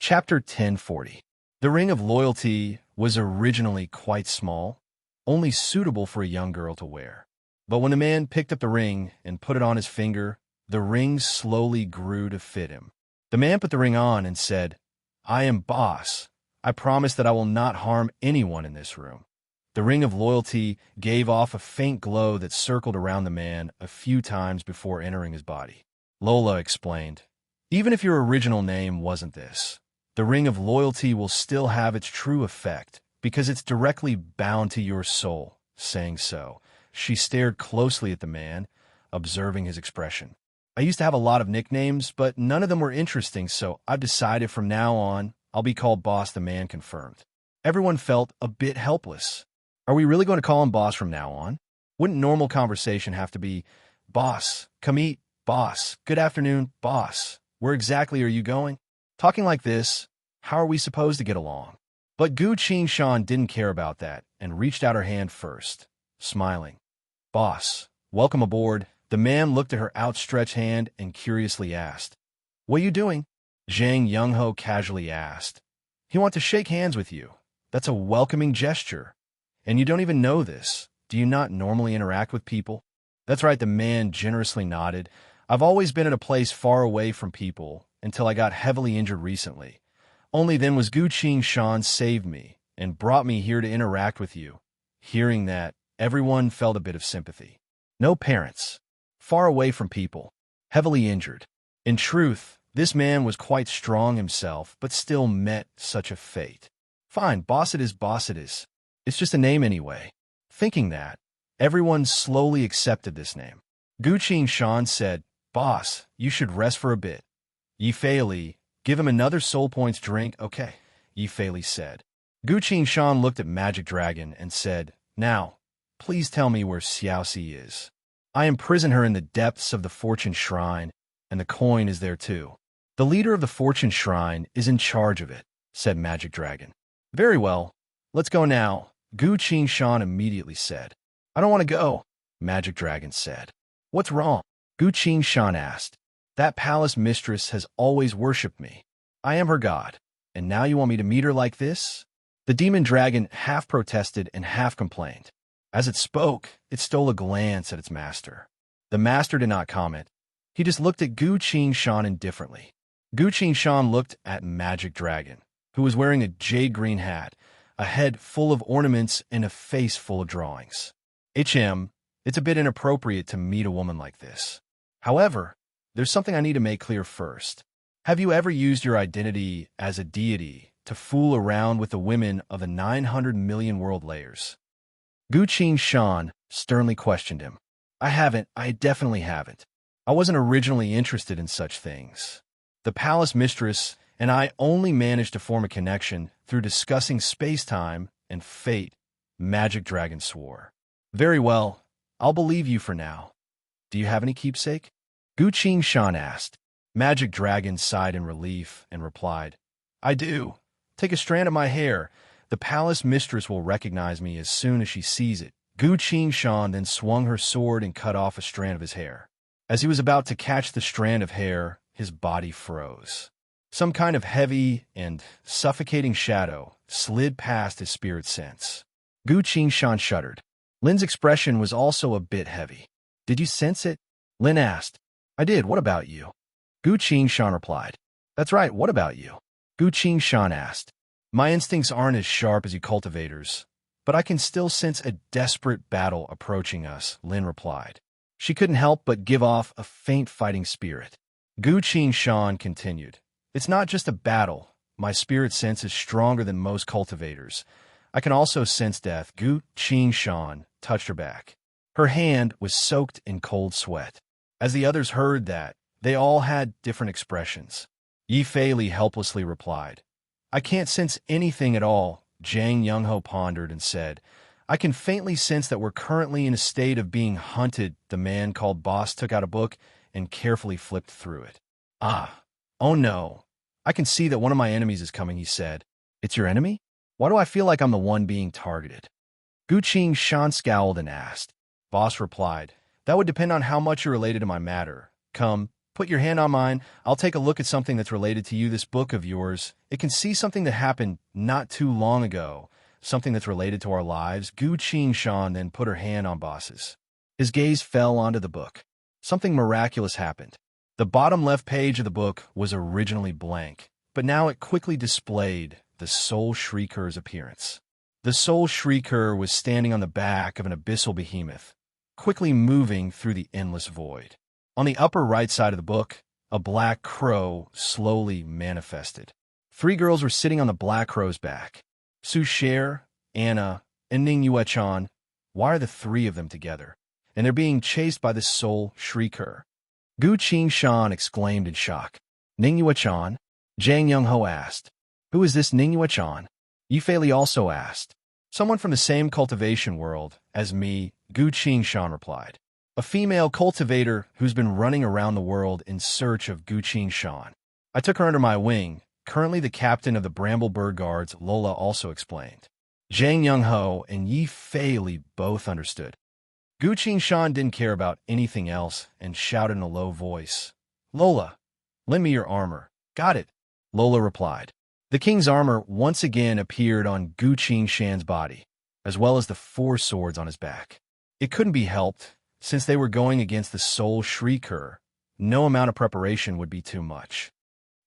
Chapter 1040. The ring of loyalty was originally quite small, only suitable for a young girl to wear. But when the man picked up the ring and put it on his finger, the ring slowly grew to fit him. The man put the ring on and said, "I am boss. I promise that I will not harm anyone in this room." The ring of loyalty gave off a faint glow that circled around the man a few times before entering his body. Lola explained, "Even if your original name wasn't this, the ring of loyalty will still have its true effect because it's directly bound to your soul." Saying so, she stared closely at the man, observing his expression. "I used to have a lot of nicknames, but none of them were interesting, so I've decided from now on I'll be called Boss," the man confirmed. Everyone felt a bit helpless. Are we really going to call him Boss from now on? Wouldn't normal conversation have to be, "Boss, come eat, boss, good afternoon, boss, where exactly are you going?" Talking like this, how are we supposed to get along? But Gu Qingshan didn't care about that and reached out her hand first, smiling. "Boss, welcome aboard." The man looked at her outstretched hand and curiously asked, "What are you doing?" Zhang Youngho casually asked. "He wants to shake hands with you. That's a welcoming gesture. And you don't even know this. Do you not normally interact with people?" "That's right," the man generously nodded. "I've always been at a place far away from people until I got heavily injured recently. Only then was Gu Qingshan saved me and brought me here to interact with you." Hearing that, everyone felt a bit of sympathy. No parents, far away from people, heavily injured. In truth, this man was quite strong himself, but still met such a fate. Fine, boss it is, boss it is. It's just a name anyway. Thinking that, everyone slowly accepted this name. Gu Qingshan said, "Boss, you should rest for a bit." Yi Feili, "Give him another soul points drink, okay," Yi Feili said. Gu Qingshan looked at Magic Dragon and said, "Now, please tell me where Xiaoxi is. I imprison her in the depths of the Fortune Shrine, and the coin is there too." "The leader of the Fortune Shrine is in charge of it," said Magic Dragon. "Very well, let's go now," Gu Qingshan immediately said. "I don't want to go," Magic Dragon said. "What's wrong?" Gu Qingshan asked. "That palace mistress has always worshipped me. I am her god, and now you want me to meet her like this?" The demon dragon half protested and half complained. As it spoke, it stole a glance at its master. The master did not comment. He just looked at Gu Qingshan indifferently. Gu Qingshan looked at Magic Dragon, who was wearing a jade green hat, a head full of ornaments, and a face full of drawings. It's a bit inappropriate to meet a woman like this. However, there's something I need to make clear first. Have you ever used your identity as a deity to fool around with the women of the 900 million world layers?" Gu Qingshan sternly questioned him. I definitely haven't. I wasn't originally interested in such things. The palace mistress and I only managed to form a connection through discussing space-time and fate," Magic Dragon swore. "Very well, I'll believe you for now. Do you have any keepsake?" Gu Qingshan asked. Magic Dragon sighed in relief and replied, "I do. Take a strand of my hair. The palace mistress will recognize me as soon as she sees it." Gu Qingshan then swung her sword and cut off a strand of his hair. As he was about to catch the strand of hair, his body froze. Some kind of heavy and suffocating shadow slid past his spirit sense. Gu Qingshan shuddered. Lin's expression was also a bit heavy. "Did you sense it?" Lin asked. "I did. What about you?" Gu Qingshan replied. "That's right. What about you?" Gu Qingshan asked. "My instincts aren't as sharp as you cultivators, but I can still sense a desperate battle approaching us," Lin replied. She couldn't help but give off a faint fighting spirit. Gu Qingshan continued. "It's not just a battle. My spirit sense is stronger than most cultivators. I can also sense death." Gu Qingshan touched her back. Her hand was soaked in cold sweat. As the others heard that, they all had different expressions. Yi Feili helplessly replied. "I can't sense anything at all," Zhang Youngho pondered and said. "I can faintly sense that we're currently in a state of being hunted." The man called Boss took out a book and carefully flipped through it. Oh no. "I can see that one of my enemies is coming," he said. "It's your enemy? Why do I feel like I'm the one being targeted?" Gu Qingshan scowled and asked. Boss replied, "That would depend on how much you're related to my matter. Come, Put your hand on mine. I'll take a look at something that's related to you. This book of yours, it can see something that happened not too long ago, something that's related to our lives. Gu Shan then put her hand on Boss's. His gaze fell onto the book. Something miraculous happened. The bottom left page of the book was originally blank, but now it quickly displayed the Soul Shrieker's appearance. The Soul Shrieker was standing on the back of an abyssal behemoth, quickly moving through the endless void. On the upper right side of the book, a black crow slowly manifested. 3 girls were sitting on the black crow's back. Su Cher, Anna, and Ning Yuechan. Why are the 3 of them together? And they're being chased by the Soul Shrieker. Gu Shan exclaimed in shock. Ning Yuechan? Zhang Youngho asked. Who is this Ning Yuechan? Yifei Li also asked. Someone from the same cultivation world as me, Gu Shan replied. A female cultivator who's been running around the world in search of Gu Shan. I took her under my wing, currently the captain of the Bramble Bird Guards, Lola also explained. Zhang Youngho and Yifei Li both understood. Gu Shan didn't care about anything else and shouted in a low voice. Lola, lend me your armor. Got it, Lola replied. The king's armor once again appeared on Gu Shan's body, as well as the 4 swords on his back. It couldn't be helped. Since they were going against the Soul Shrieker, no amount of preparation would be too much.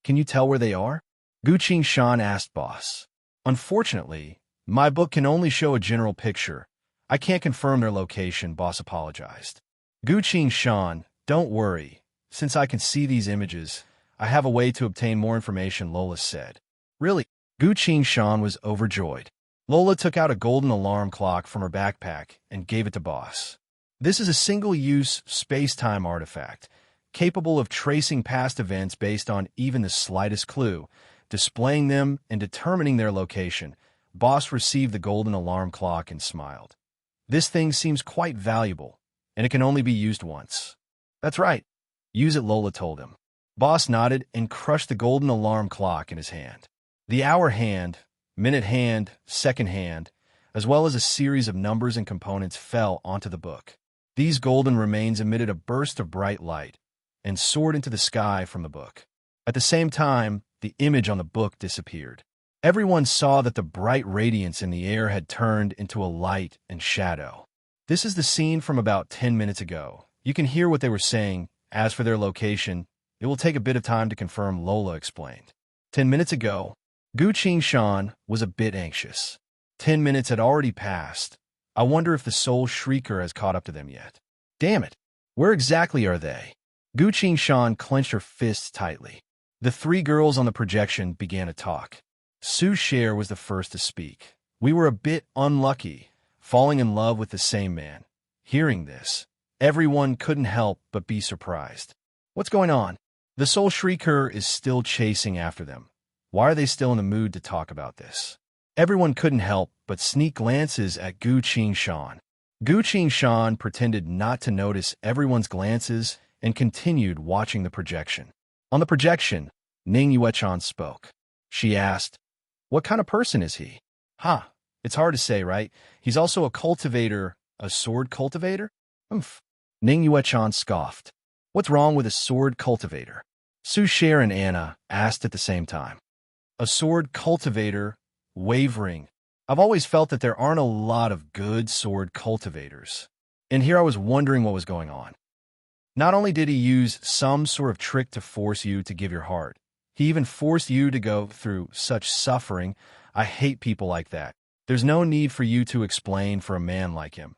Can you tell where they are? Gu Shan asked Boss. Unfortunately, my book can only show a general picture. I can't confirm their location, Boss apologized. Gu Shan, don't worry. Since I can see these images, I have a way to obtain more information, Lola said. Really? Gu Shan was overjoyed. Lola took out a golden alarm clock from her backpack and gave it to Boss. This is a single-use space-time artifact, capable of tracing past events based on even the slightest clue, displaying them and determining their location. Boss received the golden alarm clock and smiled. This thing seems quite valuable, and it can only be used once. That's right. Use it, Lola told him. Boss nodded and crushed the golden alarm clock in his hand. The hour hand, minute hand, second hand, as well as a series of numbers and components fell onto the book. These golden remains emitted a burst of bright light and soared into the sky from the book. At the same time, the image on the book disappeared. Everyone saw that the bright radiance in the air had turned into a light and shadow. This is the scene from about 10 minutes ago. You can hear what they were saying. As for their location, it will take a bit of time to confirm, Lola explained. 10 minutes ago, Gu Shan was a bit anxious. 10 minutes had already passed. I wonder if the Soul Shrieker has caught up to them yet. Damn it! Where exactly are they? Gu Shan clenched her fists tightly. The 3 girls on the projection began to talk. Su Cher was the first to speak. We were a bit unlucky, falling in love with the same man. Hearing this, everyone couldn't help but be surprised. What's going on? The Soul Shrieker is still chasing after them. Why are they still in the mood to talk about this? Everyone couldn't help but sneak glances at Gu Shan. Gu Shan pretended not to notice everyone's glances and continued watching the projection. On the projection, Ning Yuechan spoke. She asked, "What kind of person is he?" It's hard to say, right? He's also a cultivator, a sword cultivator? Oomph. Ning Yuechan scoffed. What's wrong with a sword cultivator? Su Cher and Anna asked at the same time. A sword cultivator, wavering. I've always felt that there aren't a lot of good sword cultivators. And here I was wondering what was going on. Not only did he use some sort of trick to force you to give your heart, he even forced you to go through such suffering. I hate people like that. There's no need for you to explain for a man like him.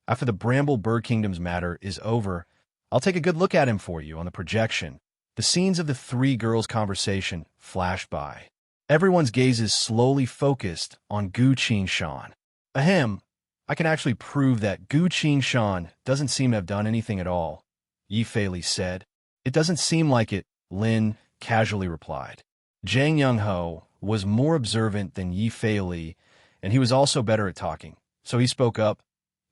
After the Bramble Bird Kingdom's matter is over, I'll take a good look at him for you on the projection. The scenes of the 3 girls' conversation flashed by. Everyone's gazes slowly focused on Gu Shan. Ahem, I can actually prove that Gu Shan doesn't seem to have done anything at all, Yifei Li said. It doesn't seem like it, Lin casually replied. Zhang Youngho was more observant than Yifei Li, and he was also better at talking, so he spoke up.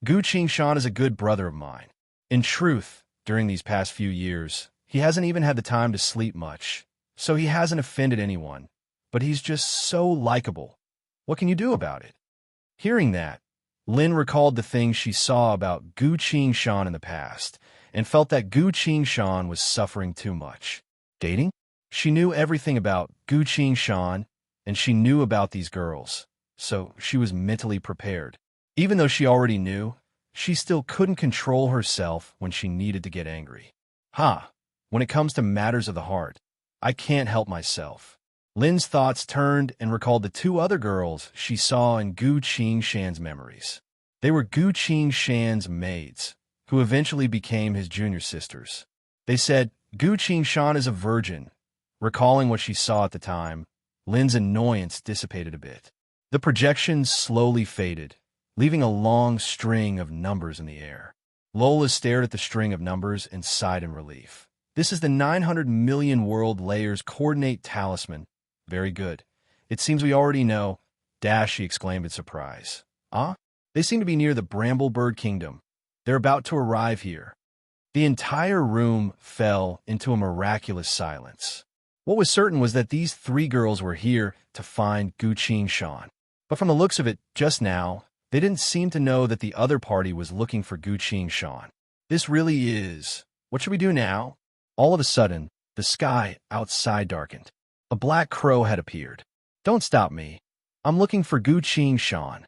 Gu Shan is a good brother of mine. In truth, during these past few years, he hasn't even had the time to sleep much, so he hasn't offended anyone. But he's just so likable. What can you do about it? Hearing that, Lin recalled the things she saw about Gu Shan in the past, and felt that Gu Qingshan was suffering too much. Dating? She knew everything about Gu Qingshan, and she knew about these girls, so she was mentally prepared. Even though she already knew, she still couldn't control herself when she needed to get angry. When it comes to matters of the heart, I can't help myself. Lin's thoughts turned and recalled the two other girls she saw in Gu Qingshan's memories. They were Gu Qingshan's maids, who eventually became his junior sisters. They said, Gu Qingshan is a virgin. Recalling what she saw at the time, Lin's annoyance dissipated a bit. The projections slowly faded, leaving a long string of numbers in the air. Lola stared at the string of numbers and sighed in relief. This is the 900 million world layers coordinate talisman. Very good. It seems we already know. She exclaimed in surprise. They seem to be near the Bramblebird Kingdom. They're about to arrive here. The entire room fell into a miraculous silence. What was certain was that these three girls were here to find Gu Qingshan. But from the looks of it just now, they didn't seem to know that the other party was looking for Gu Qingshan. This really is... What should we do now? All of a sudden, the sky outside darkened. A black crow had appeared. Don't stop me. I'm looking for Gu Qingshan.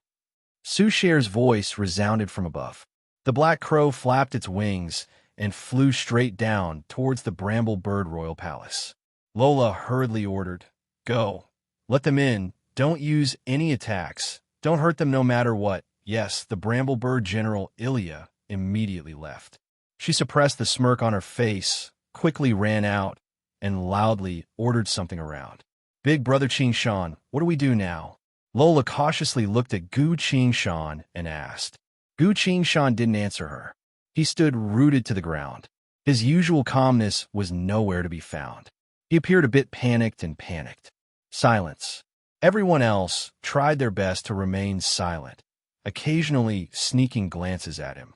Su Sher's voice resounded from above. The black crow flapped its wings and flew straight down towards the Bramblebird Royal Palace. Lola hurriedly ordered, Go. Let them in. Don't use any attacks. Don't hurt them no matter what. Yes, the Bramblebird General Ilya immediately left. She suppressed the smirk on her face, quickly ran out, and loudly ordered something around. Big Brother Qingshan, what do we do now? Lola cautiously looked at Gu Qingshan and asked. Gu Qingshan didn't answer her. He stood rooted to the ground. His usual calmness was nowhere to be found. He appeared a bit panicked. Silence. Everyone else tried their best to remain silent, occasionally sneaking glances at him.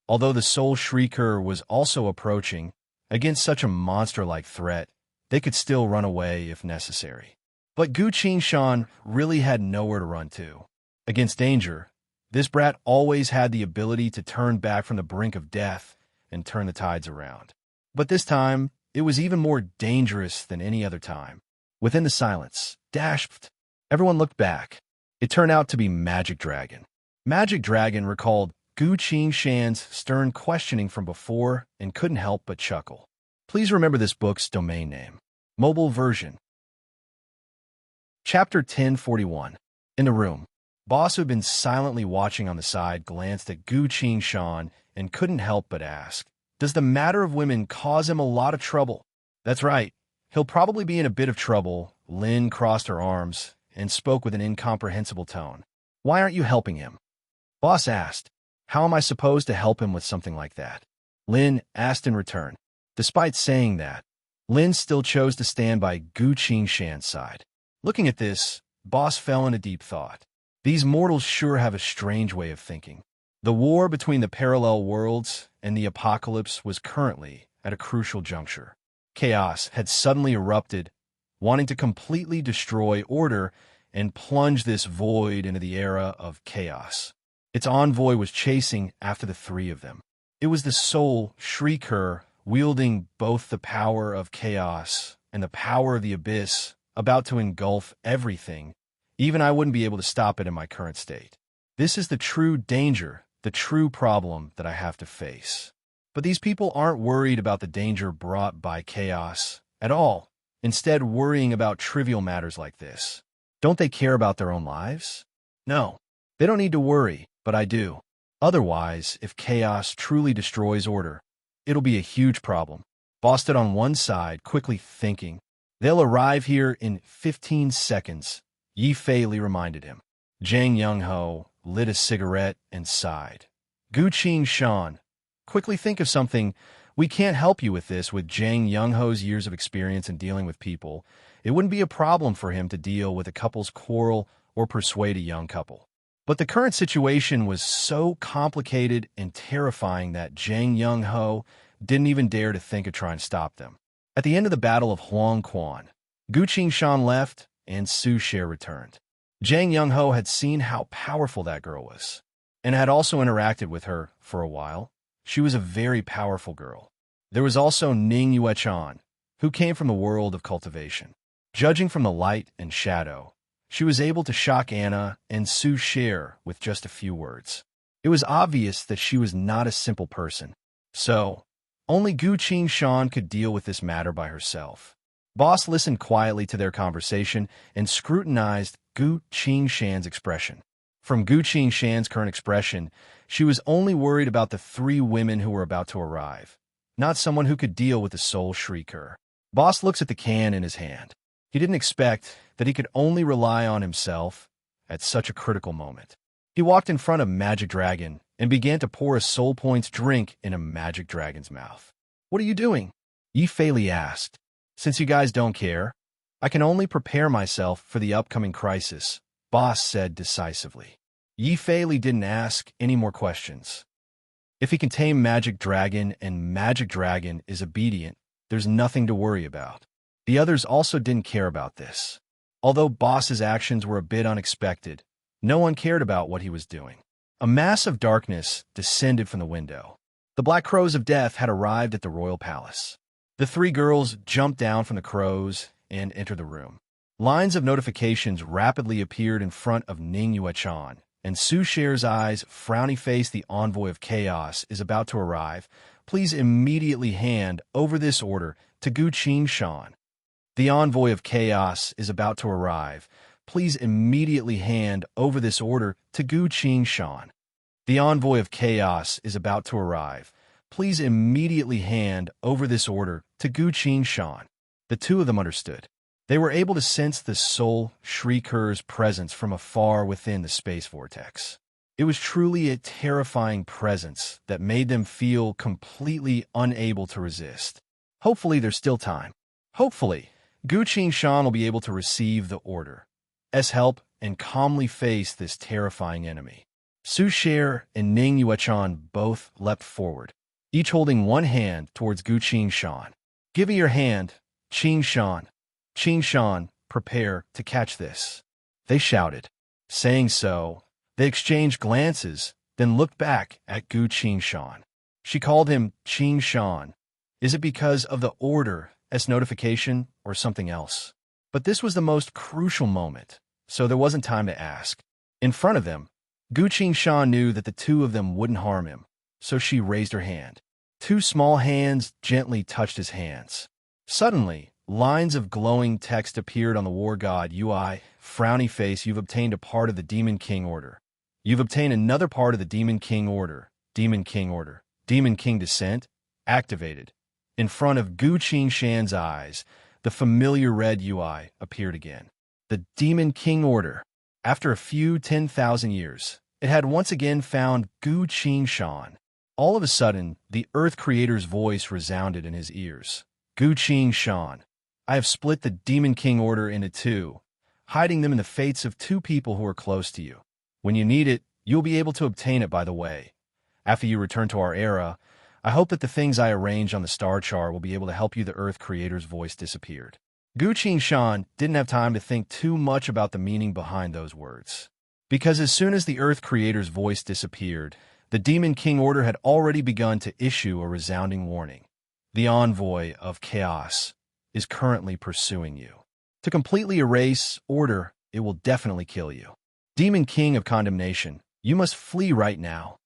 Although the Soul Shrieker was also approaching, against such a monster-like threat, they could still run away if necessary. But Gu Qingshan really had nowhere to run to. Against danger, this brat always had the ability to turn back from the brink of death and turn the tides around. But this time, it was even more dangerous than any other time. Within the silence, everyone looked back. It turned out to be Magic Dragon. Magic Dragon recalled Gu Qingshan's stern questioning from before and couldn't help but chuckle. Please remember this book's domain name. Mobile version. Chapter 1041. In the room, Boss, who had been silently watching on the side, glanced at Gu Qingshan and couldn't help but ask, Does the matter of women cause him a lot of trouble? That's right. He'll probably be in a bit of trouble. Lin crossed her arms and spoke with an incomprehensible tone. Why aren't you helping him? Boss asked. How am I supposed to help him with something like that? Lin asked in return. Despite saying that, Lin still chose to stand by Gu Qingshan's side. Looking at this, Boss fell into deep thought. These mortals sure have a strange way of thinking. The war between the parallel worlds and the apocalypse was currently at a crucial juncture. Chaos had suddenly erupted, wanting to completely destroy order and plunge this void into the era of chaos. Its envoy was chasing after the three of them. It was the Soul Shrieker, wielding both the power of chaos and the power of the abyss, about to engulf everything. Even I wouldn't be able to stop it in my current state. This is the true danger, the true problem that I have to face. But these people aren't worried about the danger brought by chaos at all, instead worrying about trivial matters like this. Don't they care about their own lives? No, they don't need to worry, but I do. Otherwise, if chaos truly destroys order, it'll be a huge problem. Boss stood on one side, quickly thinking. They'll arrive here in 15 seconds, Yi Fei Li reminded him. Zhang Yongho lit a cigarette and sighed. Gu Qingshan, quickly think of something. We can't help you with this. With Zhang Yongho's years of experience in dealing with people, it wouldn't be a problem for him to deal with a couple's quarrel or persuade a young couple. But the current situation was so complicated and terrifying that Zhang Yongho didn't even dare to think of trying to stop them. At the end of the Battle of Huangquan, Gu Qingshan left and Su Sher returned. Zhang Yongho had seen how powerful that girl was, and had also interacted with her for a while. She was a very powerful girl. There was also Ning Yuechan, who came from the world of cultivation. Judging from the light and shadow, she was able to shock Anna and Su Sher with just a few words. It was obvious that she was not a simple person. So, only Gu Qingshan could deal with this matter by herself. Boss listened quietly to their conversation and scrutinized Gu Qingshan's expression. From Gu Qingshan's current expression, she was only worried about the 3 women who were about to arrive, not someone who could deal with the soul shrieker. Boss looks at the can in his hand. He didn't expect that he could only rely on himself at such a critical moment. He walked in front of Magic Dragon and began to pour a soul points drink in a Magic Dragon's mouth. "What are you doing?" Yi Fei asked. "Since you guys don't care, I can only prepare myself for the upcoming crisis," Boss said decisively. Yi Fei didn't ask any more questions. If he can tame Magic Dragon and Magic Dragon is obedient, there's nothing to worry about. The others also didn't care about this. Although Boss's actions were a bit unexpected, no one cared about what he was doing. A mass of darkness descended from the window. The Black Crows of Death had arrived at the royal palace. The 3 girls jumped down from the crows and entered the room. Lines of notifications rapidly appeared in front of Ning Yuechan, and Su Sher's eyes, frowny face. "The envoy of chaos is about to arrive. Please immediately hand over this order to Gu Qingshan. The envoy of chaos is about to arrive. Please immediately hand over this order to Gu Qingshan. The envoy of chaos is about to arrive. Please immediately hand over this order to Gu Qingshan." The 2 of them understood. They were able to sense the soul shrieker's presence from afar within the space vortex. It was truly a terrifying presence that made them feel completely unable to resist. Hopefully there's still time. Hopefully, Gu Qingshan will be able to receive the order's help and calmly face this terrifying enemy. Su Sher and Ning Yuechan both leapt forward, each holding one hand towards Gu Qingshan. "Give me your hand, Qingshan. Qingshan, prepare to catch this," they shouted. Saying so, they exchanged glances, then looked back at Gu Qingshan. She called him Qingshan. Is it because of the order's notification or something else? But this was the most crucial moment, so there wasn't time to ask. In front of them, Gu Qingshan knew that the 2 of them wouldn't harm him, so she raised her hand. 2 small hands gently touched his hands. Suddenly, lines of glowing text appeared on the war god UI. "Frowny face, you've obtained a part of the Demon King order. You've obtained another part of the Demon King order. Demon King order. Demon King descent activated." In front of Gu Qingshan's eyes, the familiar red UI appeared again. The Demon King order. After a few 10,000 years, it had once again found Gu Qingshan. All of a sudden, the Earth Creator's voice resounded in his ears. "Gu Qingshan, I have split the Demon King order into 2, hiding them in the fates of 2 people who are close to you. When you need it, you'll be able to obtain it, by the way. After you return to our era, I hope that the things I arranged on the star chart will be able to help you." The Earth Creator's voice disappeared. Gu Qingshan didn't have time to think too much about the meaning behind those words, because as soon as the Earth Creator's voice disappeared, the Demon King order had already begun to issue a resounding warning. "The envoy of chaos is currently pursuing you. To completely erase order, it will definitely kill you. Demon King of condemnation, you must flee right now."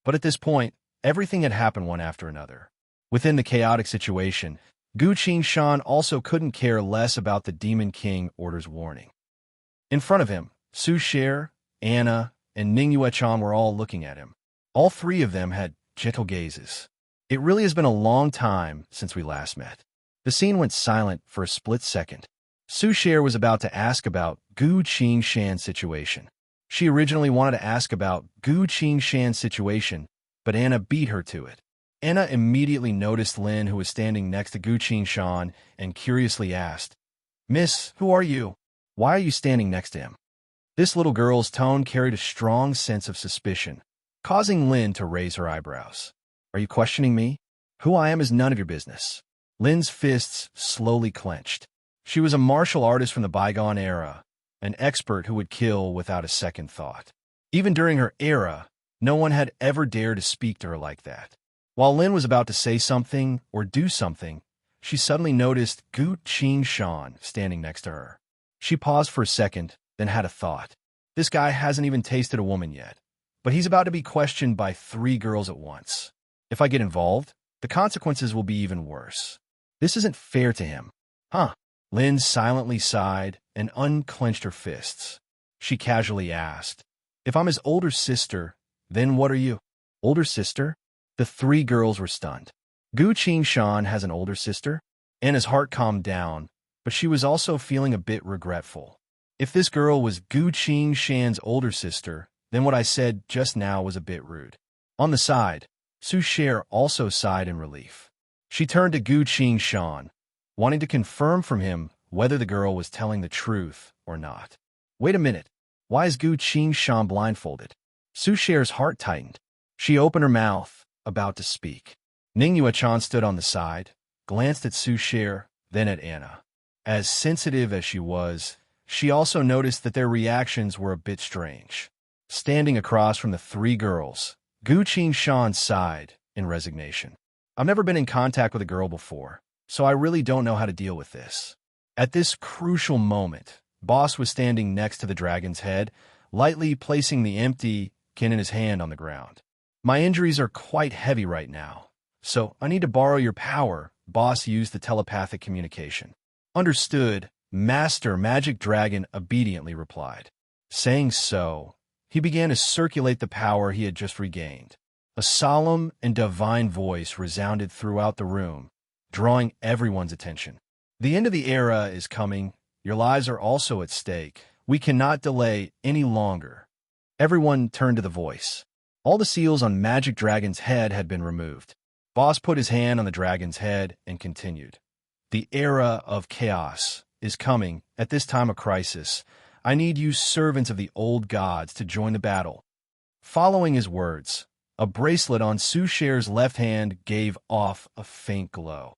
But at this point, everything had happened one after another. Within the chaotic situation, Gu Qingshan also couldn't care less about the Demon King order's warning. In front of him, Su Sher, Anna, and Ning Yuechan were all looking at him. All 3 of them had gentle gazes. It really has been a long time since we last met. The scene went silent for a split second. Su Sher was about to ask about Gu Qingshan's situation. She originally wanted to ask about Gu Qingshan's situation, but Anna beat her to it. Anna immediately noticed Lin, who was standing next to Gu Qingshan, and curiously asked, "Miss, who are you? Why are you standing next to him?" This little girl's tone carried a strong sense of suspicion, causing Lin to raise her eyebrows. "Are you questioning me? Who I am is none of your business." Lin's fists slowly clenched. She was a martial artist from the bygone era, an expert who would kill without a second thought. Even during her era, no one had ever dared to speak to her like that. While Lin was about to say something or do something, she suddenly noticed Gu Qing-shan standing next to her. She paused for a second, then had a thought. This guy hasn't even tasted a woman yet, but he's about to be questioned by 3 girls at once. If I get involved, the consequences will be even worse. This isn't fair to him. Huh? Lin silently sighed and unclenched her fists. She casually asked, if I'm his older sister, then what are you? Older sister? The 3 girls were stunned. Gu Qing-shan has an older sister? Anna's heart calmed down, but she was also feeling a bit regretful. If this girl was Gu Qing-shan's older sister, then what I said just now was a bit rude. On the side, Su Cher also sighed in relief. She turned to Gu Qing-shan, wanting to confirm from him whether the girl was telling the truth or not. Wait a minute. Why is Gu Qing-shan blindfolded? Su Cher's heart tightened. She opened her mouth, about to speak. Ning Yuechan stood on the side, glanced at Su Cher, then at Anna. As sensitive as she was, she also noticed that their reactions were a bit strange. Standing across from the 3 girls, Gu Qing-shan sighed in resignation. I've never been in contact with a girl before, so I really don't know how to deal with this. At this crucial moment, Boss was standing next to the dragon's head, lightly placing the empty kin in his hand on the ground. My injuries are quite heavy right now, so I need to borrow your power. Boss used the telepathic communication. Understood, Master Magic Dragon obediently replied. Saying so, he began to circulate the power he had just regained. A solemn and divine voice resounded throughout the room, drawing everyone's attention. The end of the era is coming. Your lives are also at stake. We cannot delay any longer. Everyone turned to the voice. All the seals on Magic Dragon's head had been removed. Boss put his hand on the dragon's head and continued. The era of chaos is coming. At this time of crisis, I need you servants of the old gods to join the battle. Following his words, a bracelet on Su Cher's left hand gave off a faint glow.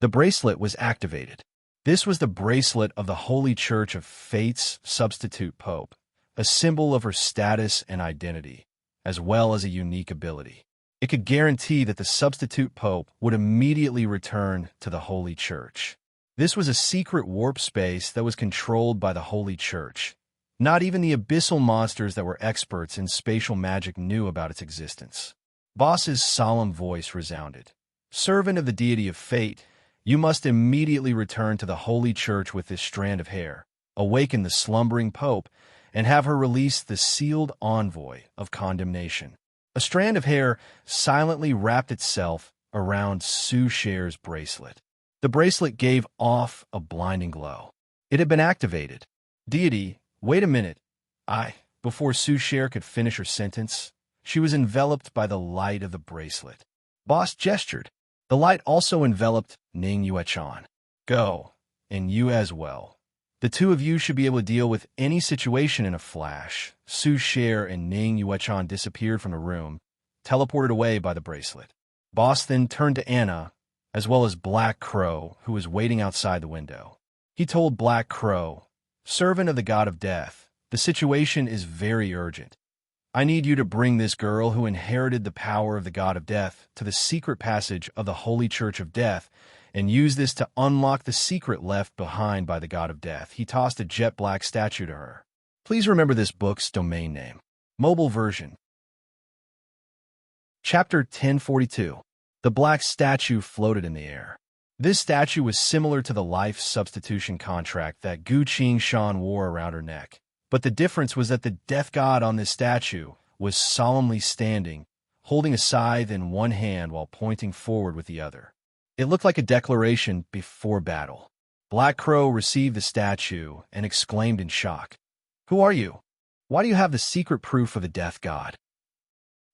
The bracelet was activated. This was the bracelet of the Holy Church of Fate's substitute pope, a symbol of her status and identity, as well as a unique ability. It could guarantee that the substitute pope would immediately return to the Holy Church. This was a secret warp space that was controlled by the Holy Church. Not even the abyssal monsters that were experts in spatial magic knew about its existence. Boss's solemn voice resounded. Servant of the deity of fate, you must immediately return to the Holy Church with this strand of hair, awaken the slumbering pope, and have her release the sealed envoy of condemnation. A strand of hair silently wrapped itself around Su Cher's bracelet. The bracelet gave off a blinding glow. It had been activated. Deity, wait a minute. Before Su Cher could finish her sentence, she was enveloped by the light of the bracelet. Boss gestured. The light also enveloped Ning Yuechan. Go, and you as well. The 2 of you should be able to deal with any situation in a flash. Su Cher and Ning Yuechan disappeared from the room, teleported away by the bracelet. Boss then turned to Anna, as well as Black Crow, who was waiting outside the window. He told Black Crow, servant of the god of death, the situation is very urgent. I need you to bring this girl who inherited the power of the god of death to the secret passage of the Holy Church of Death and use this to unlock the secret left behind by the god of death. He tossed a jet black statue to her. Please remember this book's domain name. Mobile version. Chapter 1042. The black statue floated in the air. This statue was similar to the life substitution contract that Gu Qing-shan wore around her neck. But the difference was that the death god on this statue was solemnly standing, holding a scythe in one hand while pointing forward with the other. It looked like a declaration before battle. Black Crow received the statue and exclaimed in shock, Who are you? Why do you have the secret proof of the death god?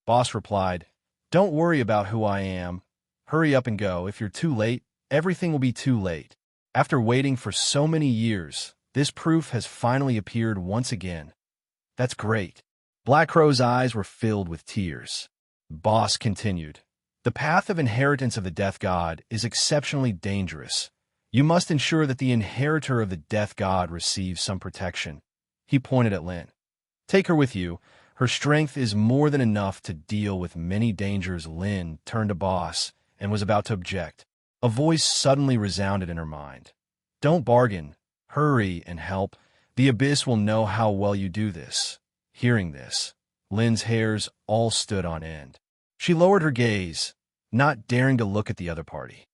Boss replied, Don't worry about who I am. Hurry up and go. If you're too late, everything will be too late. After waiting for so many years, this proof has finally appeared once again. That's great. Black Crow's eyes were filled with tears. Boss continued, The path of inheritance of the death god is exceptionally dangerous. You must ensure that the inheritor of the death god receives some protection. He pointed at Lin. Take her with you. Her strength is more than enough to deal with many dangers. Lin turned to Boss and was about to object. A voice suddenly resounded in her mind. Don't bargain. Hurry and help. The Abyss will know how well you do this. Hearing this, Lin's hairs all stood on end. She lowered her gaze, not daring to look at the other party.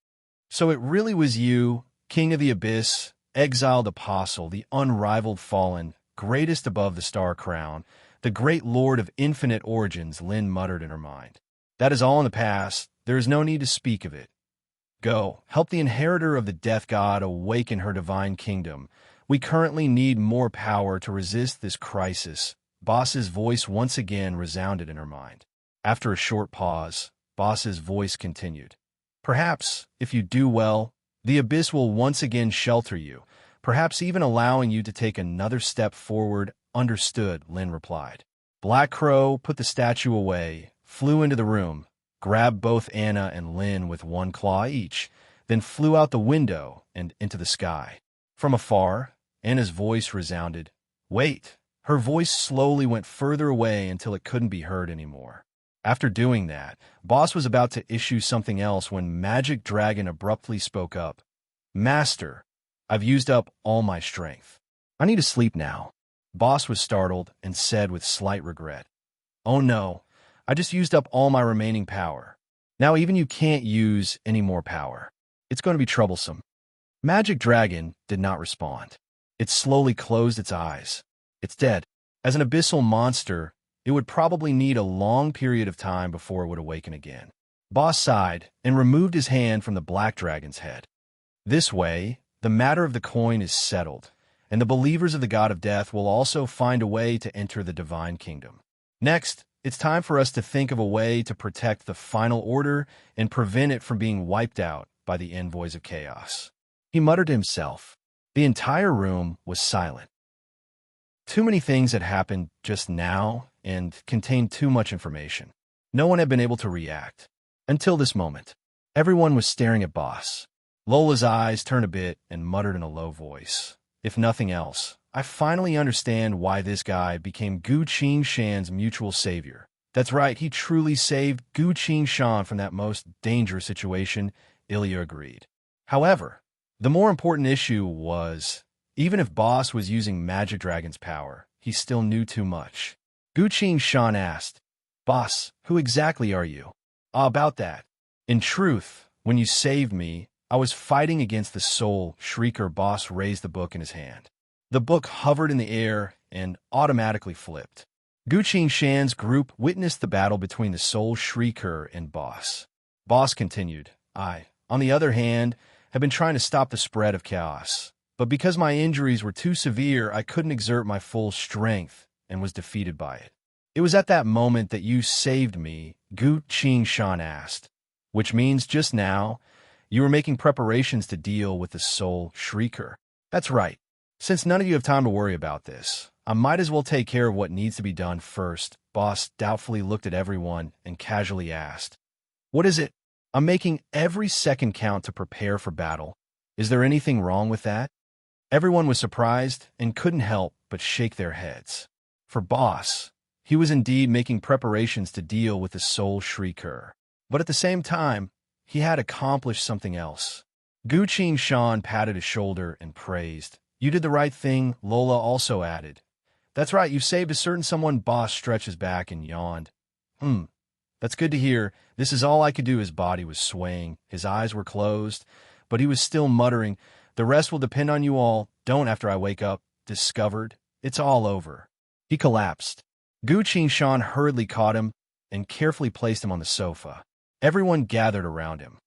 So it really was you, King of the Abyss, exiled apostle, the unrivaled fallen, greatest above the star crown, the great lord of infinite origins, Lin muttered in her mind. That is all in the past. There is no need to speak of it. Go, help the inheritor of the death god awaken her divine kingdom. We currently need more power to resist this crisis. Boss's voice once again resounded in her mind. After a short pause, Boss's voice continued. Perhaps, if you do well, the Abyss will once again shelter you, perhaps even allowing you to take another step forward. Understood, Lin replied. Black Crow put the statue away, flew into the room, grabbed both Anna and Lin with one claw each, then flew out the window and into the sky. From afar, Anna's voice resounded. Wait! Her voice slowly went further away until it couldn't be heard anymore. After doing that, Boss was about to issue something else when Magic Dragon abruptly spoke up. Master, I've used up all my strength. I need to sleep now. Boss was startled and said with slight regret. Oh no, I just used up all my remaining power. Now even you can't use any more power. It's going to be troublesome. Magic Dragon did not respond. It slowly closed its eyes. It's dead. As an abyssal monster, it would probably need a long period of time before it would awaken again. Boss sighed and removed his hand from the Black Dragon's head. This way, the matter of the coin is settled, and the believers of the God of Death will also find a way to enter the Divine Kingdom. Next, it's time for us to think of a way to protect the final order and prevent it from being wiped out by the envoys of chaos. He muttered to himself. The entire room was silent. Too many things had happened just now and contained too much information. No one had been able to react. Until this moment, everyone was staring at Boss. Lola's eyes turned a bit and muttered in a low voice. If nothing else, I finally understand why this guy became Gu Qingshan's mutual savior. That's right, he truly saved Gu Qingshan from that most dangerous situation, Ilya agreed. However, the more important issue was, even if Boss was using Magic Dragon's power, he still knew too much. Gu Qingshan asked, Boss, who exactly are you? About that. In truth, when you saved me, I was fighting against the soul shrieker. Boss raised the book in his hand. The book hovered in the air and automatically flipped. Gu Qingshan's group witnessed the battle between the soul shrieker and Boss. Boss continued, I, on the other hand, have been trying to stop the spread of chaos. But because my injuries were too severe, I couldn't exert my full strength and was defeated by it. It was at that moment that you saved me, Gu Qingshan asked, which means just now, you were making preparations to deal with the soul shrieker. That's right. Since none of you have time to worry about this, I might as well take care of what needs to be done first. Boss doubtfully looked at everyone and casually asked, What is it? I'm making every second count to prepare for battle. Is there anything wrong with that? Everyone was surprised and couldn't help but shake their heads. For Boss, he was indeed making preparations to deal with the soul shrieker. But at the same time, he had accomplished something else. Gu Qingshan patted his shoulder and praised. You did the right thing, Lola also added. That's right, you saved a certain someone. Boss stretched his back and yawned. That's good to hear. This is all I could do. His body was swaying. His eyes were closed, but he was still muttering, The rest will depend on you all. Don't after I wake up. Discovered. It's all over. He collapsed. Gu Qingshan hurriedly caught him and carefully placed him on the sofa. Everyone gathered around him.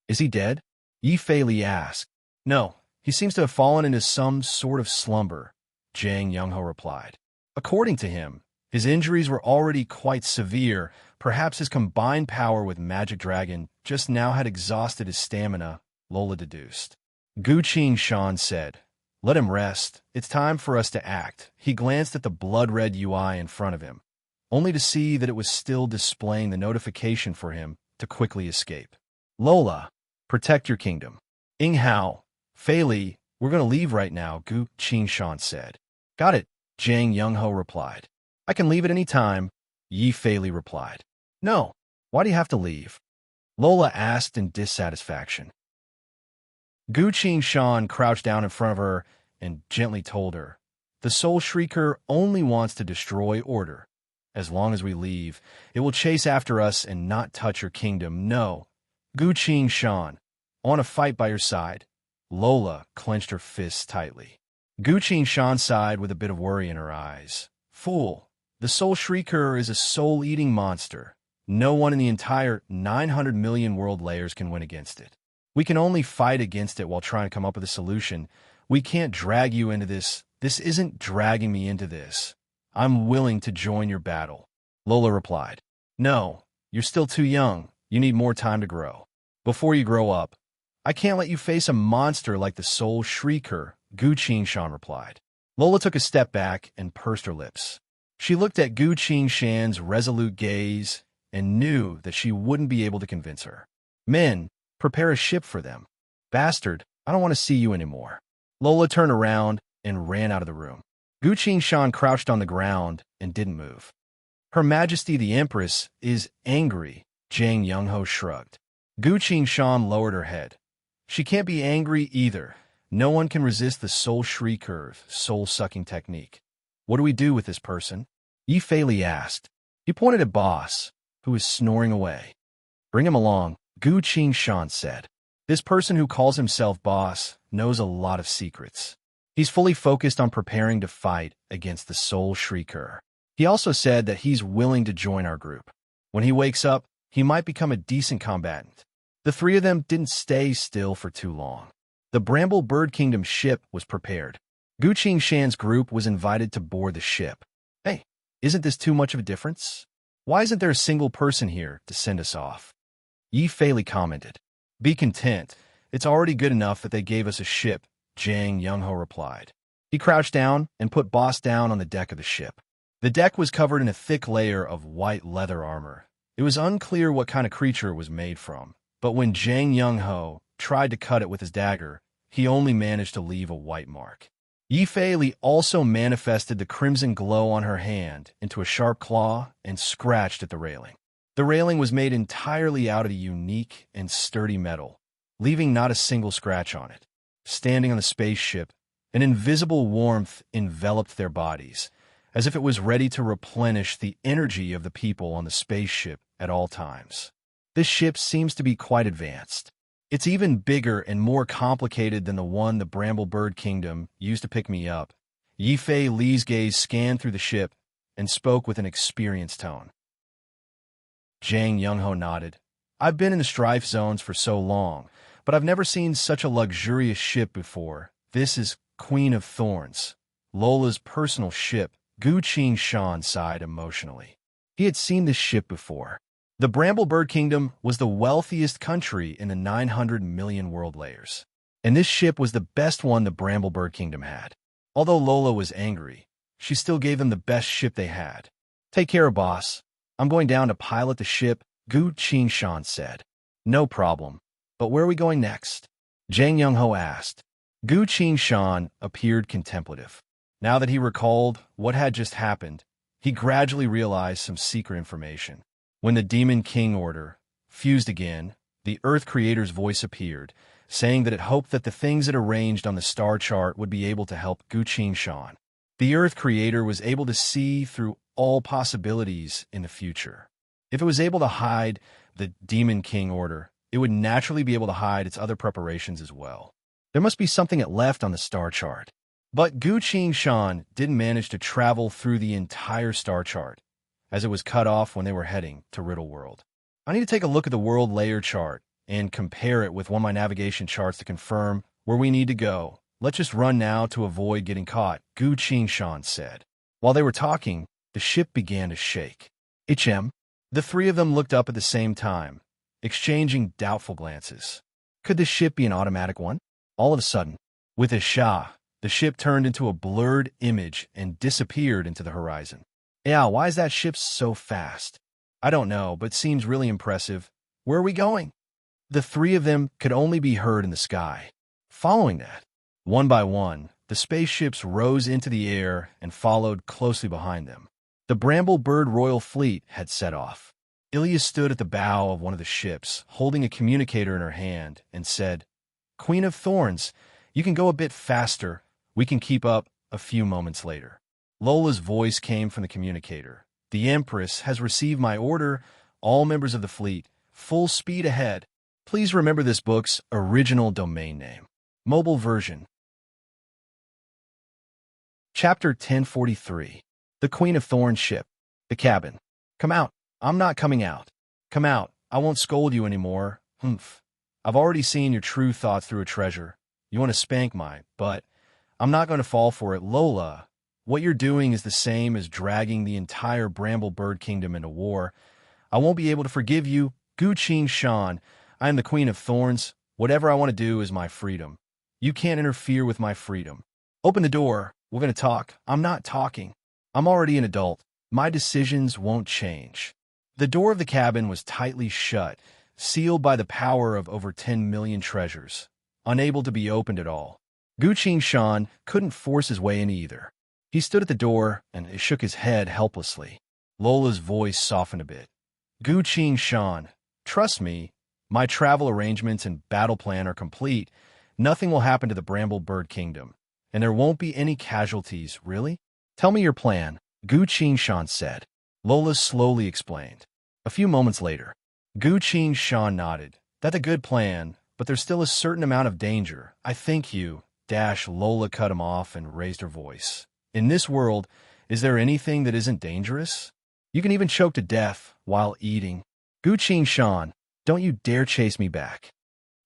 Is he dead? Yi Fei Li asked. No, he seems to have fallen into some sort of slumber, Zhang Yongho replied. According to him, his injuries were already quite severe. Perhaps his combined power with Magic Dragon just now had exhausted his stamina, Lola deduced. Gu Qingshan said, Let him rest. It's time for us to act. He glanced at the blood-red UI in front of him, only to see that it was still displaying the notification for him to quickly escape. Lola, protect your kingdom. Ing Hao, Fei Li, we're going to leave right now, Gu Qingshan said. Got it, Zhang Yongho replied. I can leave at any time, Yi Fei replied. No, why do you have to leave? Lola asked in dissatisfaction. Gu Shan crouched down in front of her and gently told her, the Soul Shrieker only wants to destroy order. As long as we leave, it will chase after us and not touch your kingdom. No, Gu Shan, I want to fight by your side. Lola clenched her fists tightly. Gu Shan sighed with a bit of worry in her eyes. Fool, the Soul Shrieker is a soul-eating monster. No one in the entire 900 million world layers can win against it. We can only fight against it while trying to come up with a solution. We can't drag you into this. This isn't dragging me into this. I'm willing to join your battle. Lola replied. No, you're still too young. You need more time to grow. Before you grow up, I can't let you face a monster like the Soul Shrieker, Gu Shan replied. Lola took a step back and pursed her lips. She looked at Gu Shan's resolute gaze and knew that she wouldn't be able to convince her. Men, prepare a ship for them. Bastard, I don't want to see you anymore. Lola turned around and ran out of the room. Gu Shan crouched on the ground and didn't move. Her Majesty the Empress is angry, Zhang Yongho shrugged. Gu Shan lowered her head. She can't be angry either. No one can resist the Soul Shrieker, soul-sucking technique. What do we do with this person? Yi Fei asked. He pointed at Boss, who was snoring away. Bring him along, Gu Shan said. This person who calls himself Boss knows a lot of secrets. He's fully focused on preparing to fight against the Soul Shrieker. He also said that he's willing to join our group. When he wakes up, he might become a decent combatant. The three of them didn't stay still for too long. The Bramble Bird Kingdom ship was prepared. Gu Shan's group was invited to board the ship. Hey, isn't this too much of a difference? Why isn't there a single person here to send us off? Yi Fei commented. Be content. It's already good enough that they gave us a ship, Zhang Yongho replied. He crouched down and put Boss down on the deck of the ship. The deck was covered in a thick layer of white leather armor. It was unclear what kind of creature it was made from, but when Zhang Yongho tried to cut it with his dagger, he only managed to leave a white mark. Yi Fei also manifested the crimson glow on her hand into a sharp claw and scratched at the railing. The railing was made entirely out of a unique and sturdy metal, leaving not a single scratch on it. Standing on the spaceship, an invisible warmth enveloped their bodies, as if it was ready to replenish the energy of the people on the spaceship at all times. This ship seems to be quite advanced. It's even bigger and more complicated than the one the Bramble Bird Kingdom used to pick me up. Yi Fei's gaze scanned through the ship and spoke with an experienced tone. Zhang Yongho nodded. I've been in the strife zones for so long, but I've never seen such a luxurious ship before. This is Queen of Thorns, Lola's personal ship. Gu Shan sighed emotionally. He had seen this ship before. The Bramble Bird Kingdom was the wealthiest country in the 900 million world layers, and this ship was the best one the Bramble Bird Kingdom had. Although Lola was angry, she still gave them the best ship they had. Take care, boss. I'm going down to pilot the ship, Gu Shan said. No problem. But where are we going next? Zhang Yongho asked. Gu Shan appeared contemplative. Now that he recalled what had just happened, he gradually realized some secret information. When the Demon King order fused again, the Earth Creator's voice appeared, saying that it hoped that the things it arranged on the star chart would be able to help Gu Shan. The Earth Creator was able to see through all possibilities in the future. If it was able to hide the Demon King order, it would naturally be able to hide its other preparations as well. There must be something it left on the star chart. But Gu Shan didn't manage to travel through the entire star chart, as it was cut off when they were heading to Riddle World. I need to take a look at the world layer chart and compare it with one of my navigation charts to confirm where we need to go. Let's just run now to avoid getting caught, Gu Shan said. While they were talking, the ship began to shake. HM. The three of them looked up at the same time, exchanging doubtful glances. Could this ship be an automatic one? All of a sudden, with a shah, the ship turned into a blurred image and disappeared into the horizon. Yeah, why is that ship so fast? I don't know, but seems really impressive. Where are we going? The three of them could only be heard in the sky. Following that, one by one, the spaceships rose into the air and followed closely behind them. The Bramble Bird Royal Fleet had set off. Ilya stood at the bow of one of the ships, holding a communicator in her hand, and said, "Queen of Thorns, you can go a bit faster. We can keep up." A few moments later, Lola's voice came from the communicator. "The Empress has received my order. All members of the fleet, full speed ahead." Please remember this book's original domain name. Mobile version. Chapter 1043. The Queen of Thorns ship. The cabin. "Come out." "I'm not coming out." "Come out. I won't scold you anymore." "Humph. I've already seen your true thoughts through a treasure. You want to spank my butt. I'm not going to fall for it." "Lola, what you're doing is the same as dragging the entire Bramble Bird Kingdom into war. I won't be able to forgive you." "Gu-Ching Shan, I am the Queen of Thorns. Whatever I want to do is my freedom. You can't interfere with my freedom." "Open the door. We're going to talk." "I'm not talking. I'm already an adult. My decisions won't change." The door of the cabin was tightly shut, sealed by the power of over 10 million treasures, unable to be opened at all. Gu-Ching Shan couldn't force his way in either. He stood at the door and shook his head helplessly. Lola's voice softened a bit. "Gu-Ching Shan, trust me. My travel arrangements and battle plan are complete. Nothing will happen to the Bramble Bird Kingdom, and there won't be any casualties." "Really? Tell me your plan," Gu-Ching Shan said. Lola slowly explained. A few moments later, Gu-Ching Shan nodded. "That's a good plan, but there's still a certain amount of danger. I think you..." Lola cut him off and raised her voice. "In this world, is there anything that isn't dangerous? You can even choke to death while eating." "Gu-Ching Shan, don't you dare chase me back."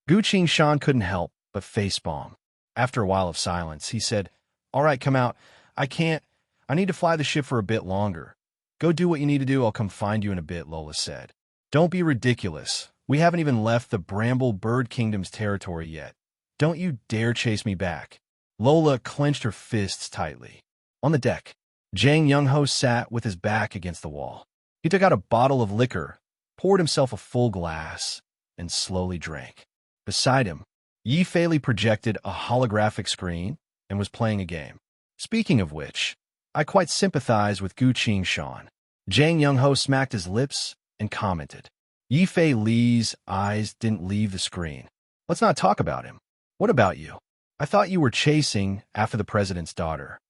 Gu-Ching Shan couldn't help but facepalm. After a while of silence, he said, "All right, come out. I can't. I need to fly the ship for a bit longer." "Go do what you need to do. I'll come find you in a bit," Lola said. "Don't be ridiculous. We haven't even left the Bramble Bird Kingdom's territory yet. Don't you dare chase me back." Lola clenched her fists tightly. On the deck, Jang Young-ho sat with his back against the wall. He took out a bottle of liquor, poured himself a full glass, and slowly drank. Beside him, Yi Fei projected a holographic screen and was playing a game. "Speaking of which, I quite sympathize with Gu-Ching Shan." Jang Young-ho smacked his lips and commented. Yi Fei Li's eyes didn't leave the screen. "Let's not talk about him. What about you? I thought you were chasing after the president's daughter."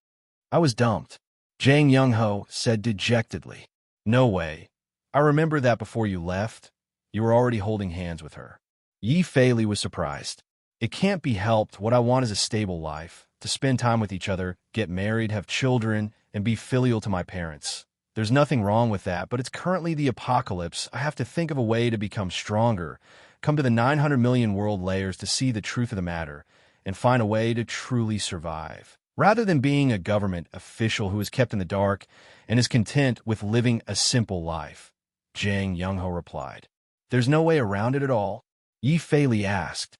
"I was dumped," Jang Young-ho said dejectedly. "No way. I remember that before you left, you were already holding hands with her." Yi Fei was surprised. "It can't be helped. What I want is a stable life, to spend time with each other, get married, have children, and be filial to my parents. There's nothing wrong with that, but it's currently the apocalypse. I have to think of a way to become stronger, come to the 900 million world layers to see the truth of the matter, and find a way to truly survive. Rather than being a government official who is kept in the dark and is content with living a simple life," Jang Young-ho replied. "There's no way around it at all?" Yi Fei asked.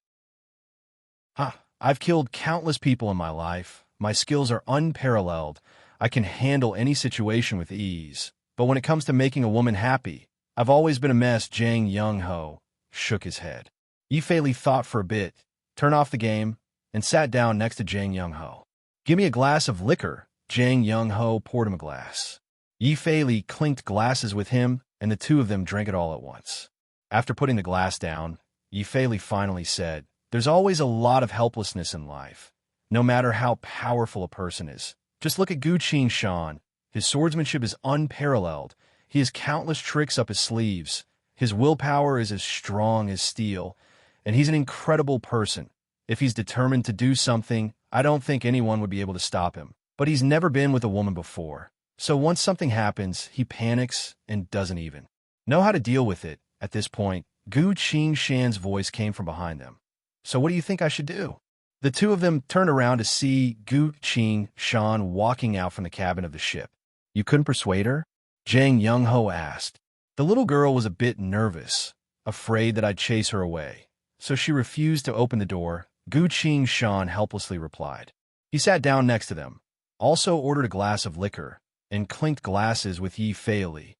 "I've killed countless people in my life. My skills are unparalleled. I can handle any situation with ease. But when it comes to making a woman happy, I've always been a mess." Jang Young-ho shook his head. Yi Fei thought for a bit, turned off the game, and sat down next to Jang Young-ho. "Give me a glass of liquor." Jang Young-ho poured him a glass. Yi Fei clinked glasses with him, and the two of them drank it all at once. After putting the glass down, Yi Fei finally said, "There's always a lot of helplessness in life, no matter how powerful a person is. Just look at Gu-Ching Shan. His swordsmanship is unparalleled. He has countless tricks up his sleeves. His willpower is as strong as steel, and he's an incredible person. If he's determined to do something, I don't think anyone would be able to stop him. But he's never been with a woman before. So once something happens, he panics and doesn't even know how to deal with it." At this point, Gu-Ching Shan's voice came from behind them. "So what do you think I should do?" The two of them turned around to see Gu-Ching Shan walking out from the cabin of the ship. "You couldn't persuade her?" Jang Young-ho asked. The little girl was a bit nervous, afraid that I'd chase her away, so she refused to open the door, Gu-Ching Shan helplessly replied. He sat down next to them, also ordered a glass of liquor, and clinked glasses with Yi Fei.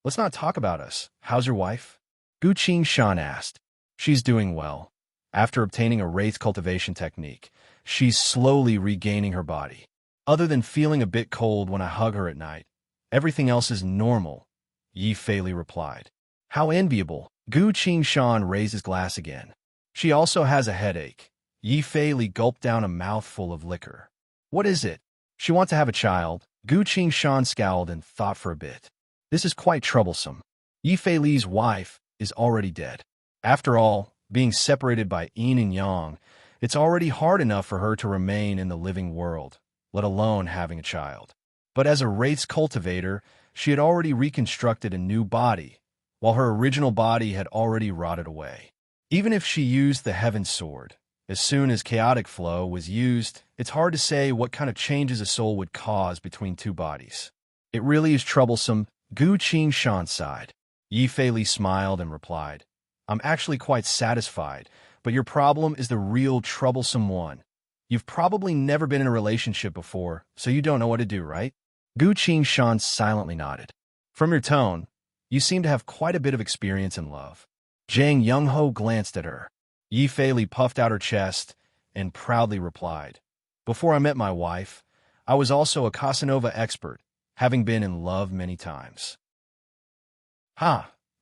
"Let's not talk about us. How's your wife?" Gu-Ching Shan asked. "She's doing well. After obtaining a wraith cultivation technique, she's slowly regaining her body. Other than feeling a bit cold when I hug her at night, Everything else is normal, Yi Fei Li replied. How enviable. Gu Qingshan raised his glass again. She also has a headache. Yi Fei Li gulped down a mouthful of liquor. What is it? She wants to have a child. Gu Qingshan scowled and thought for a bit. This is quite troublesome. Yi Fei Li's wife is already dead. After all, being separated by yin and yang, it's already hard enough for her to remain in the living world, let alone having a child. But as a wraith's cultivator, she had already reconstructed a new body, while her original body had already rotted away. Even if she used the Heaven Sword, as soon as chaotic flow was used, it's hard to say what kind of changes a soul would cause between two bodies. It really is troublesome, Gu Qingshan sighed. Yi Fei Li smiled and replied, I'm actually quite satisfied, but your problem is the real troublesome one. You've probably never been in a relationship before, so you don't know what to do, right? Gu Qingshan silently nodded. From your tone, you seem to have quite a bit of experience in love. Zhang Youngho glanced at her. Yi Fei Li puffed out her chest and proudly replied, Before I met my wife, I was also a Casanova expert, having been in love many times.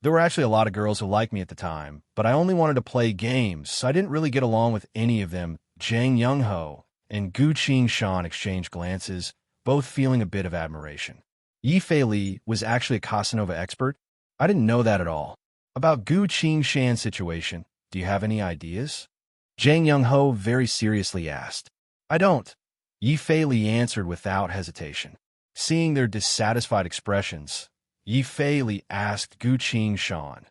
There were actually a lot of girls who liked me at the time, but I only wanted to play games, so I didn't really get along with any of them. Zhang Youngho and Gu Qingshan exchanged glances, both feeling a bit of admiration. Yi Fei Li was actually a Casanova expert? I didn't know that at all. About Gu Qingshan's situation, do you have any ideas? Zhang Youngho very seriously asked. I don't. Yi Fei Li answered without hesitation. Seeing their dissatisfied expressions, Yi Fei Li asked Gu Qingshan,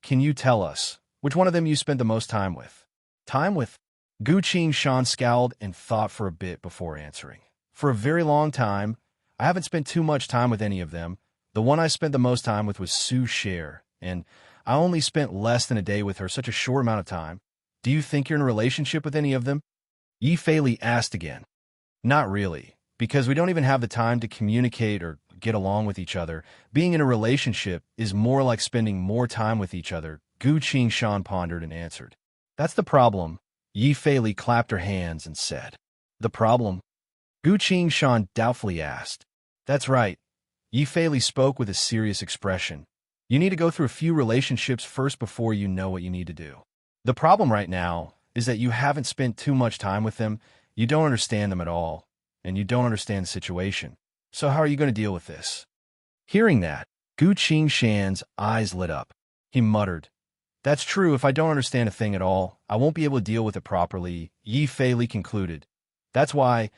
Can you tell us which one of them you spent the most time with? Time with? Gu Qingshan scowled and thought for a bit before answering. For a very long time, I haven't spent too much time with any of them. The one I spent the most time with was Su Sher, and I only spent less than a day with her, such a short amount of time. Do you think you're in a relationship with any of them? Yi Fei Li asked again. Not really, because we don't even have the time to communicate or get along with each other. Being in a relationship is more like spending more time with each other, Gu Qingshan pondered and answered. That's the problem. Yi Fei Li clapped her hands and said. The problem? Gu Qingshan doubtfully asked. That's right. Yi Fei Li spoke with a serious expression. You need to go through a few relationships first before you know what you need to do. The problem right now is that you haven't spent too much time with them, you don't understand them at all, and you don't understand the situation. So how are you going to deal with this? Hearing that, Gu Qingshan's eyes lit up. He muttered, That's true. If I don't understand a thing at all, I won't be able to deal with it properly, Yi Fei Li concluded. That's why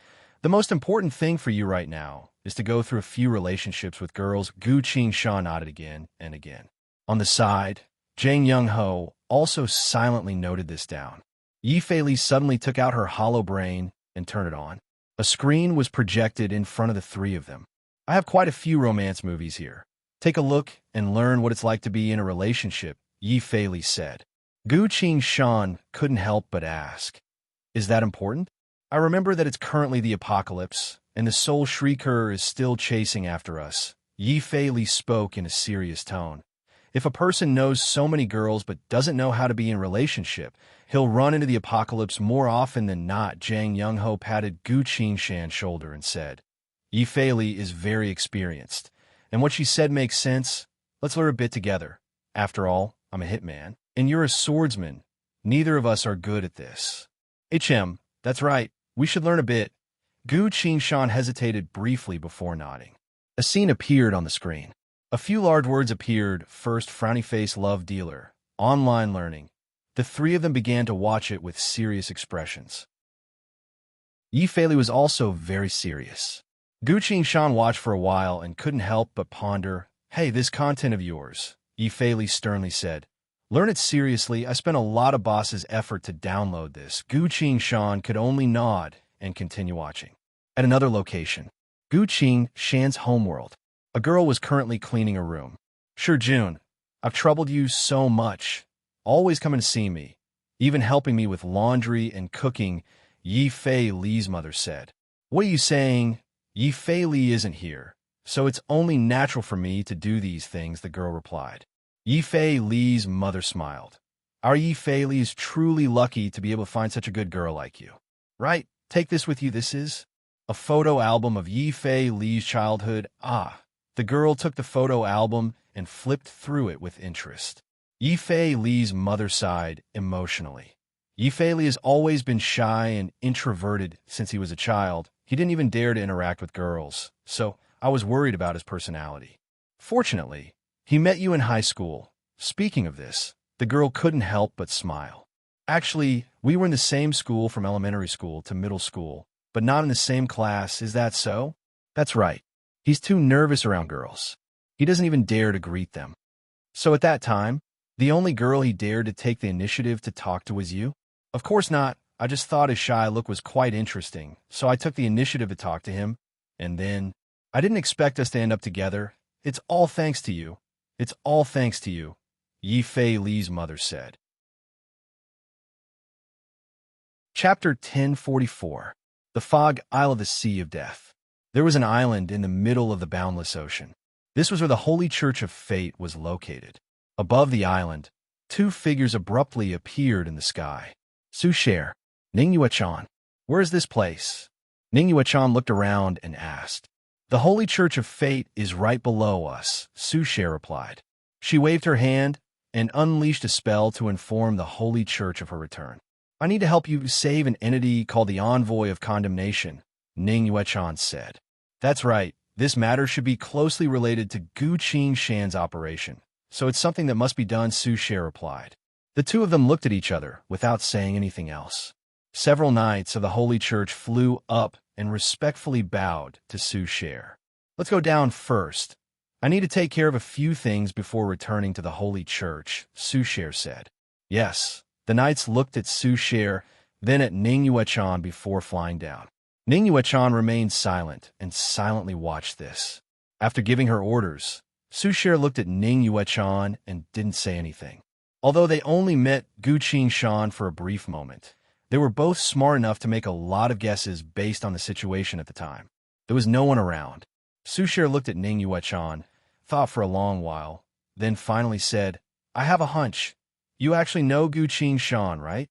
the most important thing for you right now is to go through a few relationships with girls. Gu Qingshan nodded again and again. On the side, Zhang Youngho also silently noted this down. Yi Fei Li suddenly took out her hollow brain and turned it on. A screen was projected in front of the three of them. I have quite a few romance movies here. Take a look and learn what it's like to be in a relationship, Yi Fei Li said. Gu Qingshan couldn't help but ask, Is that important? I remember that it's currently the apocalypse, and the soul shrieker is still chasing after us. Yi Fei Li spoke in a serious tone. If a person knows so many girls but doesn't know how to be in a relationship, he'll run into the apocalypse more often than not. Zhang Youngho patted Gu Qingshan's shoulder and said, Yi Fei Li is very experienced, and what she said makes sense. Let's learn a bit together. After all, I'm a hitman, and you're a swordsman. Neither of us are good at this. That's right. We should learn a bit. Gu Qingshan hesitated briefly before nodding. A scene appeared on the screen. A few large words appeared. First, frowny face love dealer. Online learning. The three of them began to watch it with serious expressions. Yi Fei Li was also very serious. Gu Qingshan watched for a while and couldn't help but ponder. Hey, this content of yours, Yi Fei Li sternly said. Learn it seriously. I spent a lot of boss's effort to download this. Gu Qingshan could only nod and continue watching. At another location, Gu Qingshan's homeworld. A girl was currently cleaning a room. Sure, June, I've troubled you so much. Always coming to see me, even helping me with laundry and cooking, Yi Fei Li's mother said. What are you saying? Yi Fei Li isn't here, so it's only natural for me to do these things, the girl replied. Yi Fei Li's mother smiled. Our Yi Fei Li is truly lucky to be able to find such a good girl like you. Right? Take this with you. This is a photo album of Yi Fei Li's childhood. The girl took the photo album and flipped through it with interest. Yifei Li's mother sighed emotionally. Yifei Li has always been shy and introverted since he was a child. He didn't even dare to interact with girls, so I was worried about his personality. Fortunately, he met you in high school. Speaking of this, the girl couldn't help but smile. Actually, we were in the same school from elementary school to middle school, but not in the same class. Is that so? That's right. He's too nervous around girls. He doesn't even dare to greet them. So at that time, the only girl he dared to take the initiative to talk to was you? Of course not. I just thought his shy look was quite interesting, so I took the initiative to talk to him, and then I didn't expect us to end up together. It's all thanks to you. It's all thanks to you, Yifei Li's mother said. Chapter 1044. The Fog Isle of the Sea of Death. There was an island in the middle of the boundless ocean. This was where the Holy Church of Fate was located. Above the island, two figures abruptly appeared in the sky. Su Sher, Ning Yuechan, where is this place? Ning Yuechan looked around and asked. The Holy Church of Fate is right below us, Su Sher replied. She waved her hand and unleashed a spell to inform the Holy Church of her return. I need to help you save an entity called the Envoy of Condemnation, Ning Yuechan said. That's right, this matter should be closely related to Gu Qingshan's operation, so it's something that must be done, Su Sher replied. The two of them looked at each other without saying anything else. Several knights of the Holy Church flew up and respectfully bowed to Su Sher. Let's go down first. I need to take care of a few things before returning to the Holy Church, Su Sher said. Yes. The knights looked at Su Sher, then at Ning Yuechan before flying down. Ning Yuechan remained silent and silently watched this. After giving her orders, Su Sher looked at Ning Yuechan and didn't say anything. Although they only met Gu Qingshan for a brief moment, they were both smart enough to make a lot of guesses based on the situation at the time. There was no one around. Su Sher looked at Ning Yuechan, thought for a long while, then finally said, I have a hunch. You actually know Gu Qingshan, right?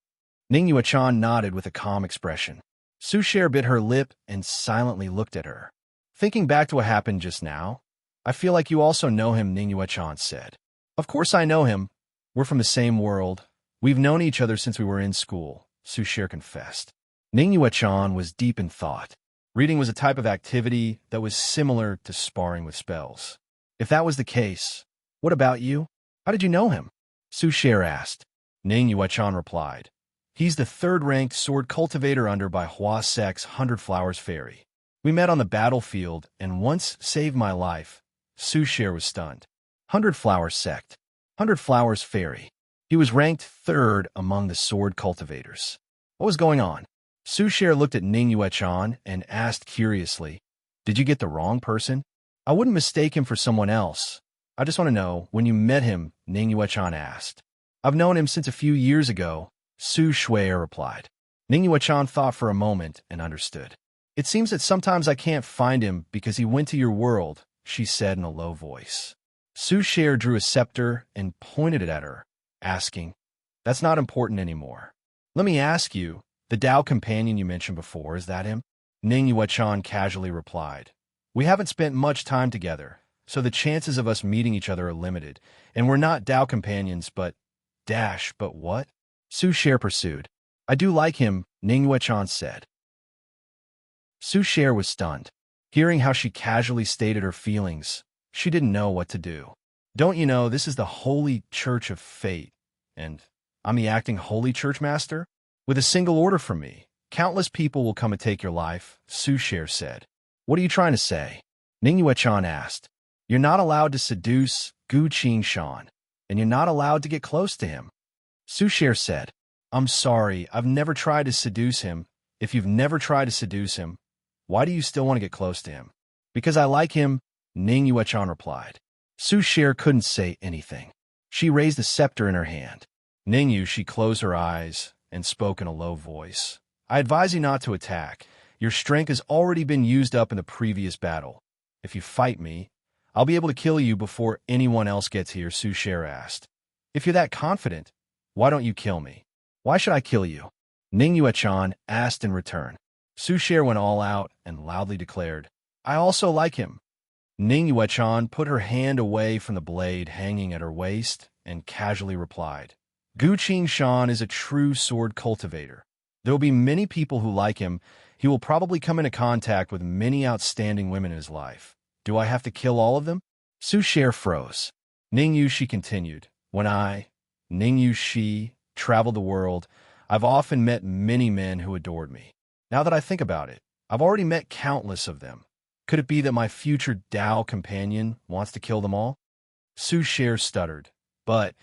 Ning Yuechan nodded with a calm expression. Su Sher bit her lip and silently looked at her. Thinking back to what happened just now, I feel like you also know him, Ning Yuechan said. Of course I know him. We're from the same world. We've known each other since we were in school, Su Sher confessed. Ning Yuechan was deep in thought. Reading was a type of activity that was similar to sparring with spells. If that was the case, what about you? How did you know him? Su Sher asked. Ning Yuechan replied. He's the third-ranked sword cultivator under by Hua Sek's 100 Flowers Fairy. We met on the battlefield and once saved my life. Su Sher was stunned. 100 Flowers Sect. 100 Flowers Fairy. He was ranked third among the sword cultivators. What was going on? Su Sher looked at Ning Yuechan and asked curiously, Did you get the wrong person? I wouldn't mistake him for someone else. I just want to know, when you met him, Ning Yuechan asked. I've known him since a few years ago, Su Sher replied. Ning Yuechan thought for a moment and understood. It seems that sometimes I can't find him because he went to your world, she said in a low voice. Su Sher drew a scepter and pointed it at her, asking, That's not important anymore. Let me ask you, the Tao companion you mentioned before, is that him? Ning Yuechan casually replied. We haven't spent much time together, so the chances of us meeting each other are limited, and we're not Tao companions, but what? Su Sher pursued. I do like him, Ning Yuechan said. Su Sher was stunned. Hearing how she casually stated her feelings, she didn't know what to do. Don't you know this is the Holy Church of Fate, and I'm the acting Holy Church Master? With a single order from me, countless people will come and take your life, Su Sher said. What are you trying to say? Ning Yuechan asked. You're not allowed to seduce Gu Qingshan, and you're not allowed to get close to him. Su Sher said, I'm sorry, I've never tried to seduce him. If you've never tried to seduce him, why do you still want to get close to him? Because I like him, Ning Yuechan replied. Su Sher couldn't say anything. She raised the scepter in her hand. Ning Yu, she closed her eyes and spoke in a low voice. I advise you not to attack. Your strength has already been used up in the previous battle. If you fight me, I'll be able to kill you before anyone else gets here, Su Sher asked. If you're that confident, why don't you kill me? Why should I kill you? Ning Yuechan asked in return. Su Sher went all out and loudly declared, I also like him. Ning Yuechan put her hand away from the blade hanging at her waist and casually replied, Gu Shan is a true sword cultivator. There will be many people who like him. He will probably come into contact with many outstanding women in his life. Do I have to kill all of them? Su Cher froze. Ning Yushi continued, When I, Ning Yushi, traveled the world, I've often met many men who adored me. Now that I think about it, I've already met countless of them. Could it be that my future Tao companion wants to kill them all? Su Cher stuttered. But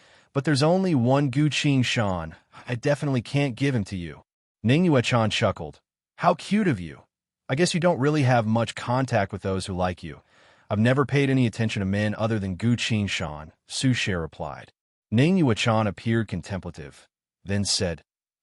there's only one Gu Shan. I definitely can't give him to you. Ning Yuechan chuckled. How cute of you. I guess you don't really have much contact with those who like you. I've never paid any attention to men other than Gu Shan, Su Cher replied. Ning Yuechan appeared contemplative, then said,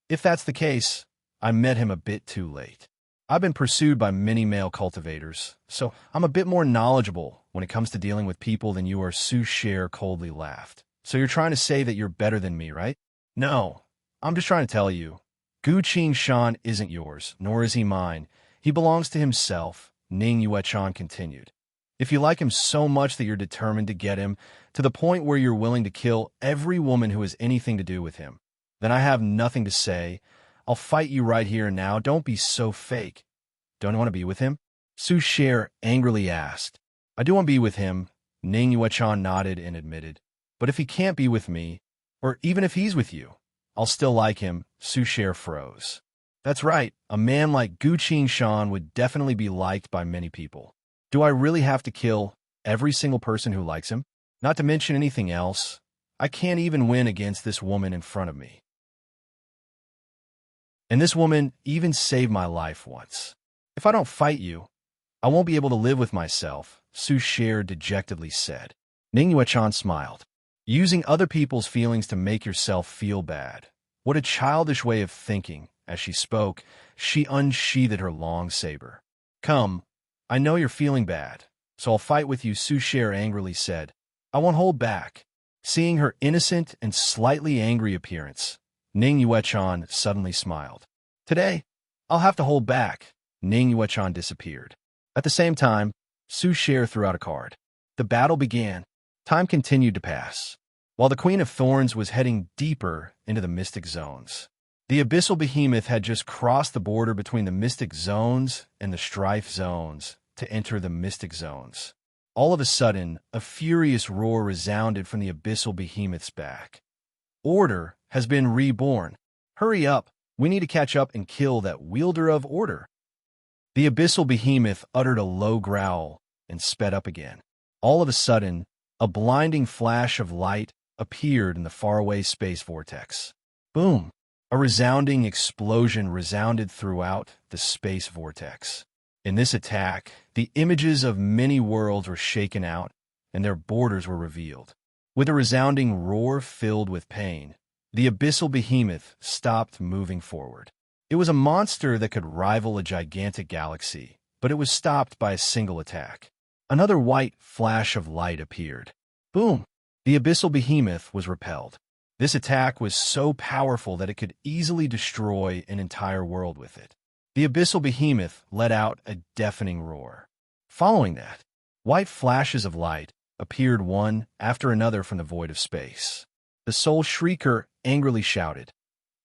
If that's the case, I met him a bit too late. I've been pursued by many male cultivators, so I'm a bit more knowledgeable when it comes to dealing with people than you are. Su Cher coldly laughed. So you're trying to say that you're better than me, right? No, I'm just trying to tell you. Gu Shan isn't yours, nor is he mine. He belongs to himself, Ning Yuechan continued. If you like him so much that you're determined to get him, to the point where you're willing to kill every woman who has anything to do with him, then I have nothing to say. I'll fight you right here and now. Don't be so fake. Don't you want to be with him? Su Cher angrily asked. I do want to be with him, Ning Yuechan nodded and admitted. But if he can't be with me, or even if he's with you, I'll still like him. Su Cher froze. That's right. A man like Gu Shan would definitely be liked by many people. Do I really have to kill every single person who likes him? Not to mention anything else. I can't even win against this woman in front of me. And this woman even saved my life once. If I don't fight you, I won't be able to live with myself, Su Cher dejectedly said. Ning Yuechan smiled. Using other people's feelings to make yourself feel bad. What a childish way of thinking. As she spoke, she unsheathed her long saber. Come, I know you're feeling bad, so I'll fight with you, Su Cher angrily said. I won't hold back. Seeing her innocent and slightly angry appearance, Ning Yuechan suddenly smiled. Today, I'll have to hold back. Ning Yuechan disappeared. At the same time, Su Cher threw out a card. The battle began. Time continued to pass. While the Queen of Thorns was heading deeper into the mystic zones, the abyssal behemoth had just crossed the border between the mystic zones and the strife zones to enter the mystic zones. All of a sudden, a furious roar resounded from the abyssal behemoth's back. Order has been reborn. Hurry up. We need to catch up and kill that wielder of order. The abyssal behemoth uttered a low growl and sped up again. All of a sudden, a blinding flash of light appeared in the faraway space vortex. Boom! A resounding explosion resounded throughout the space vortex. In this attack, the images of many worlds were shaken out, and their borders were revealed. With a resounding roar filled with pain, the abyssal behemoth stopped moving forward. It was a monster that could rival a gigantic galaxy, but it was stopped by a single attack. Another white flash of light appeared. Boom! The abyssal behemoth was repelled. This attack was so powerful that it could easily destroy an entire world with it. The abyssal behemoth let out a deafening roar. Following that, white flashes of light appeared one after another from the void of space. The soul shrieker angrily shouted,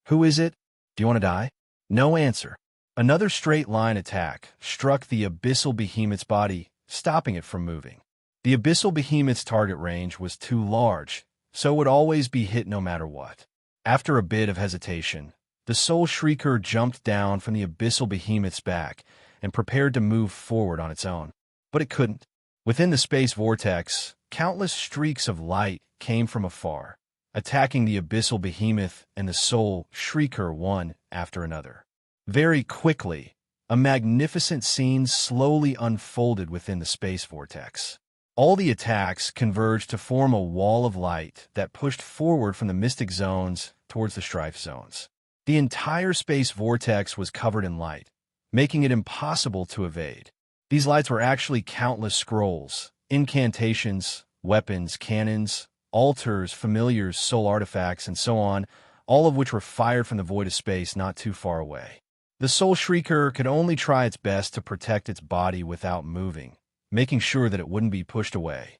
Who is it? Do you want to die? No answer. Another straight line attack struck the abyssal behemoth's body, stopping it from moving. The abyssal behemoth's target range was too large, so it would always be hit no matter what. After a bit of hesitation, the soul shrieker jumped down from the abyssal behemoth's back and prepared to move forward on its own. But it couldn't. Within the space vortex, countless streaks of light came from afar, attacking the abyssal behemoth and the soul shrieker one after another. Very quickly, a magnificent scene slowly unfolded within the space vortex. All the attacks converged to form a wall of light that pushed forward from the mystic zones towards the strife zones. The entire space vortex was covered in light, making it impossible to evade. These lights were actually countless scrolls, incantations, weapons, cannons, altars, familiars, soul artifacts, and so on, all of which were fired from the void of space not too far away. The soul shrieker could only try its best to protect its body without moving, making sure that it wouldn't be pushed away.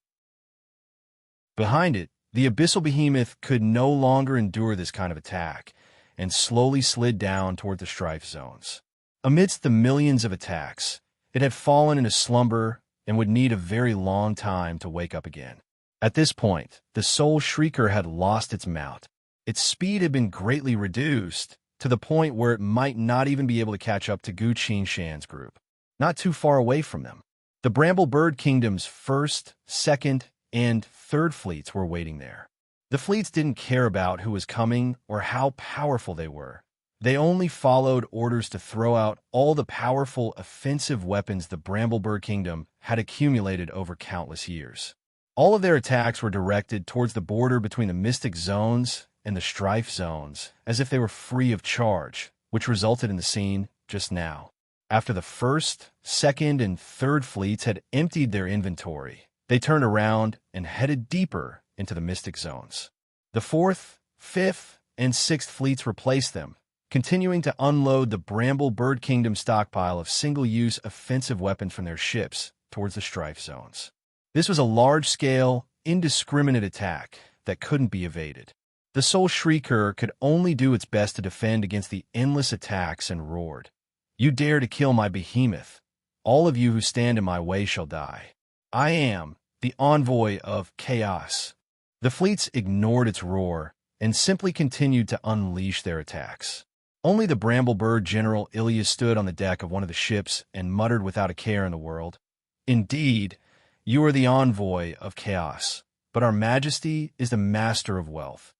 Behind it, the abyssal behemoth could no longer endure this kind of attack and slowly slid down toward the strife zones. Amidst the millions of attacks, it had fallen into slumber and would need a very long time to wake up again. At this point, the Soul Shrieker had lost its mount. Its speed had been greatly reduced, to the point where it might not even be able to catch up to Gu Qingshan's group. Not too far away from them, the Bramble Bird Kingdom's first, second, and third fleets were waiting there. The fleets didn't care about who was coming or how powerful they were. They only followed orders to throw out all the powerful offensive weapons the Bramblebird Kingdom had accumulated over countless years. All of their attacks were directed towards the border between the Mystic Zones and the Strife Zones, as if they were free of charge, which resulted in the scene just now. After the first, second, and third fleets had emptied their inventory, they turned around and headed deeper into the Mystic Zones. The fourth, fifth, and sixth fleets replaced them, continuing to unload the Bramble Bird Kingdom stockpile of single-use offensive weapons from their ships towards the Strife Zones. This was a large-scale, indiscriminate attack that couldn't be evaded. The Soul Shrieker could only do its best to defend against the endless attacks and roared, "You dare to kill my behemoth! All of you who stand in my way shall die. I am the envoy of chaos." The fleets ignored its roar and simply continued to unleash their attacks. Only the Bramblebird General Ilya stood on the deck of one of the ships and muttered without a care in the world, "Indeed, you are the envoy of chaos, but our Majesty is the master of wealth.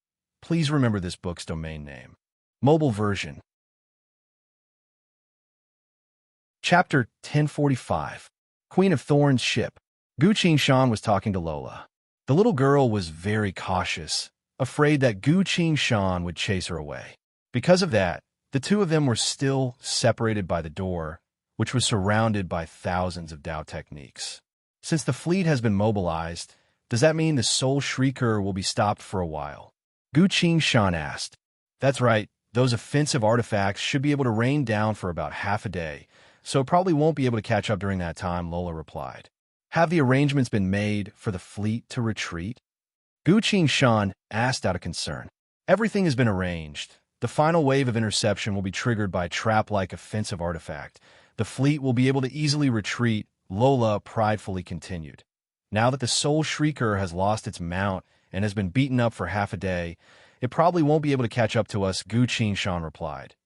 Please remember this book's domain name." Mobile version. Chapter 1045. Queen of Thorns' Ship. Gu Qingshan was talking to Lola. The little girl was very cautious, afraid that Gu Qingshan would chase her away. Because of that, the two of them were still separated by the door, which was surrounded by thousands of Dao techniques. Since the fleet has been mobilized, does that mean the Soul Shrieker will be stopped for a while? Gu Qingshan asked. That's right, those offensive artifacts should be able to rain down for about half a day, so it probably won't be able to catch up during that time, Lola replied. Have the arrangements been made for the fleet to retreat? Gu Qingshan asked out of concern. Everything has been arranged. The final wave of interception will be triggered by a trap-like offensive artifact. The fleet will be able to easily retreat, Lola pridefully continued. Now that the Soul Shrieker has lost its mount and has been beaten up for half a day, it probably won't be able to catch up to us, Gu Qingshan replied.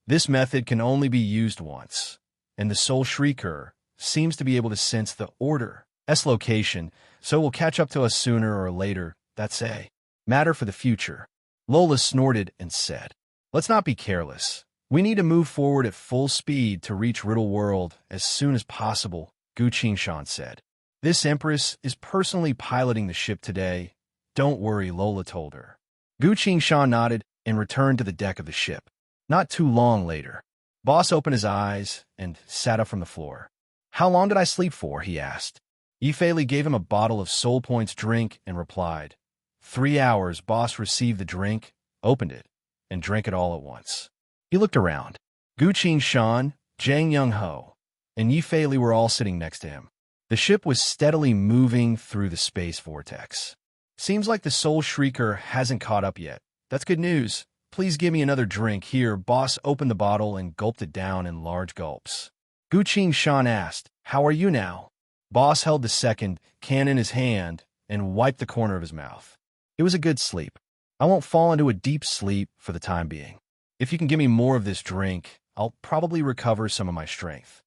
This method can only be used once, and the Soul Shrieker seems to be able to sense the Order's location, so it will catch up to us sooner or later. That's a matter for the future. Lola snorted and said, Let's not be careless. We need to move forward at full speed to reach Riddle World as soon as possible, Gu Qingshan said. This Empress is personally piloting the ship today. Don't worry, Lola told her. Gu Qingshan nodded and returned to the deck of the ship. Not too long later, Boss opened his eyes and sat up from the floor. How long did I sleep for? He asked. Yifei Li gave him a bottle of Soul Points drink and replied. 3 hours. Boss received the drink, opened it, and drank it all at once. He looked around. Gu Qingshan, Zhang Yongho, and Yifei Li were all sitting next to him. The ship was steadily moving through the space vortex. Seems like the Soul Shrieker hasn't caught up yet. That's good news. Please give me another drink. Here, Boss opened the bottle and gulped it down in large gulps. Gu Qingshan asked, How are you now? Boss held the second can in his hand and wiped the corner of his mouth. It was a good sleep. I won't fall into a deep sleep for the time being. If you can give me more of this drink, I'll probably recover some of my strength.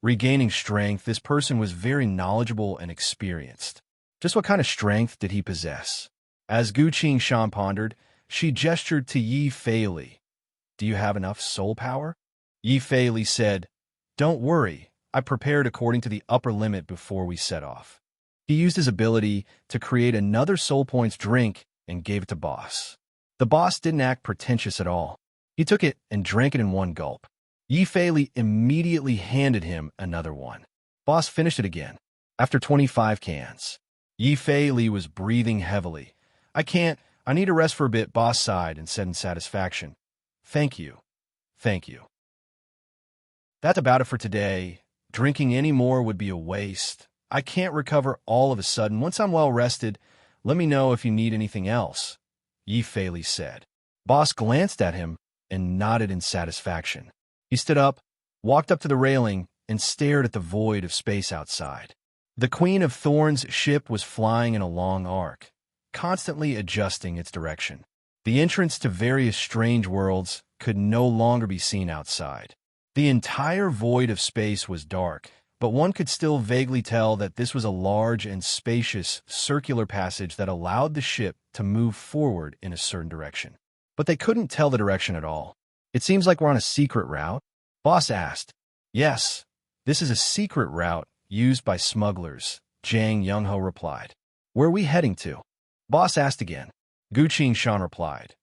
Regaining strength, this person was very knowledgeable and experienced. Just what kind of strength did he possess? As Gu Qingshan pondered, she gestured to Yifei Li. Do you have enough soul power? Yifei Li said, Don't worry, I prepared according to the upper limit before we set off. He used his ability to create another Soul Points drink and gave it to Boss. The boss didn't act pretentious at all. He took it and drank it in one gulp. Yifei Li immediately handed him another one. Boss finished it again. After 25 cans. Yifei Li was breathing heavily. I need to rest for a bit, Boss sighed and said in satisfaction. Thank you. Thank you. That's about it for today. Drinking any more would be a waste. I can't recover all of a sudden. Once I'm well rested, let me know if you need anything else, Yi Fei said. Boss glanced at him and nodded in satisfaction. He stood up, walked up to the railing, and stared at the void of space outside. The Queen of Thorns' ship was flying in a long arc, constantly adjusting its direction. The entrance to various strange worlds could no longer be seen outside. The entire void of space was dark, but one could still vaguely tell that this was a large and spacious circular passage that allowed the ship to move forward in a certain direction. But they couldn't tell the direction at all. It seems like we're on a secret route, Boss asked. Yes, this is a secret route used by smugglers, Jang Young-ho replied. Where are we heading to? Boss asked again. Gu Qing-shan replied.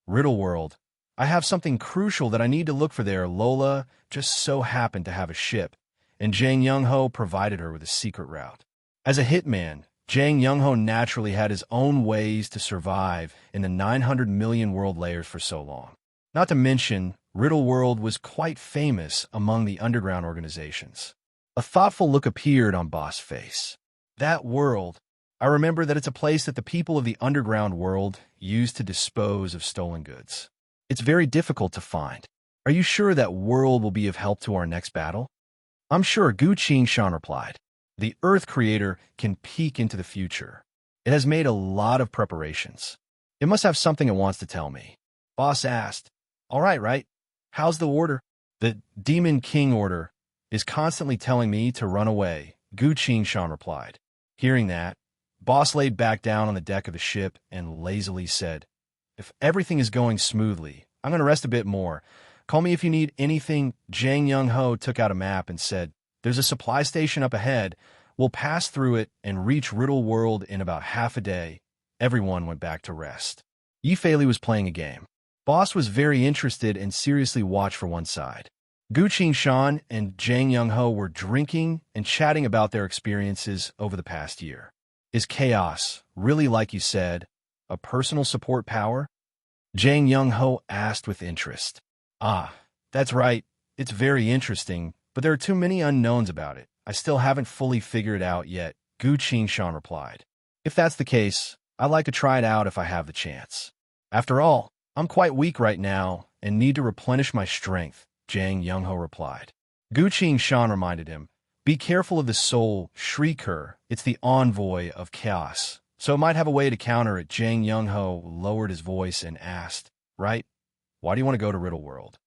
Riddle World. I have something crucial that I need to look for there. Lola just so happened to have a ship, and Jang Young-ho provided her with a secret route. As a hitman, Jang Young-ho naturally had his own ways to survive in the 900 million world layers for so long. Not to mention, Riddle World was quite famous among the underground organizations. A thoughtful look appeared on Boss' face. That world, I remember that it's a place that the people of the underground world use to dispose of stolen goods. It's very difficult to find. Are you sure that world will be of help to our next battle? I'm sure, Gu Qing-shan replied. The Earth Creator can peek into the future. It has made a lot of preparations. It must have something it wants to tell me. Boss asked, all right. How's the order? The Demon King order is constantly telling me to run away, Gu Qing-shan replied. Hearing that, Boss laid back down on the deck of the ship and lazily said, if everything is going smoothly, I'm going to rest a bit more. Call me if you need anything. Jang Young-ho took out a map and said, there's a supply station up ahead. We'll pass through it and reach Riddle World in about half a day. Everyone went back to rest. Yi Fei was playing a game. Boss was very interested and seriously watched for one side. Gu Qing-shan and Jang Young-ho were drinking and chatting about their experiences over the past year. Is chaos, really like you said, a personal support power? Jang Young-ho asked with interest. Ah, that's right. It's very interesting, but there are too many unknowns about it. I still haven't fully figured it out yet, Gu Qing-shan replied. If that's the case, I'd like to try it out if I have the chance. After all, I'm quite weak right now and need to replenish my strength, Jang Young-ho replied. Gu Qing-shan reminded him, be careful of the soul Shrieker. It's the envoy of chaos, so it might have a way to counter it. Jang Young-ho lowered his voice and asked, right? Why do you want to go to Riddle World?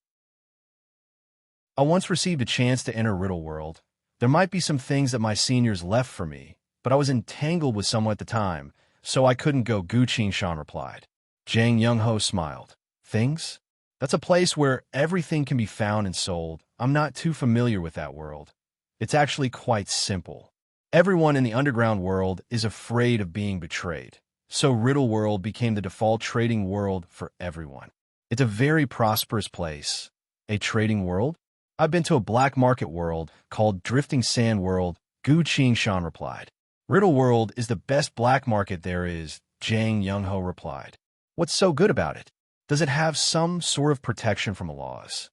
I once received a chance to enter Riddle World. There might be some things that my seniors left for me, but I was entangled with someone at the time, so I couldn't go, Gu Qing-shan replied. Jang Young-ho smiled. Things? That's a place where everything can be found and sold. I'm not too familiar with that world. It's actually quite simple. Everyone in the underground world is afraid of being betrayed, so Riddle World became the default trading world for everyone. It's a very prosperous place. A trading world? I've been to a black market world called Drifting Sand World, Gu Qing-shan replied. Riddle World is the best black market there is, Jang Young-ho replied. What's so good about it? Does it have some sort of protection from the laws?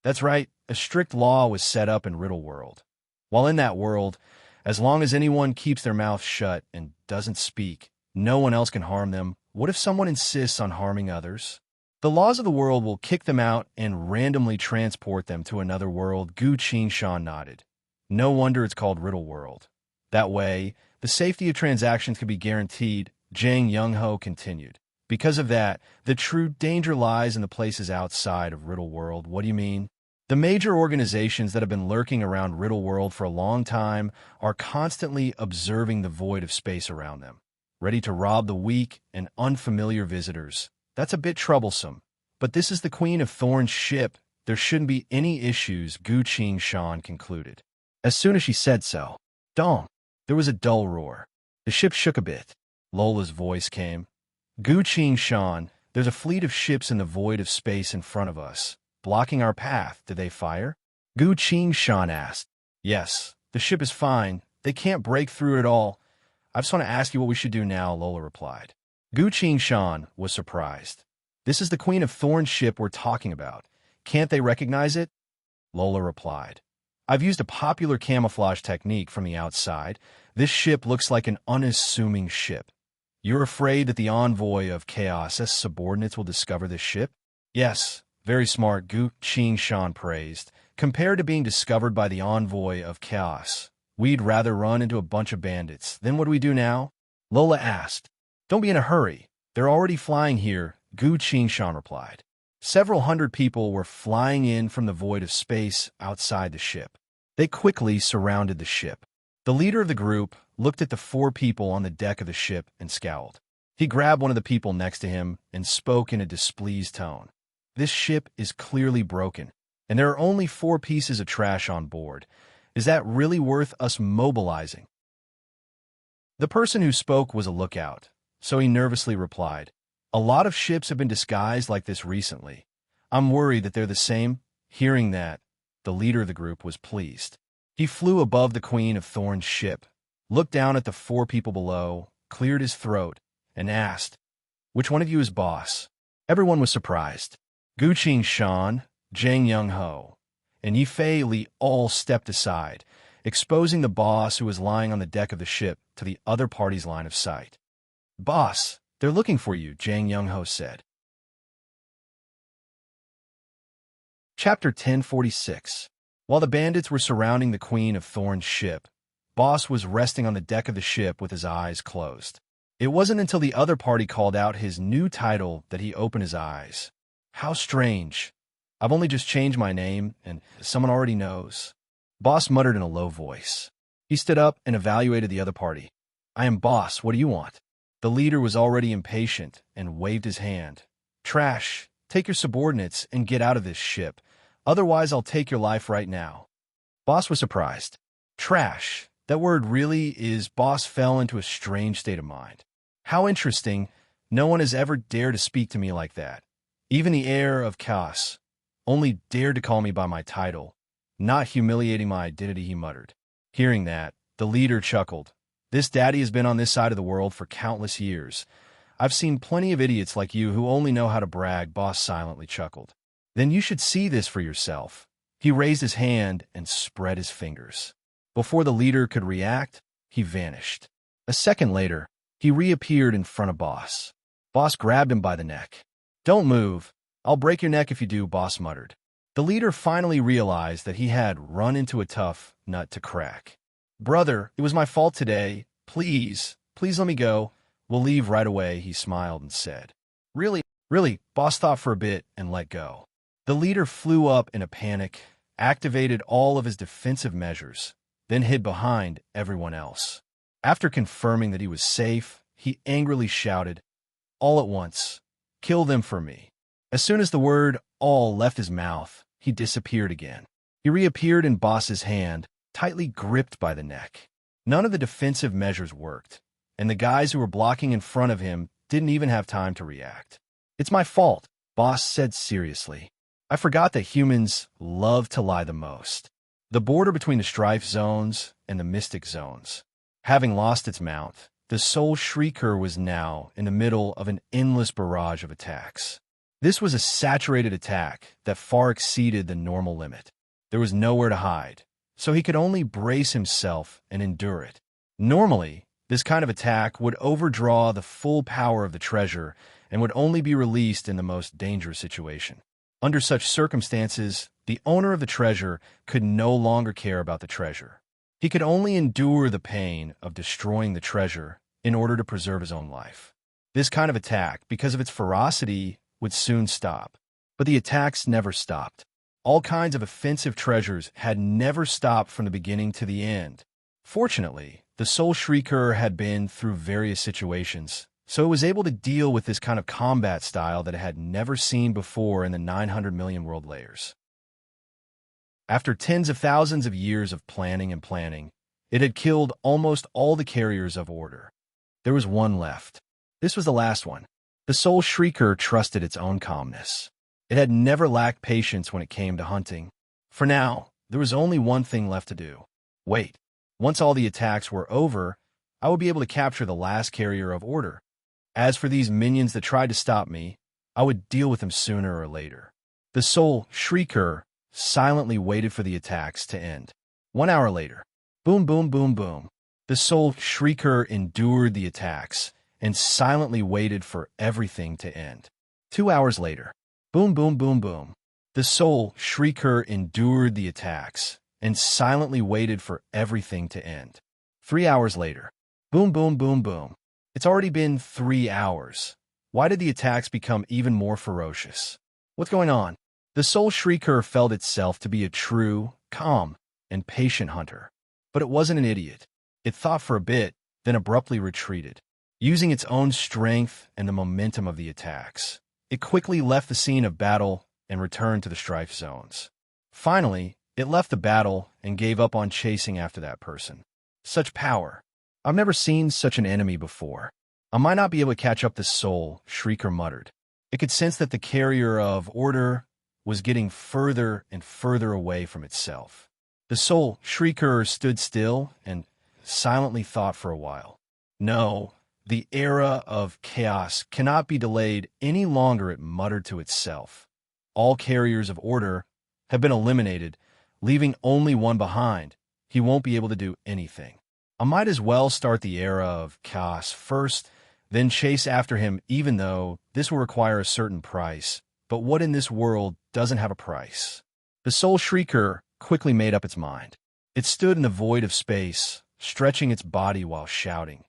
That's right, a strict law was set up in Riddle World. While in that world, as long as anyone keeps their mouth shut and doesn't speak, no one else can harm them. What if someone insists on harming others? The laws of the world will kick them out and randomly transport them to another world, Gu Qing-shan nodded. No wonder it's called Riddle World. That way, the safety of transactions can be guaranteed, Jang Young-ho continued. Because of that, the true danger lies in the places outside of Riddle World. What do you mean? The major organizations that have been lurking around Riddle World for a long time are constantly observing the void of space around them, ready to rob the weak and unfamiliar visitors. That's a bit troublesome, but this is the Queen of Thorns' ship. There shouldn't be any issues, Gu Qing-shan concluded. As soon as she said so, dong, there was a dull roar. The ship shook a bit. Lola's voice came. Gu Qing-shan, there's a fleet of ships in the void of space in front of us, blocking our path. Did they fire? Gu Qing-shan asked. Yes, the ship is fine. They can't break through it at all. I just want to ask you what we should do now, Lola replied. Gu Qing-shan was surprised. This is the Queen of Thorns' ship we're talking about. Can't they recognize it? Lola replied. I've used a popular camouflage technique from the outside. This ship looks like an unassuming ship. You're afraid that the envoy of Chaos's subordinates will discover this ship? Yes, very smart, Gu Qing praised. Compared to being discovered by the envoy of Chaos, we'd rather run into a bunch of bandits. Then what do we do now? Lola asked. Don't be in a hurry. They're already flying here, Gu Qing replied. Several hundred people were flying in from the void of space outside the ship. They quickly surrounded the ship. The leader of the group looked at the 4 people on the deck of the ship and scowled. He grabbed one of the people next to him and spoke in a displeased tone. This ship is clearly broken, and there are only 4 pieces of trash on board. Is that really worth us mobilizing? The person who spoke was a lookout, so he nervously replied, a lot of ships have been disguised like this recently. I'm worried that they're the same. Hearing that, the leader of the group was pleased. He flew above the Queen of Thorns' ship, looked down at the 4 people below, cleared his throat, and asked, which one of you is boss? Everyone was surprised. Gu Qing, Zhang Young-ho, and Yifei Li all stepped aside, exposing the boss who was lying on the deck of the ship to the other party's line of sight. Boss, they're looking for you, Zhang Young-ho said. Chapter 1046. While the bandits were surrounding the Queen of Thorns' ship, Boss was resting on the deck of the ship with his eyes closed. It wasn't until the other party called out his new title that he opened his eyes. How strange. I've only just changed my name, and someone already knows. Boss muttered in a low voice. He stood up and evaluated the other party. I am Boss, what do you want? The leader was already impatient and waved his hand. Trash, take your subordinates and get out of this ship. Otherwise, I'll take your life right now. Boss was surprised. Trash, that word really is. Boss fell into a strange state of mind. How interesting. No one has ever dared to speak to me like that. Even the heir of Chaos only dared to call me by my title, not humiliating my identity, he muttered. Hearing that, the leader chuckled. This daddy has been on this side of the world for countless years. I've seen plenty of idiots like you who only know how to brag, Boss silently chuckled. Then you should see this for yourself. He raised his hand and spread his fingers. Before the leader could react, he vanished. A second later, he reappeared in front of Boss. Boss grabbed him by the neck. Don't move. I'll break your neck if you do, Boss muttered. The leader finally realized that he had run into a tough nut to crack. Brother, it was my fault today. Please let me go. We'll leave right away, he smiled and said. Really? Boss thought for a bit and let go. The leader flew up in a panic, activated all of his defensive measures, then hid behind everyone else. After confirming that he was safe, he angrily shouted, all at once, kill them for me. As soon as the word all left his mouth, he disappeared again. He reappeared in Boss's hand, tightly gripped by the neck. None of the defensive measures worked, and the guys who were blocking in front of him didn't even have time to react. It's my fault, Boss said seriously. I forgot that humans love to lie the most. The border between the strife zones and the mystic zones. Having lost its mount, the Soul Shrieker was now in the middle of an endless barrage of attacks. This was a saturated attack that far exceeded the normal limit. There was nowhere to hide, so he could only brace himself and endure it. Normally, this kind of attack would overdraw the full power of the treasure and would only be released in the most dangerous situation. Under such circumstances, the owner of the treasure could no longer care about the treasure. He could only endure the pain of destroying the treasure in order to preserve his own life. This kind of attack, because of its ferocity, would soon stop. But the attacks never stopped. All kinds of offensive treasures had never stopped from the beginning to the end. Fortunately, the Soul Shrieker had been through various situations, so it was able to deal with this kind of combat style that it had never seen before in the 900 million world layers. After tens of thousands of years of planning, it had killed almost all the carriers of order. There was one left. This was the last one. The Soul Shrieker trusted its own calmness. It had never lacked patience when it came to hunting. For now, there was only one thing left to do. Wait. Once all the attacks were over, I would be able to capture the last carrier of order. As for these minions that tried to stop me, I would deal with them sooner or later. The Soul Shrieker silently waited for the attacks to end. 1 hour later. Boom, boom, boom, boom. The soul shrieker endured the attacks and silently waited for everything to end. 2 hours later. Boom, boom, boom, boom. The soul shrieker endured the attacks and silently waited for everything to end. 3 hours later. Boom, boom, boom, boom. It's already been 3 hours. Why did the attacks become even more ferocious? What's going on? The soul shrieker felt itself to be a true, calm, and patient hunter. But it wasn't an idiot. It thought for a bit, then abruptly retreated. Using its own strength and the momentum of the attacks, it quickly left the scene of battle and returned to the strife zones. Finally, it left the battle and gave up on chasing after that person. Such power. I've never seen such an enemy before. I might not be able to catch up, the soul shrieker muttered. It could sense that the carrier of order was getting further and further away from itself. The soul shrieker stood still and silently thought for a while. No, the era of chaos cannot be delayed any longer, it muttered to itself. All carriers of order have been eliminated, leaving only one behind. He won't be able to do anything. I might as well start the era of chaos first, then chase after him, even though this will require a certain price. But what in this world doesn't have a price? The soul shrieker quickly made up its mind. It stood in the void of space, stretching its body while shouting,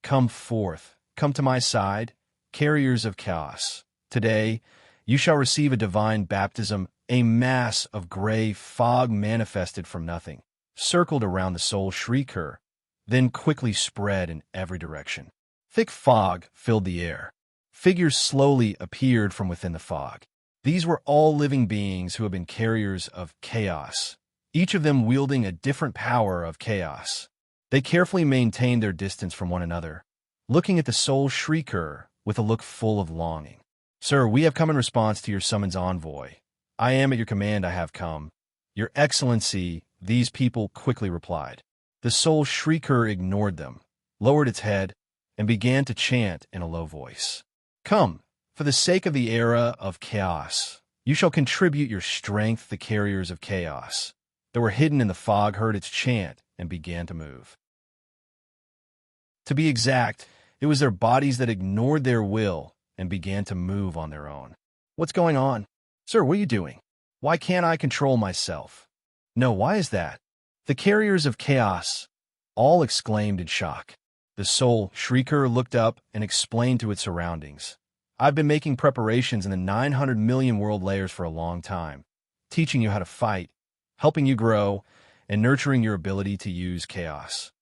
"Come forth, come to my side, carriers of chaos. Today, you shall receive a divine baptism." A mass of gray fog manifested from nothing, circled around the soul shrieker, then quickly spread in every direction. Thick fog filled the air. Figures slowly appeared from within the fog. These were all living beings who had been carriers of chaos, each of them wielding a different power of chaos. They carefully maintained their distance from one another, looking at the soul shrieker with a look full of longing. "Sir, we have come in response to your summons, envoy. I am at your command, I have come. Your Excellency," these people quickly replied. The soul shrieker ignored them, lowered its head, and began to chant in a low voice. "Come, for the sake of the era of chaos, you shall contribute your strength." The carriers of chaos that were hidden in the fog heard its chant and began to move. To be exact, it was their bodies that ignored their will and began to move on their own. "What's going on? Sir, what are you doing? Why can't I control myself?" "No, why is that?" The carriers of chaos all exclaimed in shock. The soul shrieker looked up and explained to its surroundings. "I've been making preparations in the 900 million world layers for a long time, teaching you how to fight, helping you grow, and nurturing your ability to use chaos.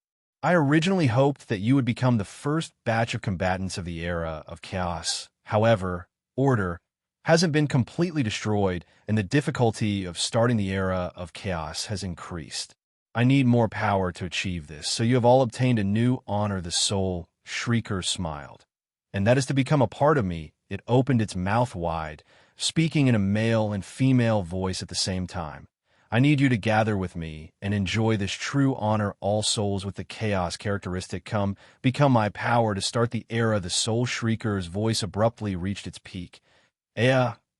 I originally hoped that you would become the first batch of combatants of the era of chaos. However, order hasn't been completely destroyed, and the difficulty of starting the era of chaos has increased. I need more power to achieve this, so you have all obtained a new honor." The soul shrieker smiled. "And that is to become a part of me." It opened its mouth wide, speaking in a male and female voice at the same time. "I need you to gather with me and enjoy this true honor. All souls with the chaos characteristic come, become my power to start the era." The soul shrieker's voice abruptly reached its peak.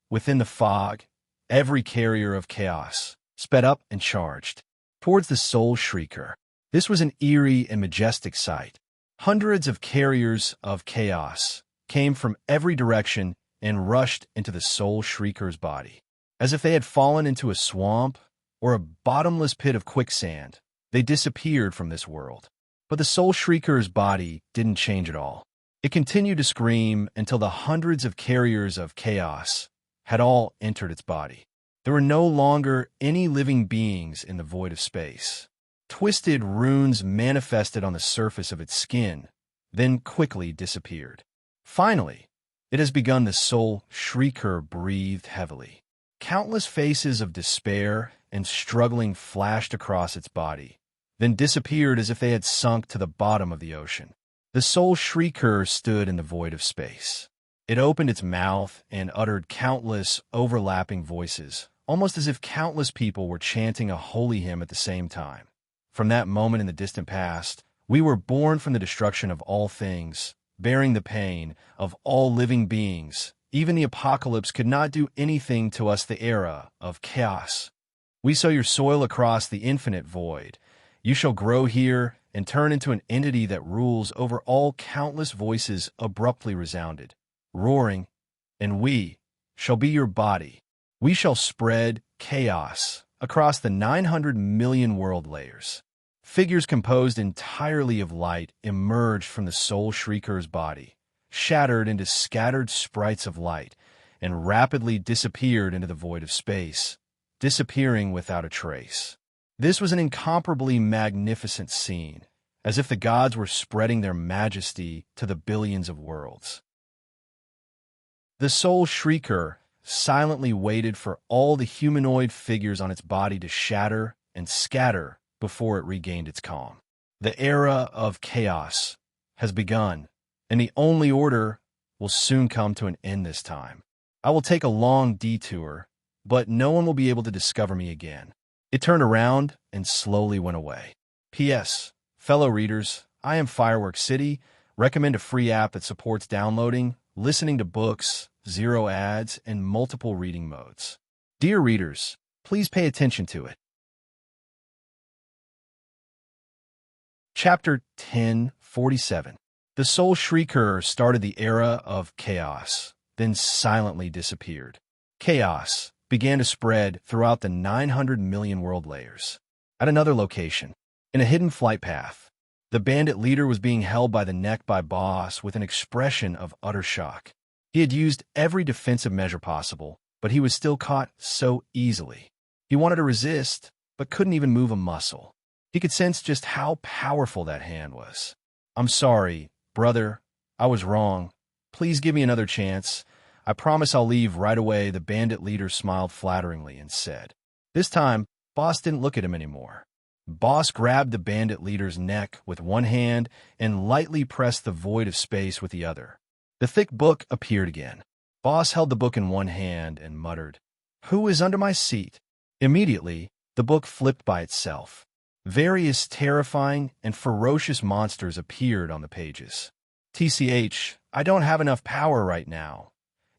Within the fog, every carrier of chaos sped up and charged towards the soul shrieker. This was an eerie and majestic sight. Hundreds of carriers of chaos came from every direction and rushed into the soul shrieker's body. As if they had fallen into a swamp or a bottomless pit of quicksand, they disappeared from this world. But the soul shrieker's body didn't change at all. It continued to scream until the hundreds of carriers of chaos had all entered its body. There were no longer any living beings in the void of space. Twisted runes manifested on the surface of its skin, then quickly disappeared. Finally, it has begun. The soul shrieker breathed heavily. Countless faces of despair and struggling flashed across its body, then disappeared as if they had sunk to the bottom of the ocean. The soul shrieker stood in the void of space. It opened its mouth and uttered countless overlapping voices, almost as if countless people were chanting a holy hymn at the same time. From that moment in the distant past, we were born from the destruction of all things, bearing the pain of all living beings. Even the apocalypse could not do anything to us. The era of chaos We sow your soil across the infinite void. You shall grow here and turn into an entity that rules over all. Countless voices abruptly resounded, roaring, and we shall be your body. We shall spread chaos across the 900 million world layers. Figures composed entirely of light emerged from the soul shrieker's body, shattered into scattered sprites of light, and rapidly disappeared into the void of space, disappearing without a trace. This was an incomparably magnificent scene, as if the gods were spreading their majesty to the billions of worlds. The soul shrieker silently waited for all the humanoid figures on its body to shatter and scatter before it regained its calm. The era of chaos has begun, and the only order will soon come to an end this time. I will take a long detour, but no one will be able to discover me again. It turned around and slowly went away. P.S. Fellow readers, I am Fireworks City. Recommend a free app that supports downloading, listening to books, zero ads, and multiple reading modes. Dear readers, please pay attention to it. Chapter 1047. The Soul Shrieker started the era of chaos, then silently disappeared. Chaos began to spread throughout the 900 million world layers. At another location, in a hidden flight path, the bandit leader was being held by the neck by Boss with an expression of utter shock. He had used every defensive measure possible, but he was still caught so easily. He wanted to resist, but couldn't even move a muscle. He could sense just how powerful that hand was. "I'm sorry, brother. I was wrong. Please give me another chance. I promise I'll leave right away." The bandit leader smiled flatteringly and said. This time, Boss didn't look at him anymore. Boss grabbed the bandit leader's neck with one hand and lightly pressed the void of space with the other. The thick book appeared again. Boss held the book in one hand and muttered, "Who is under my seat?" Immediately, the book flipped by itself. Various terrifying and ferocious monsters appeared on the pages. "TCH, I don't have enough power right now.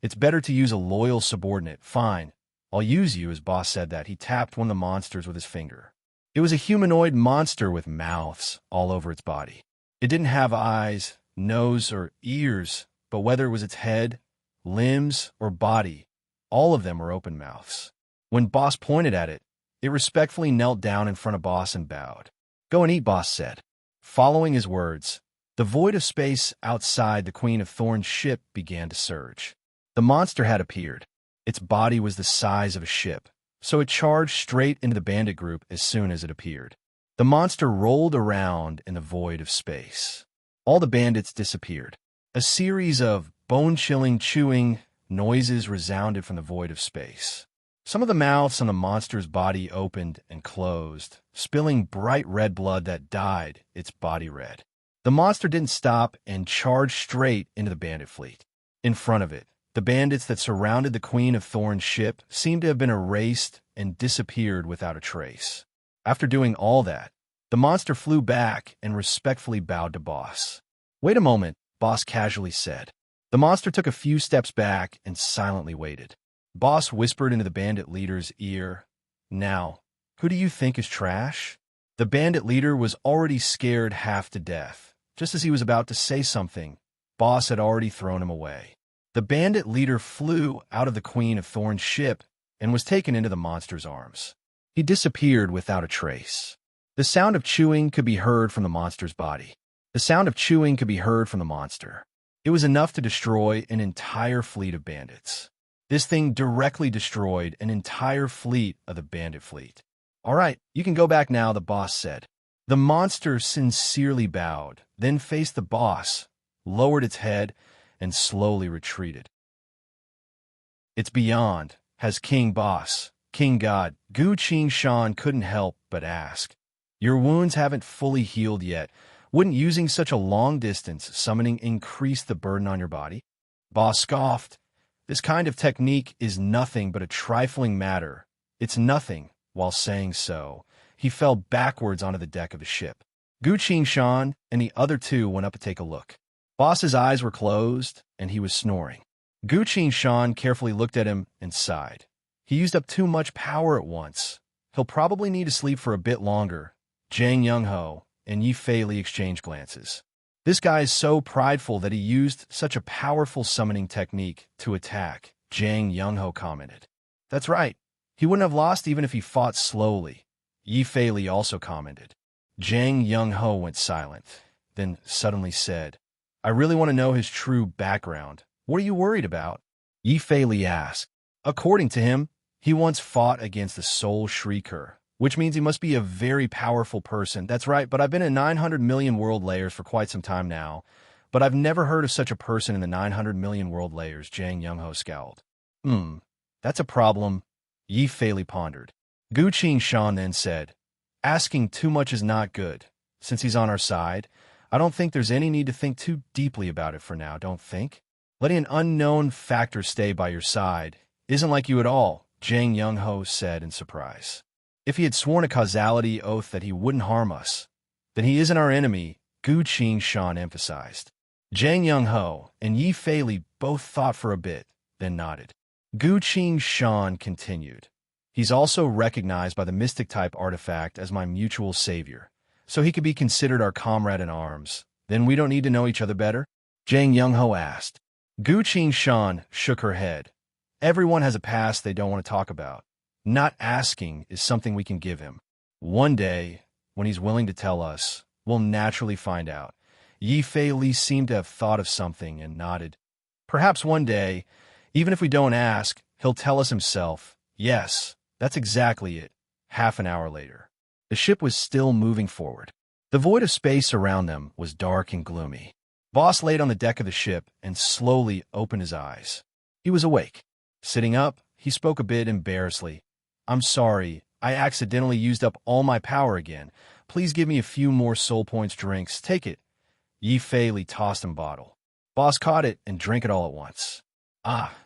It's better to use a loyal subordinate." "Fine, I'll use you." As Boss said that, he tapped one of the monsters with his finger. It was a humanoid monster with mouths all over its body. It didn't have eyes, nose, or ears, but whether it was its head, limbs, or body, all of them were open mouths. When Boss pointed at it, it respectfully knelt down in front of Boss and bowed. "Go and eat," Boss said. Following his words, the void of space outside the Queen of Thorns' ship began to surge. The monster had appeared. Its body was the size of a ship, so it charged straight into the bandit group as soon as it appeared. The monster rolled around in the void of space. All the bandits disappeared. A series of bone-chilling chewing noises resounded from the void of space. Some of the mouths on the monster's body opened and closed, spilling bright red blood that dyed its body red. The monster didn't stop and charged straight into the bandit fleet. In front of it, the bandits that surrounded the Queen of Thorns' ship seemed to have been erased and disappeared without a trace. After doing all that, the monster flew back and respectfully bowed to Boss. "Wait a moment," Boss casually said. The monster took a few steps back and silently waited. Boss whispered into the bandit leader's ear, "Now, who do you think is trash?" The bandit leader was already scared half to death. Just as he was about to say something, Boss had already thrown him away. The bandit leader flew out of the Queen of Thorns' ship and was taken into the monster's arms. He disappeared without a trace. The sound of chewing could be heard from the monster's body. The sound of chewing could be heard from the monster. It was enough to destroy an entire fleet of bandits. This thing directly destroyed an entire fleet of the bandit fleet. "All right, you can go back now," the boss said. The monster sincerely bowed, then faced the boss, lowered its head, and slowly retreated. "It's beyond," has King Boss, King God, Gu Qing Shan couldn't help but ask. "Your wounds haven't fully healed yet. Wouldn't using such a long-distance summoning increase the burden on your body?" Boss scoffed. "This kind of technique is nothing but a trifling matter. It's nothing." While saying so, he fell backwards onto the deck of the ship. Gu Qing Shan and the other two went up to take a look. Boss's eyes were closed, and he was snoring. Gu Qing Shan carefully looked at him and sighed. He used up too much power at once. He'll probably need to sleep for a bit longer. Jang Young-ho and Yi Fei-li exchanged glances. This guy is so prideful that he used such a powerful summoning technique to attack, Jang Young-ho commented. That's right. He wouldn't have lost even if he fought slowly, Yi Fei-li also commented. Jang Young-ho went silent, then suddenly said, I really want to know his true background. What are you worried about? Yi Fei-li asked. According to him, he once fought against the Soul Shrieker, which means he must be a very powerful person. That's right, but I've been in 900 million world layers for quite some time now, but I've never heard of such a person in the 900 million world layers, Jang Young-ho scowled. That's a problem, Yi Fei-li pondered. Gu Qing-shan then said, asking too much is not good. Since he's on our side, I don't think there's any need to think too deeply about it for now, don't think? Letting an unknown factor stay by your side isn't like you at all, Jang Young-ho said in surprise. If he had sworn a causality oath that he wouldn't harm us, then he isn't our enemy, Gu Qing-shan emphasized. Jang Young-ho and Yi Fei-li both thought for a bit, then nodded. Gu Qing-shan continued. He's also recognized by the mystic-type artifact as my mutual savior, so he could be considered our comrade in arms. Then we don't need to know each other better? Jang Young-ho asked. Gu Qing-shan shook her head. Everyone has a past they don't want to talk about. Not asking is something we can give him. One day, when he's willing to tell us, we'll naturally find out. Yi Fei-li seemed to have thought of something and nodded. Perhaps one day, even if we don't ask, he'll tell us himself. Yes, that's exactly it. Half an hour later. The ship was still moving forward. The void of space around them was dark and gloomy. Boss laid on the deck of the ship and slowly opened his eyes. He was awake. Sitting up, he spoke a bit embarrassedly. I'm sorry, I accidentally used up all my power again. Please give me a few more soul points drinks. Take it. Yi Fei-li tossed him a bottle. Boss caught it and drank it all at once.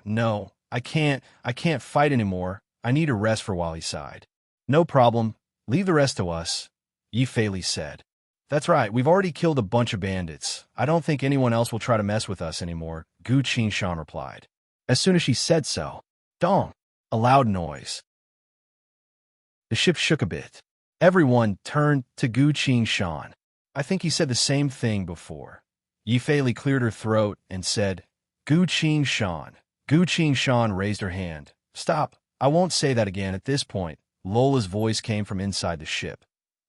No, I can't fight anymore. I need a rest for a while, he sighed. No problem. Leave the rest to us, Yi Fei-li said. That's right, we've already killed a bunch of bandits. I don't think anyone else will try to mess with us anymore, Gu Qing-shan replied. As soon as she said so, dong, a loud noise. The ship shook a bit. Everyone turned to Gu Qing-shan. I think he said the same thing before. Yi Fei-li cleared her throat and said, Gu Qing-shan. Gu Qing-shan raised her hand. Stop, I won't say that again at this point. Lola's voice came from inside the ship.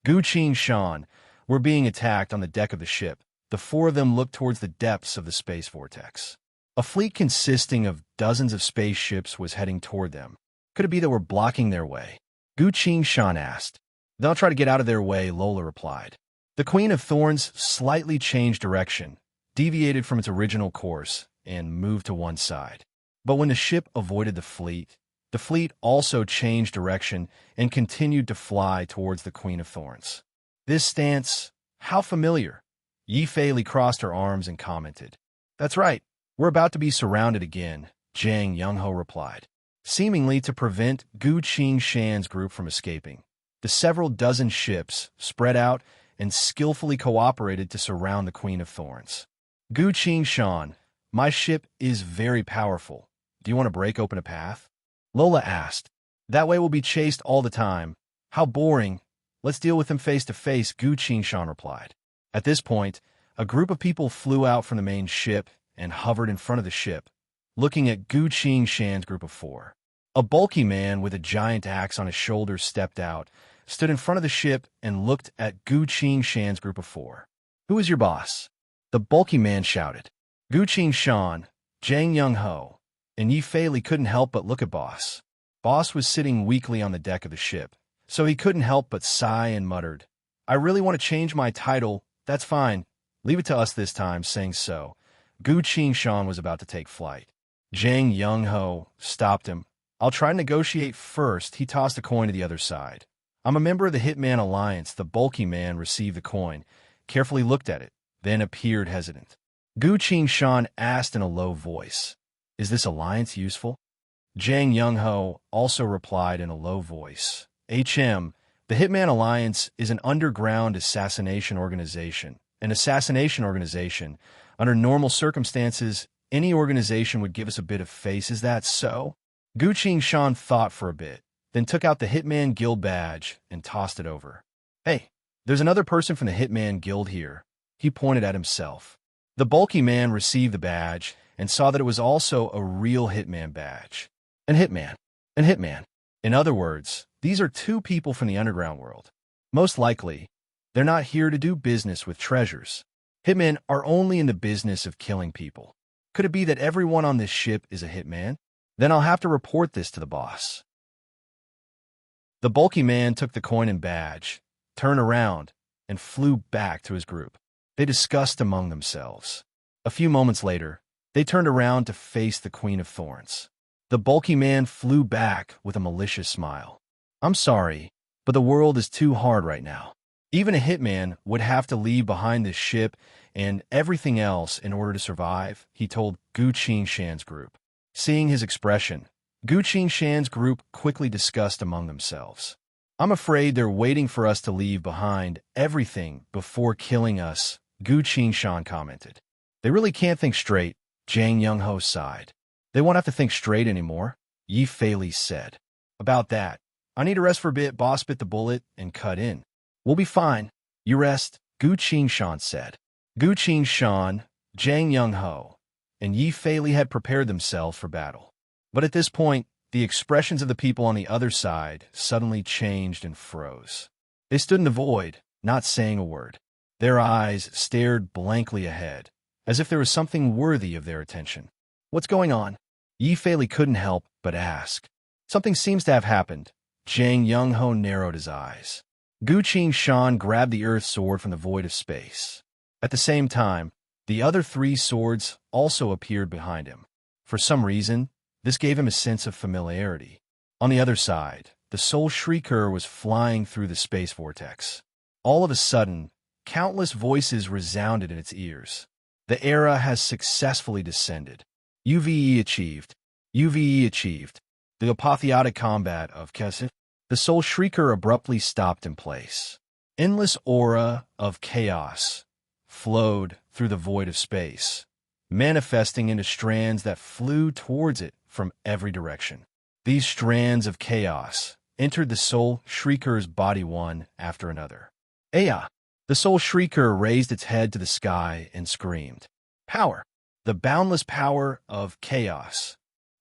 Gu Qing-shan, we're being attacked on the deck of the ship. The four of them looked towards the depths of the space vortex. A fleet consisting of dozens of spaceships was heading toward them. Could it be that we're blocking their way? Gu Qing-shan asked. They'll try to get out of their way, Lola replied. The Queen of Thorns slightly changed direction, deviated from its original course, and moved to one side. But when the ship avoided the fleet also changed direction and continued to fly towards the Queen of Thorns. This stance, how familiar? Yi Fei-li crossed her arms and commented. That's right, we're about to be surrounded again, Jang Young-ho replied. Seemingly to prevent Gu Qing-shan's group from escaping, the several dozen ships spread out and skillfully cooperated to surround the Queen of Thorns. Gu Qing-shan, my ship is very powerful. Do you want to break open a path? Lola asked. That way we'll be chased all the time. How boring. Let's deal with them face to face, Gu Qing-shan replied. At this point, a group of people flew out from the main ship and hovered in front of the ship, looking at Gu Qing-shan's group of four. A bulky man with a giant axe on his shoulders stepped out, stood in front of the ship, and looked at Gu Qing-shan's group of four. Who is your boss? The bulky man shouted. Gu Qing-shan, Jang Young-ho, and Yi Fei-li couldn't help but look at Boss. Boss was sitting weakly on the deck of the ship, so he couldn't help but sigh and muttered, I really want to change my title. That's fine. Leave it to us this time, saying so. Gu Qing-shan was about to take flight. Jang Young-ho stopped him. I'll try to negotiate first. He tossed a coin to the other side. I'm a member of the Hitman Alliance. The bulky man received the coin, carefully looked at it, then appeared hesitant. Gu Qing-shan asked in a low voice, Is this alliance useful? Jang Young-ho also replied in a low voice, the Hitman Alliance is an underground assassination organization. An assassination organization. Under normal circumstances, any organization would give us a bit of face. Is that so? Gu Qing-shan thought for a bit, then took out the Hitman Guild badge and tossed it over. "Hey, there's another person from the Hitman Guild here." He pointed at himself. The bulky man received the badge and saw that it was also a real Hitman badge. And Hitman. And Hitman. In other words, these are two people from the underground world. Most likely, they're not here to do business with treasures. Hitmen are only in the business of killing people. Could it be that everyone on this ship is a hitman? Then I'll have to report this to the boss. The bulky man took the coin and badge, turned around, and flew back to his group. They discussed among themselves. A few moments later, they turned around to face the Queen of Thorns. The bulky man flew back with a malicious smile. "I'm sorry, but the world is too hard right now. Even a hitman would have to leave behind this ship and everything else in order to survive," he told Gu Qingshan's group. Seeing his expression, Gu Qingshan's group quickly discussed among themselves. "I'm afraid they're waiting for us to leave behind everything before killing us," Gu Qingshan commented. "They really can't think straight," Zhang Yongho sighed. "They won't have to think straight anymore," Yi Feili said. "About that, I need to rest for a bit," Boss bit the bullet and cut in. "We'll be fine. You rest," Gu Qingshan said. Gu Qingshan, Zhang Yongho, and Yi Feili had prepared themselves for battle. But at this point, the expressions of the people on the other side suddenly changed and froze. They stood in the void, not saying a word. Their eyes stared blankly ahead, as if there was something worthy of their attention. "What's going on?" Yi Feili couldn't help but ask. "Something seems to have happened." Zhang Yongho narrowed his eyes. Gu Qingshan grabbed the earth sword from the void of space. At the same time, the other three swords also appeared behind him. For some reason, this gave him a sense of familiarity. On the other side, the Soul Shrieker was flying through the space vortex. All of a sudden, countless voices resounded in its ears. "The era has successfully descended. UVE achieved. UVE achieved. The apotheotic combat of Kesef." The Soul Shrieker abruptly stopped in place. Endless aura of chaos flowed through the void of space, manifesting into strands that flew towards it from every direction. These strands of chaos entered the Soul Shrieker's body one after another. "Aya!" The Soul Shrieker raised its head to the sky and screamed. "Power! The boundless power of chaos!"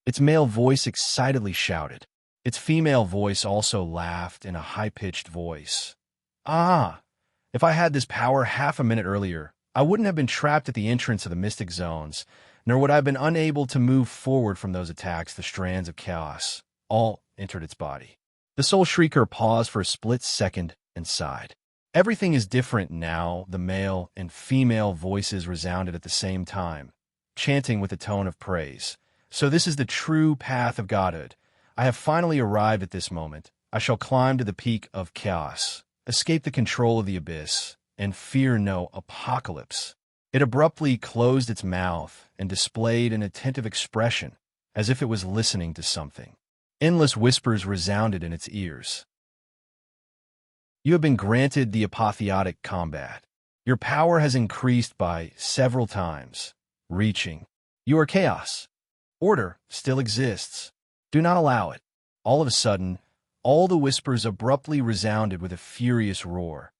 Its male voice excitedly shouted. Its female voice also laughed in a high-pitched voice. "Ah! If I had this power half a minute earlier, I wouldn't have been trapped at the entrance of the mystic zones, nor would I have been unable to move forward from those attacks. The strands of chaos all entered its body." The Soul Shrieker paused for a split second and sighed. "Everything is different now." The male and female voices resounded at the same time, chanting with a tone of praise. "So this is the true path of godhood. I have finally arrived at this moment. I shall climb to the peak of chaos, escape the control of the abyss, and fear no apocalypse." It abruptly closed its mouth and displayed an attentive expression, as if it was listening to something. Endless whispers resounded in its ears. "You have been granted the apotheotic combat. Your power has increased by several times, reaching. You are chaos. Order still exists. Do not allow it." All of a sudden, all the whispers abruptly resounded with a furious roar.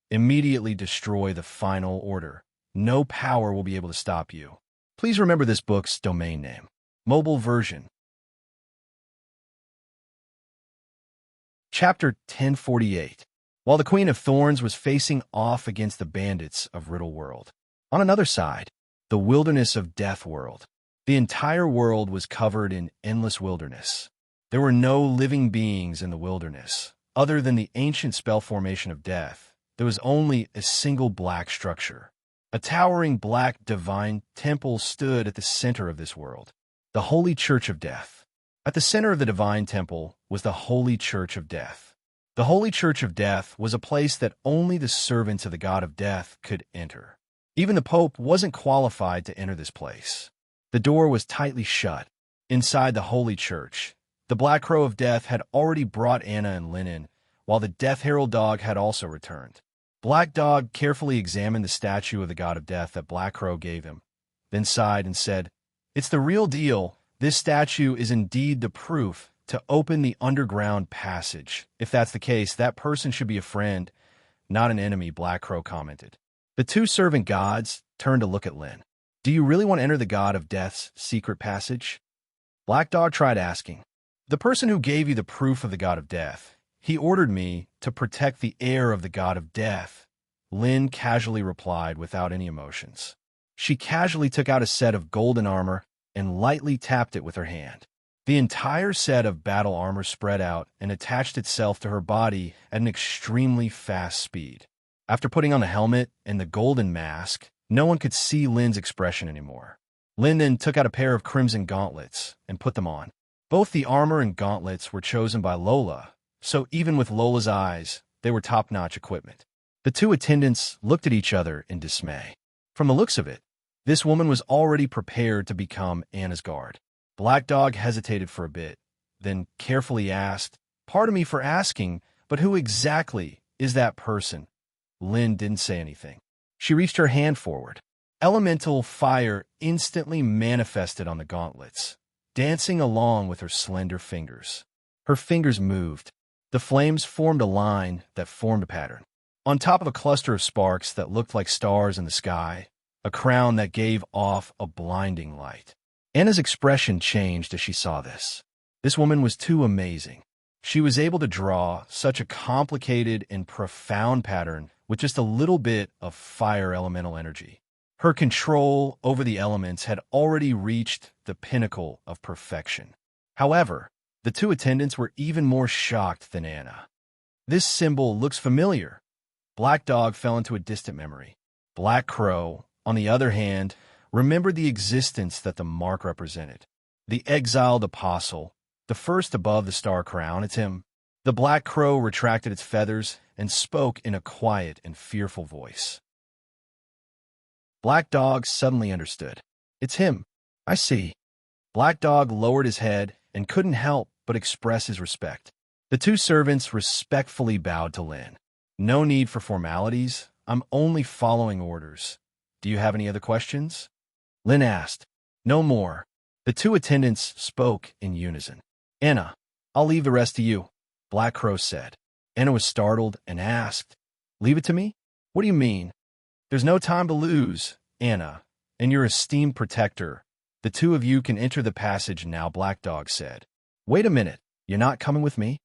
"Immediately destroy the final order. No power will be able to stop you." Please remember this book's domain name. Mobile version. Chapter 1048. While the Queen of Thorns was facing off against the bandits of Riddle World. On another side, the wilderness of Death World. The entire world was covered in endless wilderness. There were no living beings in the wilderness. Other than the ancient spell formation of death, there was only a single black structure. A towering black divine temple stood at the center of this world, the Holy Church of Death. At the center of the divine temple was the Holy Church of Death. The Holy Church of Death was a place that only the servants of the God of Death could enter. Even the Pope wasn't qualified to enter this place. The door was tightly shut. Inside the Holy Church, the Black Crow of Death had already brought Anna and Linen, while the Death Herald dog had also returned. Black Dog carefully examined the statue of the God of Death that Black Crow gave him, then sighed and said, "It's the real deal. This statue is indeed the proof to open the underground passage. If that's the case, that person should be a friend, not an enemy, Black Crow commented. The two servant gods turned to look at Lin. Do you really want to enter the god of death's secret passage? Black Dog tried asking. The person who gave you the proof of the god of death. He ordered me to protect the heir of the god of death, Lin casually replied without any emotions. She casually took out a set of golden armor and lightly tapped it with her hand. The entire set of battle armor spread out and attached itself to her body at an extremely fast speed. After putting on the helmet and the golden mask, no one could see Lin's expression anymore. Lin then took out a pair of crimson gauntlets and put them on. Both the armor and gauntlets were chosen by Lola, so even with Lola's eyes, they were top-notch equipment. The two attendants looked at each other in dismay. From the looks of it, this woman was already prepared to become Anna's guard. Black Dog hesitated for a bit, then carefully asked, "Pardon me for asking, but who exactly is that person?" Lin didn't say anything. She reached her hand forward. Elemental fire instantly manifested on the gauntlets, dancing along with her slender fingers. Her fingers moved. The flames formed a line that formed a pattern. On top of a cluster of sparks that looked like stars in the sky, a crown that gave off a blinding light. Anna's expression changed as she saw this. This woman was too amazing. She was able to draw such a complicated and profound pattern with just a little bit of fire elemental energy. Her control over the elements had already reached the pinnacle of perfection. However, the two attendants were even more shocked than Anna. This symbol looks familiar. Black Dog fell into a distant memory. Black Crow, on the other hand, remembered the existence that the mark represented. The exiled apostle, the first above the star crown, it's him. The Black Crow retracted its feathers and spoke in a quiet and fearful voice. Black Dog suddenly understood. It's him. I see. Black Dog lowered his head and couldn't help but express his respect. The two servants respectfully bowed to Lin. No need for formalities. I'm only following orders. Do you have any other questions? Lin asked. No more. The two attendants spoke in unison. Anna, I'll leave the rest to you, Black Crow said. Anna was startled and asked, Leave it to me? What do you mean? There's no time to lose, Anna, and your esteemed protector. The two of you can enter the passage now, Black Dog said. Wait a minute, you're not coming with me?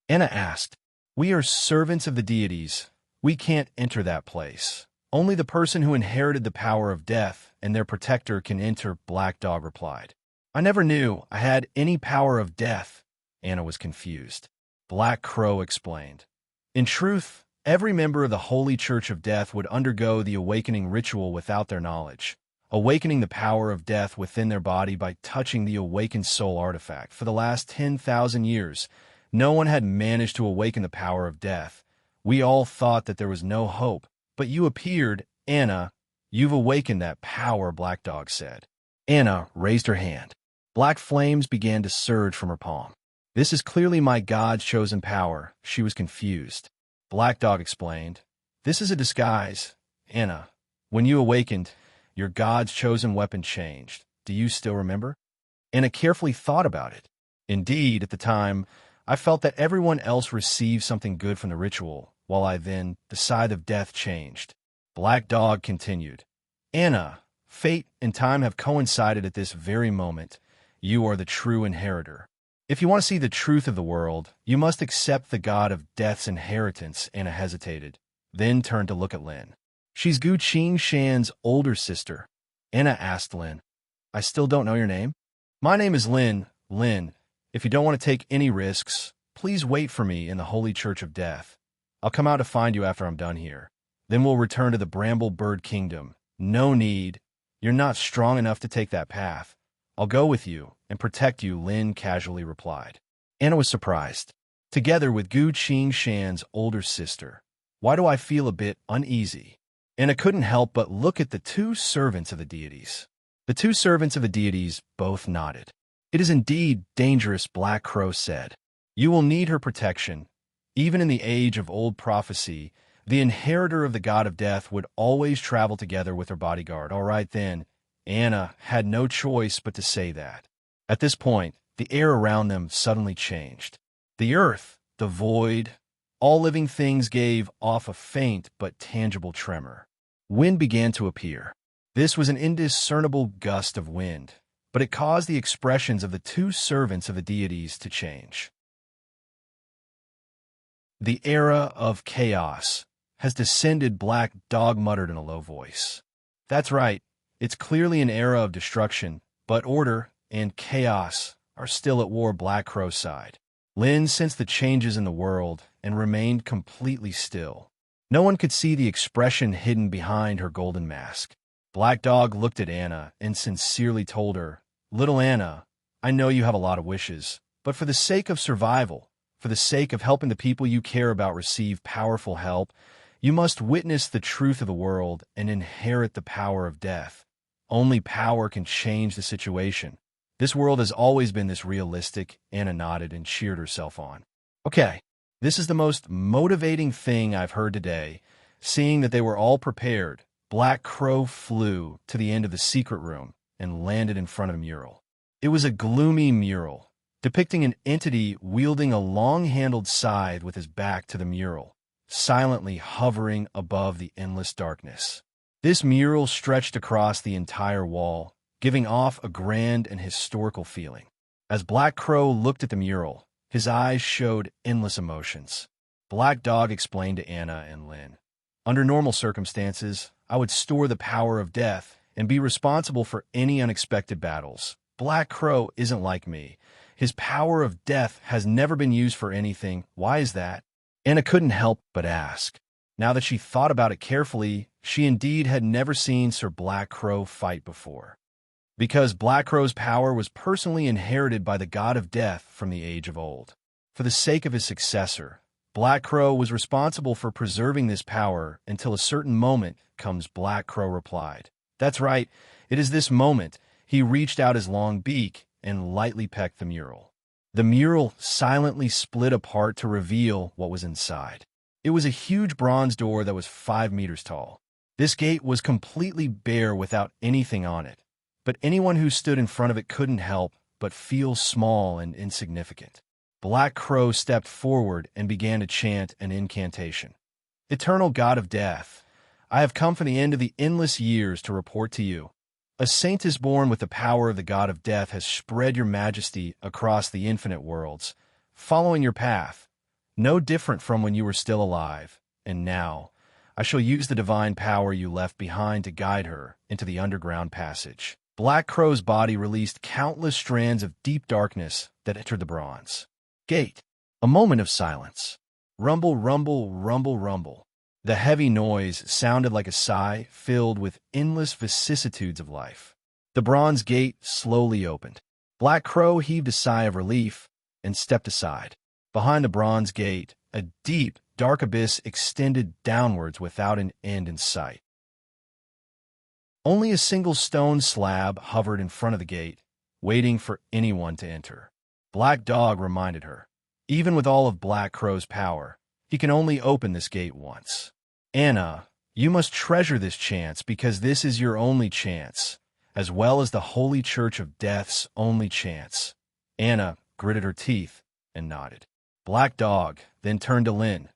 Anna asked. We are servants of the deities. We can't enter that place. Only the person who inherited the power of death and their protector can enter, Black Dog replied. I never knew I had any power of death. Anna was confused. Black Crow explained. In truth, every member of the Holy Church of Death would undergo the awakening ritual without their knowledge, awakening the power of death within their body by touching the awakened soul artifact. For the last 10,000 years, no one had managed to awaken the power of death. We all thought that there was no hope, but you appeared, Anna. You've awakened that power, Black Dog said. Anna raised her hand. Black flames began to surge from her palm. This is clearly my God's chosen power. She was confused. Black Dog explained. This is a disguise, Anna. When you awakened, your God's chosen weapon changed. Do you still remember? Anna carefully thought about it. Indeed, at the time, I felt that everyone else received something good from the ritual, while the scythe of death changed. Black Dog continued. Anna, fate and time have coincided at this very moment. You are the true inheritor. If you want to see the truth of the world, you must accept the god of death's inheritance, Anna hesitated, then turned to look at Lin. She's Gu Qing Shan's older sister. Anna asked Lin, I still don't know your name? My name is Lin. Lin, if you don't want to take any risks, please wait for me in the Holy Church of Death. I'll come out to find you after I'm done here. Then we'll return to the Bramble Bird Kingdom. No need. You're not strong enough to take that path. I'll go with you and protect you, Lin casually replied. Anna was surprised. Together with Gu Qing Shan's older sister, why do I feel a bit uneasy? Anna couldn't help but look at the two servants of the deities. The two servants of the deities both nodded. It is indeed dangerous, Black Crow said. You will need her protection. Even in the age of old prophecy, the inheritor of the god of death would always travel together with her bodyguard. All right then. Anna had no choice but to say that. At this point, the air around them suddenly changed. The earth, the void, all living things gave off a faint but tangible tremor. Wind began to appear. This was an indiscernible gust of wind, but it caused the expressions of the two servants of the deities to change. The era of chaos has descended, Black Dog muttered in a low voice. That's right, it's clearly an era of destruction, but order and chaos are still at war, Black Crow sighed. Lynn sensed the changes in the world and remained completely still. No one could see the expression hidden behind her golden mask. Black Dog looked at Anna and sincerely told her, "Little Anna, I know you have a lot of wishes, but for the sake of survival, for the sake of helping the people you care about receive powerful help, you must witness the truth of the world and inherit the power of death. Only power can change the situation. This world has always been this realistic." Anna nodded and cheered herself on. "Okay, this is the most motivating thing I've heard today." Seeing that they were all prepared, Black Crow flew to the end of the secret room and landed in front of a mural. It was a gloomy mural, depicting an entity wielding a long-handled scythe with his back to the mural, silently hovering above the endless darkness. This mural stretched across the entire wall, giving off a grand and historical feeling. As Black Crow looked at the mural, his eyes showed endless emotions. Black Dog explained to Anna and Lynn, "Under normal circumstances, I would store the power of death and be responsible for any unexpected battles. Black Crow isn't like me. His power of death has never been used for anything. Why is that?" Anna couldn't help but ask. Now that she thought about it carefully, she indeed had never seen Sir Black Crow fight before. Because Black Crow's power was personally inherited by the god of death from the age of old. For the sake of his successor, Black Crow was responsible for preserving this power until a certain moment comes, Black Crow replied. "That's right, it is this moment." He reached out his long beak and lightly pecked the mural. The mural silently split apart to reveal what was inside. It was a huge bronze door that was 5 meters tall. This gate was completely bare without anything on it, but anyone who stood in front of it couldn't help but feel small and insignificant. Black Crow stepped forward and began to chant an incantation. "Eternal God of Death, I have come from the end of the endless years to report to you. A saint is born with the power of the God of Death has spread your majesty across the infinite worlds, following your path, no different from when you were still alive, and now I shall use the divine power you left behind to guide her into the underground passage." Black Crow's body released countless strands of deep darkness that entered the bronze gate. A moment of silence. Rumble, rumble, rumble, rumble. The heavy noise sounded like a sigh filled with endless vicissitudes of life. The bronze gate slowly opened. Black Crow heaved a sigh of relief and stepped aside. Behind the bronze gate, a deep, dark abyss extended downwards without an end in sight. Only a single stone slab hovered in front of the gate, waiting for anyone to enter. Black Dog reminded her, even with all of Black Crow's power, he can only open this gate once. "Anna, you must treasure this chance because this is your only chance, as well as the Holy Church of Death's only chance." Anna gritted her teeth and nodded. Black Dog then turned to Lynn.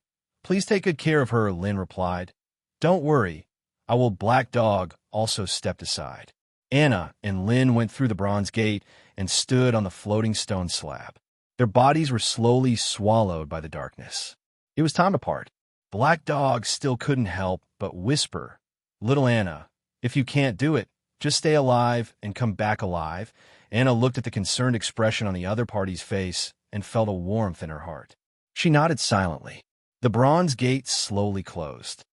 "Please take good care of her," Lynn replied. "Don't worry, I will." Black Dog also stepped aside. Anna and Lynn went through the bronze gate and stood on the floating stone slab. Their bodies were slowly swallowed by the darkness. It was time to part. Black Dog still couldn't help but whisper, "Little Anna, if you can't do it, just stay alive and come back alive." Anna looked at the concerned expression on the other party's face and felt a warmth in her heart. She nodded silently. The bronze gate slowly closed.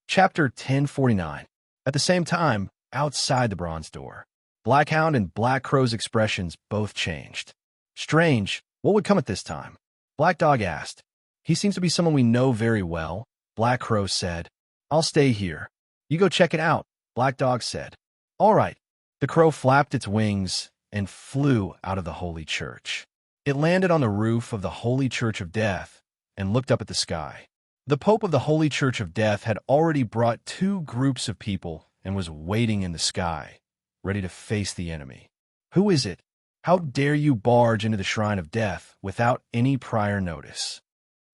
Chapter 1049. At the same time, outside the bronze door, Blackhound and Black Crow's expressions both changed. "Strange, what would come at this time?" Black Dog asked. "He seems to be someone we know very well," Black Crow said. "I'll stay here. You go check it out," Black Dog said. "All right." The crow flapped its wings and flew out of the Holy Church. It landed on the roof of the Holy Church of Death and looked up at the sky. The Pope of the Holy Church of Death had already brought 2 groups of people and was waiting in the sky, ready to face the enemy. "Who is it? How dare you barge into the shrine of death without any prior notice?"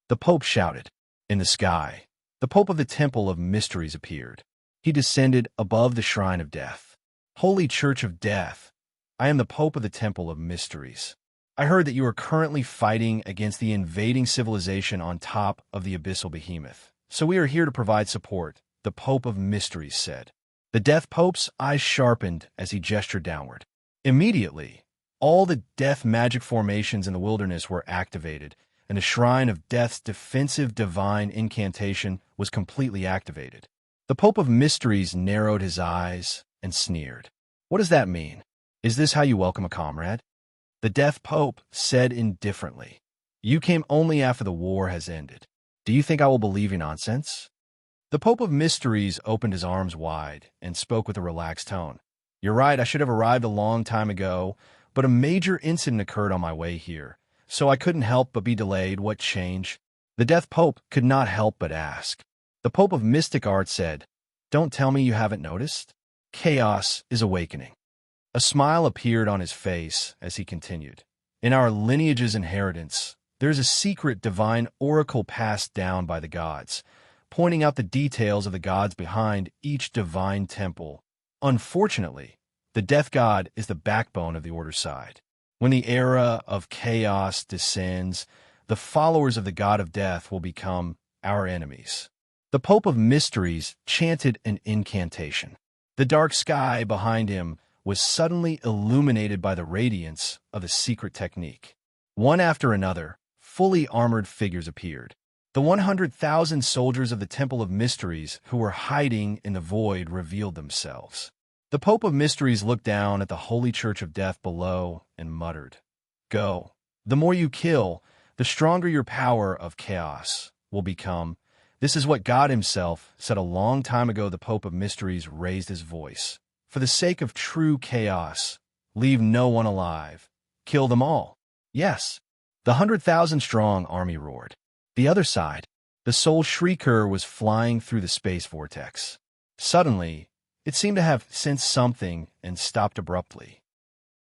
The Pope shouted. In the sky, the Pope of the Temple of Mysteries appeared. He descended above the shrine of death. "Holy Church of Death, I am the Pope of the Temple of Mysteries. I heard that you are currently fighting against the invading civilization on top of the abyssal behemoth. So we are here to provide support," the Pope of Mysteries said. The Death Pope's eyes sharpened as he gestured downward. Immediately, all the death magic formations in the wilderness were activated, and the Shrine of Death's defensive divine incantation was completely activated. The Pope of Mysteries narrowed his eyes and sneered. "What does that mean? Is this how you welcome a comrade?" The Death Pope said indifferently, "You came only after the war has ended. Do you think I will believe your nonsense?" The Pope of Mysteries opened his arms wide and spoke with a relaxed tone. "You're right, I should have arrived a long time ago, but a major incident occurred on my way here, so I couldn't help but be delayed. What change?" The Death Pope could not help but ask. The Pope of Mystic Art said, "Don't tell me you haven't noticed. Chaos is awakening." A smile appeared on his face as he continued. "In our lineage's inheritance, there's a secret divine oracle passed down by the gods, pointing out the details of the gods behind each divine temple. Unfortunately, the Death God is the backbone of the Order side. When the era of chaos descends, the followers of the God of Death will become our enemies." The Pope of Mysteries chanted an incantation. The dark sky behind him was suddenly illuminated by the radiance of the secret technique. One after another, fully armored figures appeared. The 100,000 soldiers of the Temple of Mysteries who were hiding in the void revealed themselves. The Pope of Mysteries looked down at the Holy Church of Death below and muttered, "Go. The more you kill, the stronger your power of chaos will become. This is what God himself said a long time ago." The Pope of Mysteries raised his voice. "For the sake of true chaos, leave no one alive. Kill them all." Yes, the 100,000-strong army roared. The other side, the Soul Shrieker was flying through the space vortex. Suddenly, it seemed to have sensed something and stopped abruptly.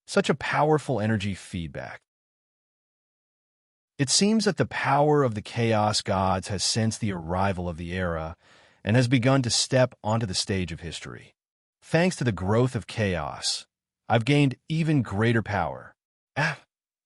Such a powerful energy feedback. It seems that the power of the Chaos Gods has sensed the arrival of the era and has begun to step onto the stage of history. Thanks to the growth of chaos, I've gained even greater power. Ah!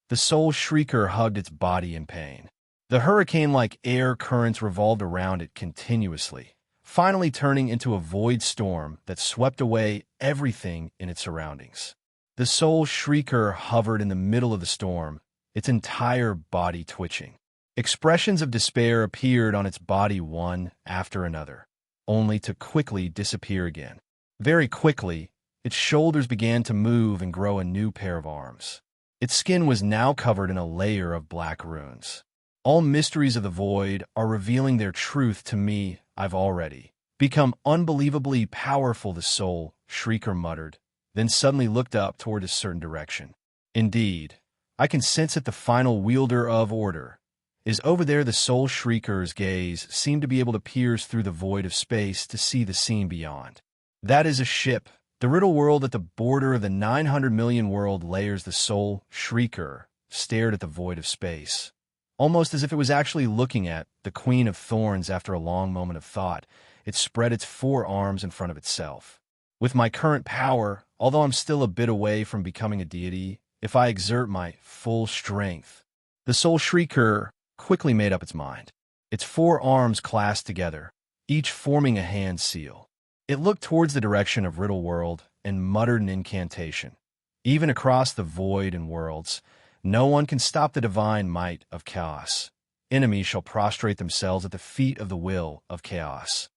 The Soul Shrieker hugged its body in pain. The hurricane-like air currents revolved around it continuously, finally turning into a void storm that swept away everything in its surroundings. The Soul Shrieker hovered in the middle of the storm, its entire body twitching. Expressions of despair appeared on its body one after another, only to quickly disappear again. Very quickly, its shoulders began to move and grow a new pair of arms. Its skin was now covered in a layer of black runes. "All mysteries of the void are revealing their truth to me. I've already become unbelievably powerful," the Soul Shrieker muttered, then suddenly looked up toward a certain direction. "Indeed, I can sense that the final wielder of order is over there." The Soul Shrieker's gaze seemed to be able to pierce through the void of space to see the scene beyond. "That is a ship. The riddle world at the border of the 900 million world layers." The Soul Shrieker stared at the void of space, almost as if it was actually looking at the Queen of Thorns. After a long moment of thought, it spread its 4 arms in front of itself. "With my current power, although I'm still a bit away from becoming a deity, if I exert my full strength." The Soul Shrieker quickly made up its mind. Its 4 arms clasped together, each forming a hand seal. It looked towards the direction of Riddle World and muttered an incantation. "Even across the void and worlds, no one can stop the divine might of chaos. Enemies shall prostrate themselves at the feet of the will of chaos.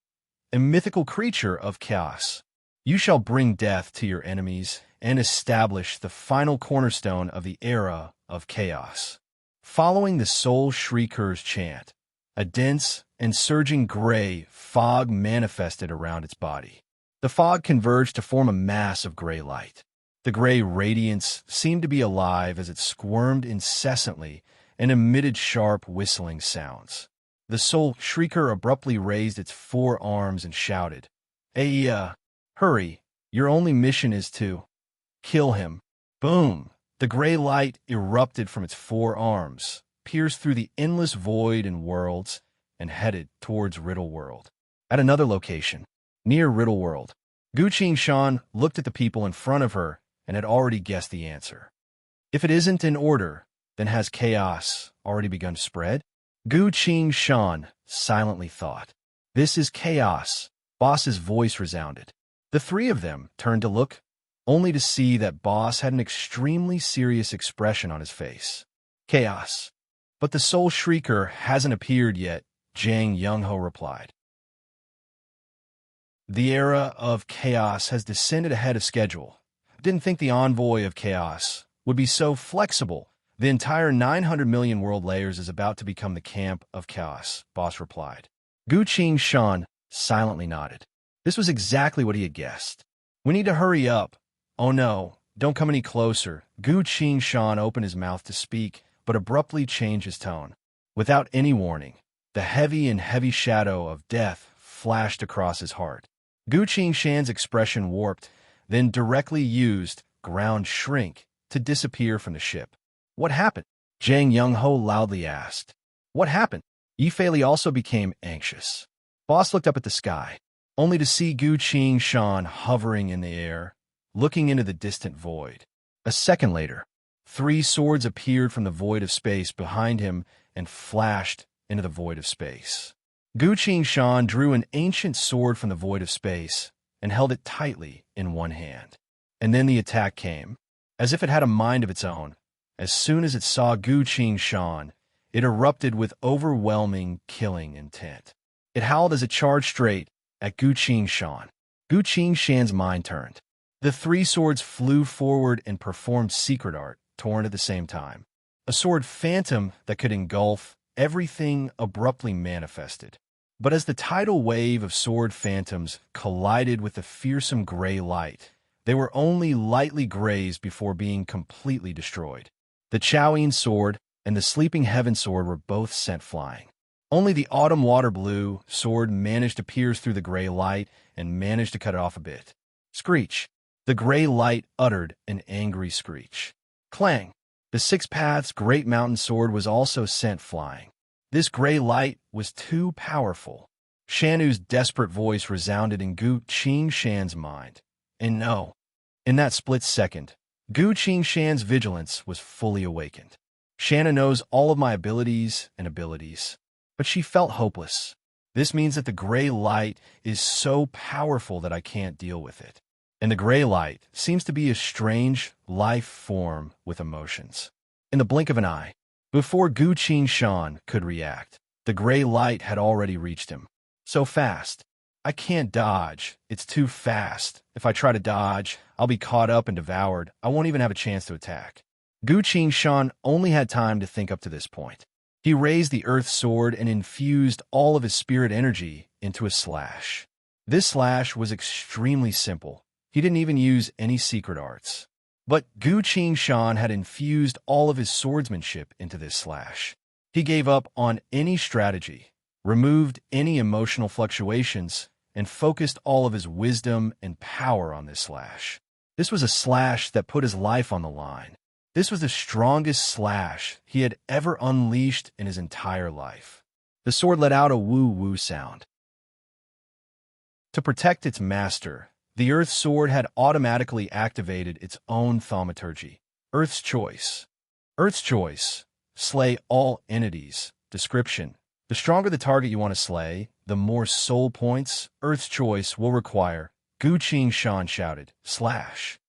A mythical creature of chaos. You shall bring death to your enemies and establish the final cornerstone of the era of chaos." Following the Soul Shrieker's chant, a dense and surging gray fog manifested around its body. The fog converged to form a mass of gray light. The gray radiance seemed to be alive as it squirmed incessantly and emitted sharp whistling sounds. The Soul Shrieker abruptly raised its 4 arms and shouted, "Hurry! Your only mission is to kill him. Boom! The gray light erupted from its four arms, pierced through the endless void and worlds, and headed towards Riddle World. At another location, near Riddle World, Gu Shan looked at the people in front of her and had already guessed the answer. If it isn't in order, then has chaos already begun to spread? Gu Shan silently thought. This is chaos. Boss's voice resounded. The three of them turned to look, only to see that Boss had an extremely serious expression on his face. Chaos. But the Soul Shrieker hasn't appeared yet, Jang Young-ho replied. The era of chaos has descended ahead of schedule. Didn't think the envoy of chaos would be so flexible. The entire 900 million world layers is about to become the camp of chaos, Boss replied. Gu Shan silently nodded. This was exactly what he had guessed. We need to hurry up. Oh no, don't come any closer. Gu Shan opened his mouth to speak, but abruptly changed his tone. Without any warning, the heavy shadow of death flashed across his heart. Gu Shan's expression warped, then directly used ground shrink to disappear from the ship. What happened? Jang Young-ho loudly asked. What happened? Yifei also became anxious. Boss looked up at the sky, only to see Gu Shan hovering in the air, looking into the distant void. A second later, 3 swords appeared from the void of space behind him and flashed into the void of space. Gu Shan drew an ancient sword from the void of space and held it tightly in one hand. And then the attack came, as if it had a mind of its own. As soon as it saw Gu Shan, it erupted with overwhelming, killing intent. It howled as it charged straight at Gu Shan. Gu Shan's mind turned. The 3 swords flew forward and performed secret art, torn at the same time. A sword phantom that could engulf everything abruptly manifested. But as the tidal wave of sword phantoms collided with the fearsome gray light, they were only lightly grazed before being completely destroyed. The Chowing sword and the Sleeping Heaven sword were both sent flying. Only the Autumn Water Blue sword managed to pierce through the gray light and managed to cut it off a bit. Screech. The gray light uttered an angry screech. Clang. The 6 Paths Great Mountain sword was also sent flying. This gray light was too powerful. Shanu's desperate voice resounded in Gu Shan's mind. And no, in that split second, Gu Shan's vigilance was fully awakened. Shanna knows all of my abilities, but she felt hopeless. This means that the gray light is so powerful that I can't deal with it. And the gray light seems to be a strange life form with emotions. In the blink of an eye, before Gu Shan could react, the gray light had already reached him. So fast. I can't dodge. It's too fast. If I try to dodge, I'll be caught up and devoured. I won't even have a chance to attack. Gu Shan only had time to think up to this point. He raised the earth sword and infused all of his spirit energy into a slash. This slash was extremely simple. He didn't even use any secret arts. But Gu Shan had infused all of his swordsmanship into this slash. He gave up on any strategy, removed any emotional fluctuations, and focused all of his wisdom and power on this slash. This was a slash that put his life on the line. This was the strongest slash he had ever unleashed in his entire life. The sword let out a woo-woo sound. To protect its master, the Earth Sword had automatically activated its own thaumaturgy. Earth's Choice. Earth's Choice. Slay all entities. Description. The stronger the target you want to slay, the more soul points Earth's Choice will require. Gu Shan shouted, slash.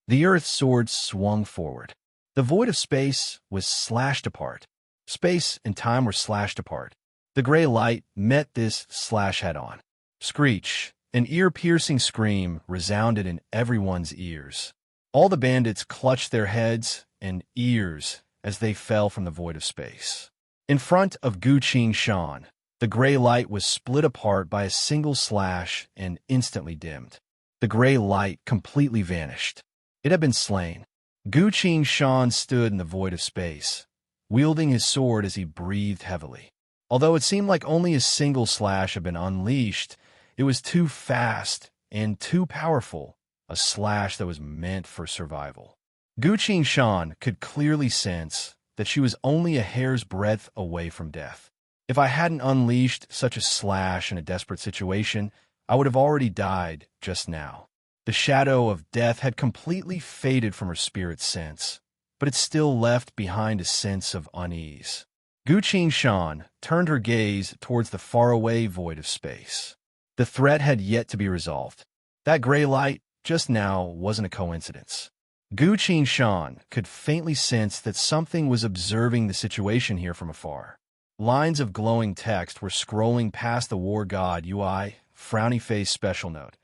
The Earth Sword swung forward. The void of space was slashed apart. Space and time were slashed apart. The gray light met this slash head-on. Screech. An ear-piercing scream resounded in everyone's ears. All the bandits clutched their heads and ears as they fell from the void of space. In front of Gu Shan, the gray light was split apart by a single slash and instantly dimmed. The gray light completely vanished. It had been slain. Gu Shan stood in the void of space, wielding his sword as he breathed heavily. Although it seemed like only a single slash had been unleashed, it was too fast and too powerful a slash that was meant for survival. Gu Shan could clearly sense that she was only a hair's breadth away from death. If I hadn't unleashed such a slash in a desperate situation, I would have already died just now. The shadow of death had completely faded from her spirit's sense, but it still left behind a sense of unease. Gu Shan turned her gaze towards the faraway void of space. The threat had yet to be resolved. That gray light just now wasn't a coincidence. Gu Shan could faintly sense that something was observing the situation here from afar. Lines of glowing text were scrolling past the war god UI, frowny face special note.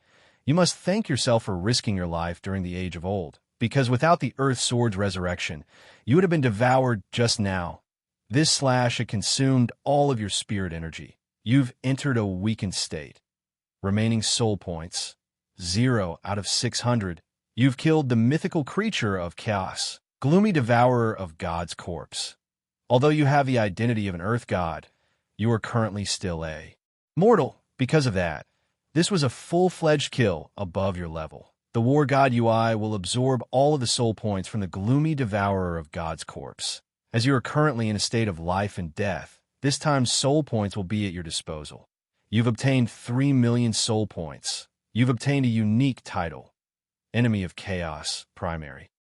You must thank yourself for risking your life during the age of old, because without the Earth Sword's resurrection, you would have been devoured just now. This slash had consumed all of your spirit energy. You've entered a weakened state. Remaining soul points, 0 out of 600. You've killed the mythical creature of chaos, gloomy devourer of God's corpse. Although you have the identity of an earth god, you are currently still a mortal. Because of that, this was a full-fledged kill above your level. The war god UI will absorb all of the soul points from the gloomy devourer of God's corpse. As you are currently in a state of life and death, this time soul points will be at your disposal. You've obtained 3 million soul points. You've obtained a unique title, Enemy of Chaos, Primary.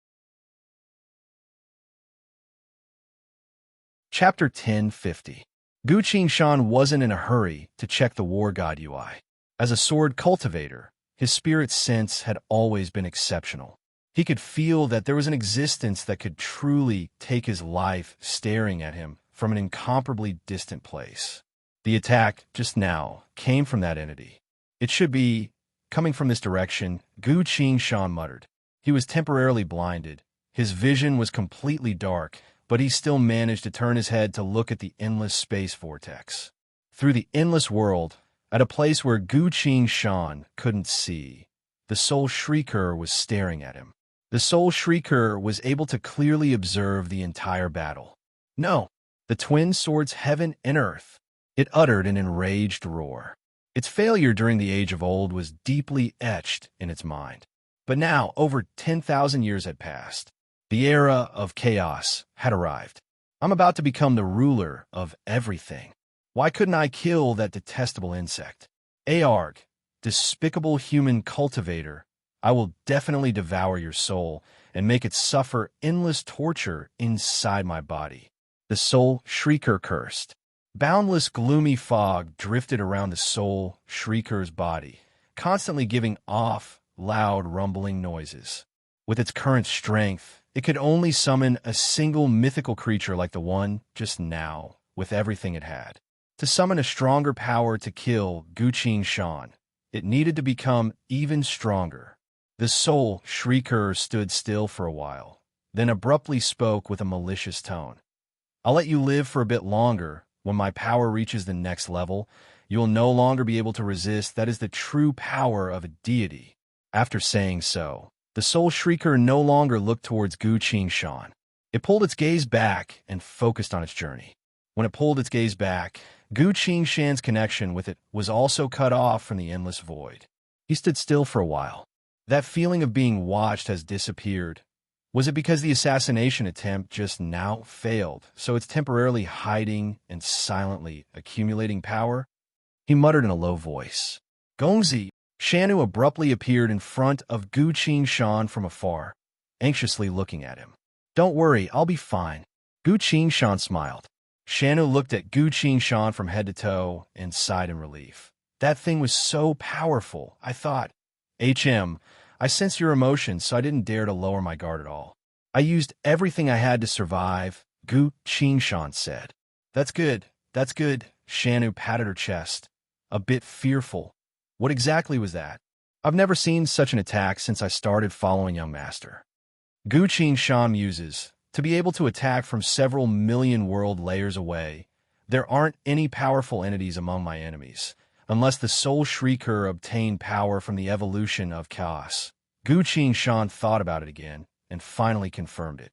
Chapter 1050. Gu Shan wasn't in a hurry to check the war god UI. As a sword cultivator, his spirit sense had always been exceptional. He could feel that there was an existence that could truly take his life staring at him from an incomparably distant place. The attack just now came from that entity. It should be coming from this direction, Gu Shan muttered. He was temporarily blinded. His vision was completely dark, but he still managed to turn his head to look at the endless space vortex. Through the endless world, at a place where Gu Shan couldn't see, the Soul Shrieker was staring at him. The Soul Shrieker was able to clearly observe the entire battle. No, the twin swords heaven and earth. It uttered an enraged roar. Its failure during the Age of Old was deeply etched in its mind. But now, over 10,000 years had passed. The era of chaos had arrived. I'm about to become the ruler of everything. Why couldn't I kill that detestable insect? Aarg, despicable human cultivator, I will definitely devour your soul and make it suffer endless torture inside my body. The Soul Shrieker cursed. Boundless gloomy fog drifted around the Soul Shrieker's body, constantly giving off loud rumbling noises. With its current strength, it could only summon a single mythical creature like the one just now, with everything it had. To summon a stronger power to kill Gu Shan, it needed to become even stronger. The Soul Shrieker stood still for a while, then abruptly spoke with a malicious tone. I'll let you live for a bit longer. When my power reaches the next level, you will no longer be able to resist. That is the true power of a deity. After saying so, the Soul Shrieker no longer looked towards Gu Shan. It pulled its gaze back and focused on its journey. When it pulled its gaze back, Gu Shan's connection with it was also cut off from the endless void. He stood still for a while. That feeling of being watched has disappeared. Was it because the assassination attempt just now failed, so it's temporarily hiding and silently accumulating power? He muttered in a low voice. Gongzi! Shanu abruptly appeared in front of Gu Shan from afar, anxiously looking at him. Don't worry, I'll be fine. Gu Shan smiled. Shanu looked at Gu Shan from head to toe and sighed in relief. That thing was so powerful, I thought. I sense your emotions, so I didn't dare to lower my guard at all. I used everything I had to survive, Gu Shan said. That's good, Shanu patted her chest, a bit fearful. What exactly was that? I've never seen such an attack since I started following Young Master. Gu Shan muses, to be able to attack from several million world layers away, there aren't any powerful entities among my enemies, unless the Soul Shrieker obtained power from the evolution of chaos. Gu Shan thought about it again, and finally confirmed it.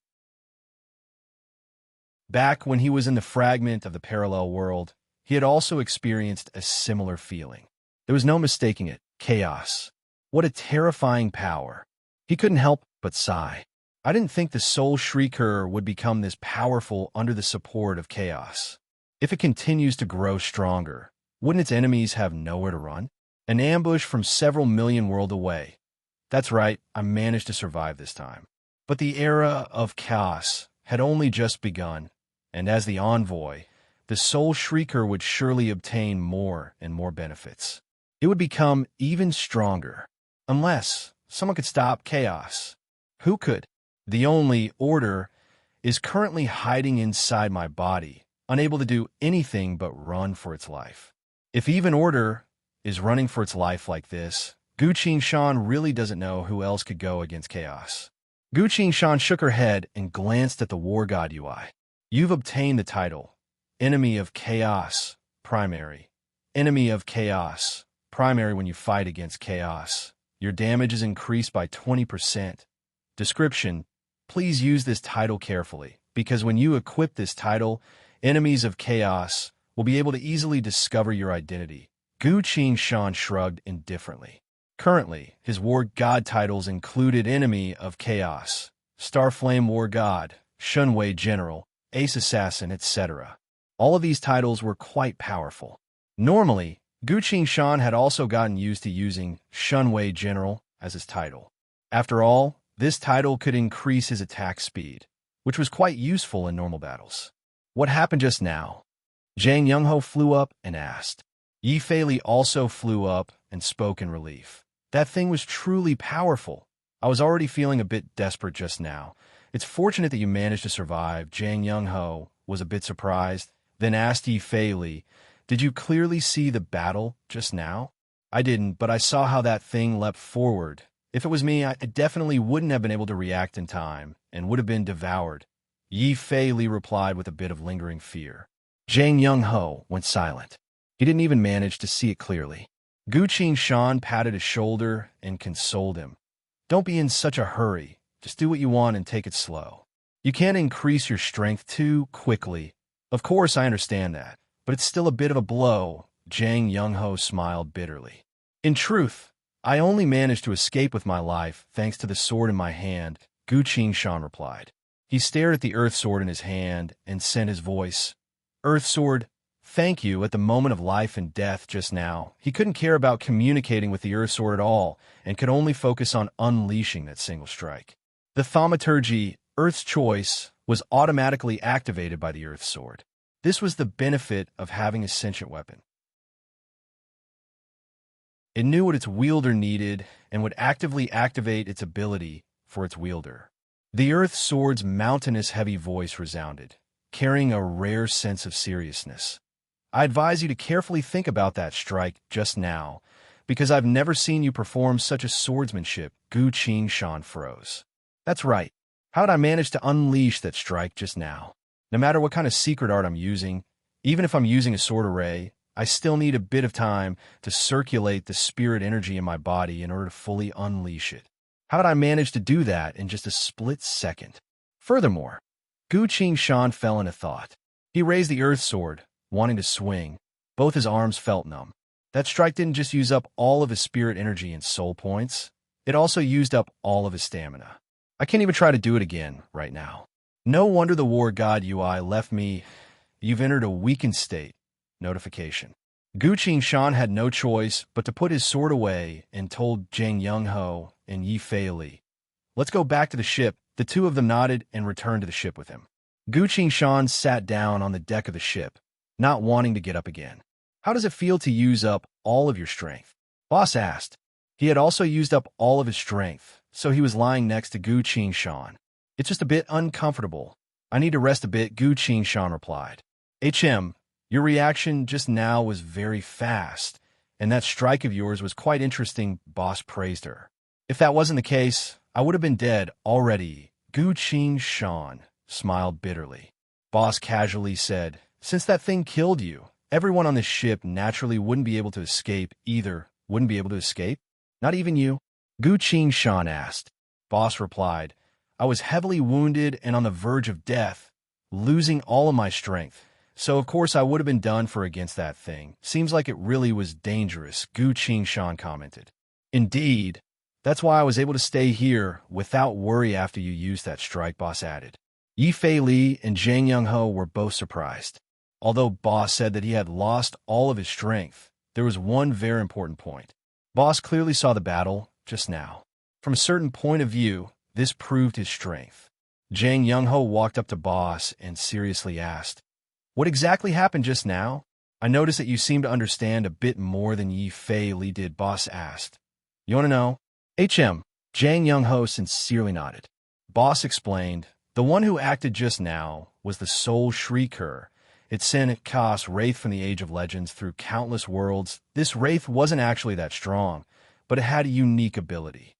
Back when he was in the fragment of the parallel world, he had also experienced a similar feeling. There was no mistaking it, chaos. What a terrifying power. He couldn't help but sigh. I didn't think the Soul Shrieker would become this powerful under the support of chaos. If it continues to grow stronger, wouldn't its enemies have nowhere to run? An ambush from several million worlds away. That's right, I managed to survive this time. But the era of chaos had only just begun, and as the envoy, the Soul Shrieker would surely obtain more and more benefits. It would become even stronger, unless someone could stop chaos. Who could? The only Order is currently hiding inside my body, unable to do anything but run for its life. If even Order is running for its life like this, Guqin Shan really doesn't know who else could go against chaos. Guqin Shan shook her head and glanced at the War God UI. You've obtained the title, Enemy of Chaos, Primary. Enemy of Chaos, Primary when you fight against chaos. Your damage is increased by 20%. Description: please use this title carefully, because when you equip this title, enemies of chaos will be able to easily discover your identity. Guqin Shan shrugged indifferently. Currently, his War God titles included Enemy of Chaos, Starflame War God, Shunwei General, Ace Assassin, etc. All of these titles were quite powerful. Normally, Guqin Shan had also gotten used to using Shunwei General as his title. After all, this title could increase his attack speed, which was quite useful in normal battles. What happened just now? Zhang Yongho flew up and asked. Yi Feili also flew up and spoke in relief. That thing was truly powerful. I was already feeling a bit desperate just now. It's fortunate that you managed to survive. Zhang Yongho was a bit surprised, then asked Yi Feili, did you clearly see the battle just now? I didn't, but I saw how that thing leapt forward. If it was me, I definitely wouldn't have been able to react in time and would have been devoured. Yi Feili replied with a bit of lingering fear. Zhang Yongho went silent. He didn't even manage to see it clearly. Guqin Shan patted his shoulder and consoled him. Don't be in such a hurry. Just do what you want and take it slow. You can't increase your strength too quickly. Of course, I understand that, but it's still a bit of a blow. Zhang Yongho smiled bitterly. In truth, I only managed to escape with my life thanks to the sword in my hand, Guqin Shan replied. He stared at the earth sword in his hand and sent his voice. Earth sword, thank you. At the moment of life and death just now, he couldn't care about communicating with the earth sword at all and could only focus on unleashing that single strike. The thaumaturgy, Earth's choice, was automatically activated by the earth sword. This was the benefit of having a sentient weapon. It knew what its wielder needed and would actively activate its ability for its wielder. The earth sword's mountainous heavy voice resounded, carrying a rare sense of seriousness. I advise you to carefully think about that strike just now, because I've never seen you perform such a swordsmanship. Guqin Shan froze. That's right. How did I manage to unleash that strike just now? No matter what kind of secret art I'm using, even if I'm using a sword array, I still need a bit of time to circulate the spirit energy in my body in order to fully unleash it. How did I manage to do that in just a split second? Furthermore, Guqin Shan fell into thought. He raised the earth sword, wanting to swing. Both his arms felt numb. That strike didn't just use up all of his spirit energy and soul points, it also used up all of his stamina. I can't even try to do it again right now. No wonder the War God UI left me. You've entered a weakened state. Notification. Guqin Shan had no choice but to put his sword away and told Zhang Yongho and Yi Feili, let's go back to the ship. The two of them nodded and returned to the ship with him. Guqin Shan sat down on the deck of the ship, not wanting to get up again. How does it feel to use up all of your strength? Boss asked. He had also used up all of his strength, so he was lying next to Guqin Shan. It's just a bit uncomfortable. I need to rest a bit, Guqin Shan replied. Your reaction just now was very fast, and that strike of yours was quite interesting, Boss praised her. If that wasn't the case, I would have been dead already. Guqin Shan smiled bitterly. Boss casually said, since that thing killed you, everyone on this ship naturally wouldn't be able to escape either. Wouldn't be able to escape? Not even you? Guqin Shan asked. Boss replied, I was heavily wounded and on the verge of death, losing all of my strength. So of course I would have been done for against that thing. Seems like it really was dangerous, Guqin Shan commented. Indeed. That's why I was able to stay here without worry after you used that strike, Boss added. Yi Fei Li and Zhang Young-ho were both surprised. Although Boss said that he had lost all of his strength, there was one very important point. Boss clearly saw the battle just now. From a certain point of view, this proved his strength. Zhang Young-ho walked up to Boss and seriously asked, "What exactly happened just now? I noticed that you seem to understand a bit more than Yi Fei Li did," Boss asked. "You want to know?" Zhang Young-ho sincerely nodded. Boss explained, "The one who acted just now was the Soul Shrieker. It sent a chaos wraith from the Age of Legends through countless worlds. This wraith wasn't actually that strong, but it had a unique ability.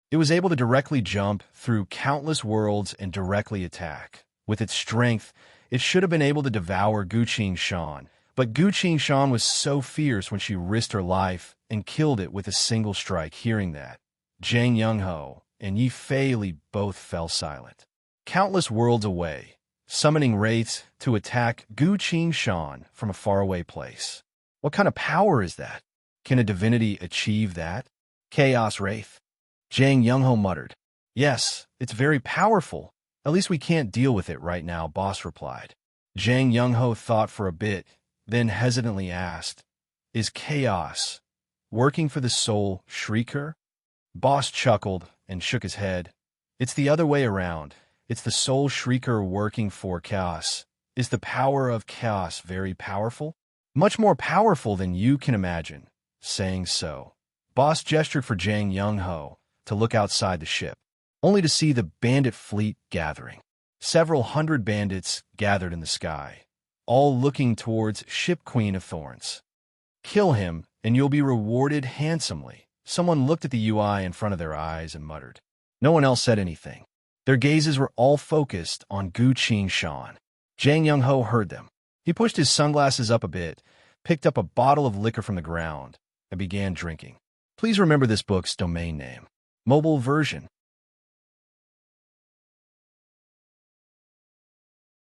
It was able to directly jump through countless worlds and directly attack. With its strength, it should have been able to devour Gu Shan, but Gu Shan was so fierce when she risked her life and killed it with a single strike." Hearing that, Zhang Young-ho and Yi Fei Li both fell silent. Countless worlds away, summoning wraiths to attack Gu Shan from a faraway place. What kind of power is that? Can a divinity achieve that? Chaos Wraith? Zhang Young-ho muttered. "Yes, it's very powerful. At least we can't deal with it right now," Boss replied. Zhang Young-ho thought for a bit, then hesitantly asked, "Is chaos working for the Soul Shrieker?" Boss chuckled and shook his head. "It's the other way around. It's the Soul Shrieker working for chaos. Is the power of chaos very powerful?" "Much more powerful than you can imagine." Saying so, Boss gestured for Zhang Young-ho to look outside the ship, only to see the bandit fleet gathering. Several hundred bandits gathered in the sky, all looking towards Ship Queen of Thorns. "Kill him, and you'll be rewarded handsomely." Someone looked at the UI in front of their eyes and muttered. No one else said anything. Their gazes were all focused on Gu Shan. Zhang Young-ho heard them. He pushed his sunglasses up a bit, picked up a bottle of liquor from the ground, and began drinking. Please remember this book's domain name. Mobile version.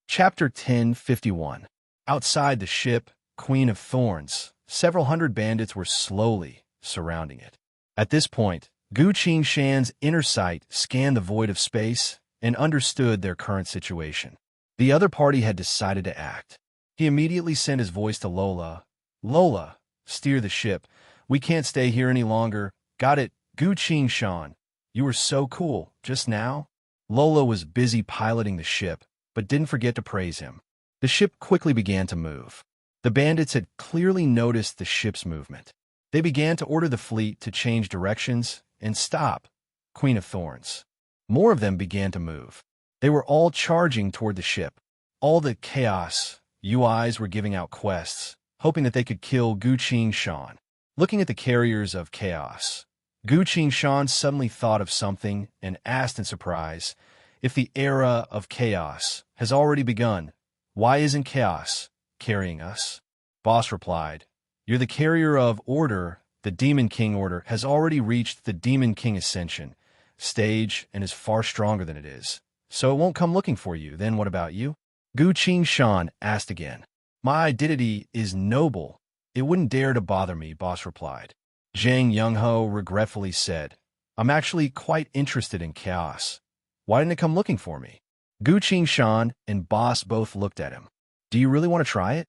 Chapter 1051. Outside the ship, Queen of Thorns, several hundred bandits were slowly surrounding it. At this point, Gu Shan's inner sight scanned the void of space and understood their current situation. The other party had decided to act. He immediately sent his voice to Lola. "Lola, steer the ship. We can't stay here any longer." "Got it, Gu Shan. You were so cool just now." Lola was busy piloting the ship, but didn't forget to praise him. The ship quickly began to move. The bandits had clearly noticed the ship's movement. They began to order the fleet to change directions and stop Queen of Thorns. More of them began to move. They were all charging toward the ship. All the chaos UIs were giving out quests, hoping that they could kill Gu Shan. Looking at the carriers of chaos, Gu Shan suddenly thought of something and asked in surprise, "If the era of chaos has already begun, why isn't chaos carrying us?" Boss replied, "You're the carrier of order. The Demon King order has already reached the Demon King Ascension stage and is far stronger than it is. So it won't come looking for you. Then what about you?" Gu Shan asked again. "My identity is noble. It wouldn't dare to bother me," Boss replied. Zhang Young-ho regretfully said, "I'm actually quite interested in chaos. Why didn't it come looking for me?" Gu Shan and Boss both looked at him. "Do you really want to try it?"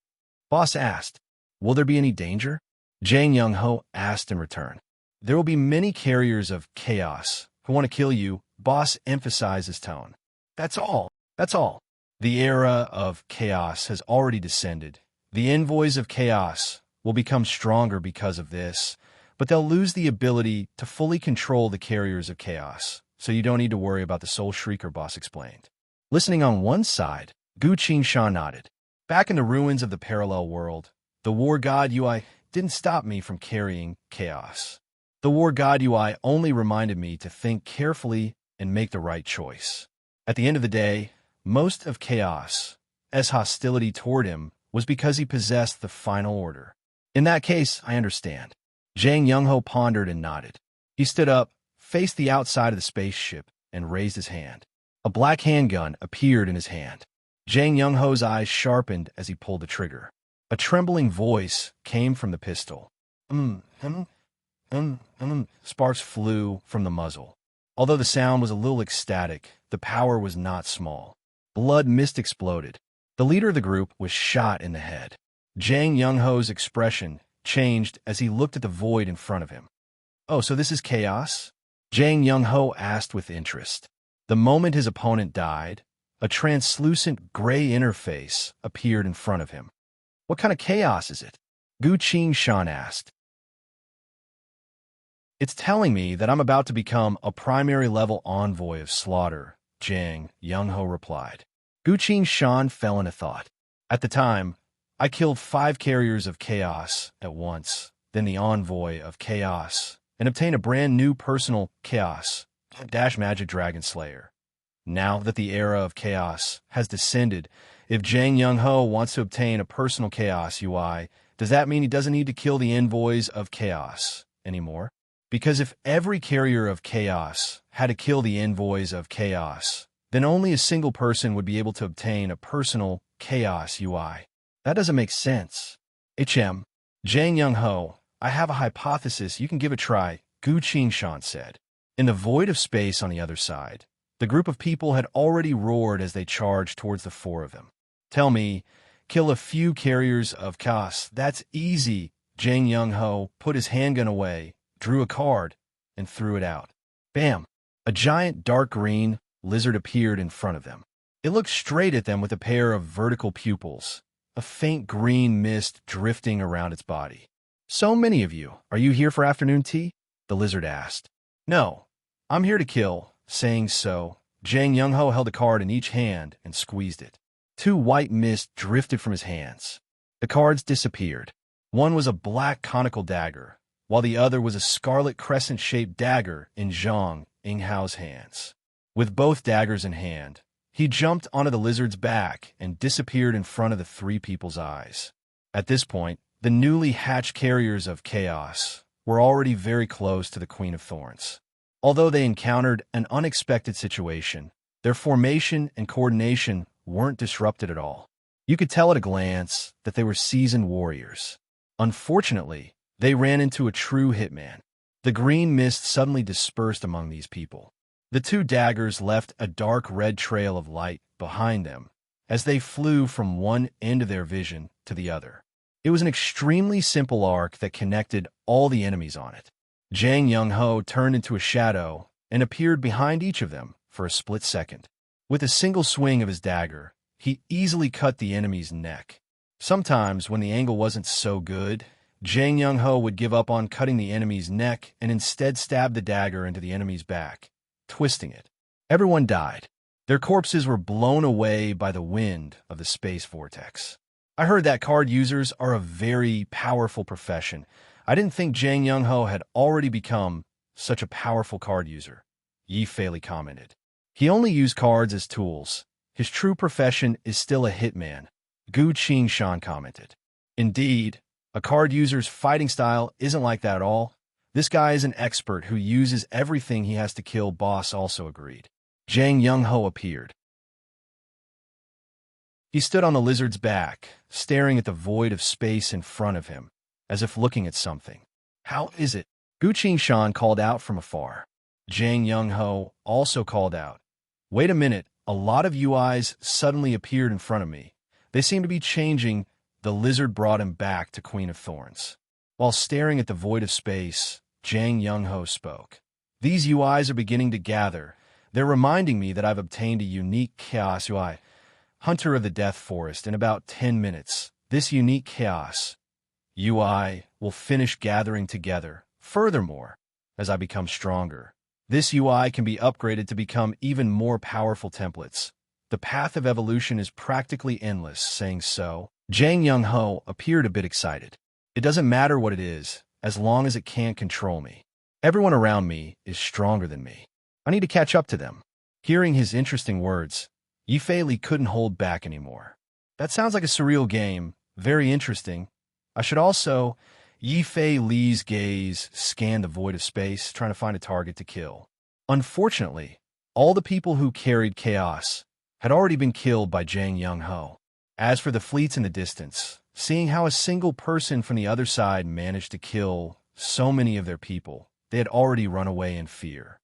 Boss asked. "Will there be any danger?" Zhang Young-ho asked in return. "There will be many carriers of chaos who want to kill you," Boss emphasized his tone. That's all. That's all. The era of chaos has already descended. The envoys of chaos will become stronger because of this, but they'll lose the ability to fully control the carriers of chaos, so you don't need to worry about the Soul Shrieker, Boss explained. Listening on one side, Gu Shan nodded. Back in the ruins of the parallel world, the war god UI didn't stop me from carrying chaos. The war god UI only reminded me to think carefully and make the right choice. At the end of the day, most of chaos's hostility toward him was because he possessed the final order. In that case, I understand. Zhang Young-ho pondered and nodded. He stood up, faced the outside of the spaceship, and raised his hand. A black handgun appeared in his hand. Zhang Young-ho's eyes sharpened as he pulled the trigger. A trembling voice came from the pistol. Sparks flew from the muzzle. Although the sound was a little ecstatic, the power was not small. Blood mist exploded. The leader of the group was shot in the head. Jang Young-ho's expression changed as he looked at the void in front of him. "Oh, so this is chaos?" Jang Young-ho asked with interest. The moment his opponent died, a translucent gray interface appeared in front of him. "What kind of chaos is it?" Gu Qing-shan asked. "It's telling me that I'm about to become a primary-level envoy of slaughter," Jang Young-ho replied. Gu Qing-shan fell into thought. "At the time, I killed 5 carriers of chaos at once, then the envoy of chaos, and obtained a brand new personal chaos, Magic Dragon Slayer. Now that the era of chaos has descended, if Jang Young-ho wants to obtain a personal chaos UI, does that mean he doesn't need to kill the envoys of chaos anymore? Because if every carrier of chaos had to kill the envoys of chaos, then only a single person would be able to obtain a personal chaos UI. That doesn't make sense." "HM, Jang Young-ho, I have a hypothesis you can give a try," Gu Qing-shan said. In the void of space on the other side, the group of people had already roared as they charged towards the 4 of them. "Tell me, kill a few carriers of chaos. That's easy." Jang Young-ho put his handgun away, drew a card, and threw it out. Bam! A giant dark green lizard appeared in front of them. It looked straight at them with a pair of vertical pupils, a faint green mist drifting around its body. "So many of you, are you here for afternoon tea?" the lizard asked. "No, I'm here to kill." Saying so, Jang Young-ho held a card in each hand and squeezed it. 2 white mist drifted from his hands. The cards disappeared. One was a black conical dagger, while the other was a scarlet crescent-shaped dagger in Zhang Yinghao's hands. With both daggers in hand, he jumped onto the lizard's back and disappeared in front of the 3 people's eyes. At this point, the newly hatched carriers of chaos were already very close to the Queen of Thorns. Although they encountered an unexpected situation, their formation and coordination weren't disrupted at all. You could tell at a glance that they were seasoned warriors. Unfortunately, they ran into a true hitman. The green mist suddenly dispersed among these people. The 2 daggers left a dark red trail of light behind them as they flew from one end of their vision to the other. It was an extremely simple arc that connected all the enemies on it. Jang Young-ho turned into a shadow and appeared behind each of them for a split second. With a single swing of his dagger, he easily cut the enemy's neck. Sometimes, when the angle wasn't so good, Jang Young-ho would give up on cutting the enemy's neck and instead stab the dagger into the enemy's back, twisting it. Everyone died. Their corpses were blown away by the wind of the space vortex. "I heard that card users are a very powerful profession. I didn't think Jang Young-ho had already become such a powerful card user," Yi Fei commented. "He only used cards as tools. His true profession is still a hitman," Gu Qing-shan commented. "Indeed, a card user's fighting style isn't like that at all. This guy is an expert who uses everything he has to kill," Boss also agreed. Jang Young-ho appeared. He stood on the lizard's back, staring at the void of space in front of him, as if looking at something. "How is it?" Gu Qing-shan called out from afar. Jang Young-ho also called out. "Wait a minute, a lot of UIs suddenly appeared in front of me. They seem to be changing." The lizard brought him back to Queen of Thorns. While staring at the void of space, Jang Young-ho spoke. "These UIs are beginning to gather. They're reminding me that I've obtained a unique Chaos UI, Hunter of the Death Forest, in about 10 minutes. This unique Chaos UI will finish gathering together. Furthermore, as I become stronger, this UI can be upgraded to become even more powerful templates. The path of evolution is practically endless." Saying so, Jang Young-ho appeared a bit excited. "It doesn't matter what it is, as long as it can't control me. Everyone around me is stronger than me. I need to catch up to them." Hearing his interesting words, Yi Fei couldn't hold back anymore. "That sounds like a surreal game. Very interesting. I should also..." Yi Fei's gaze scanned the void of space, trying to find a target to kill. Unfortunately, all the people who carried chaos had already been killed by Jang Young-ho. As for the fleets in the distance, seeing how a single person from the other side managed to kill so many of their people. They had already run away in fear.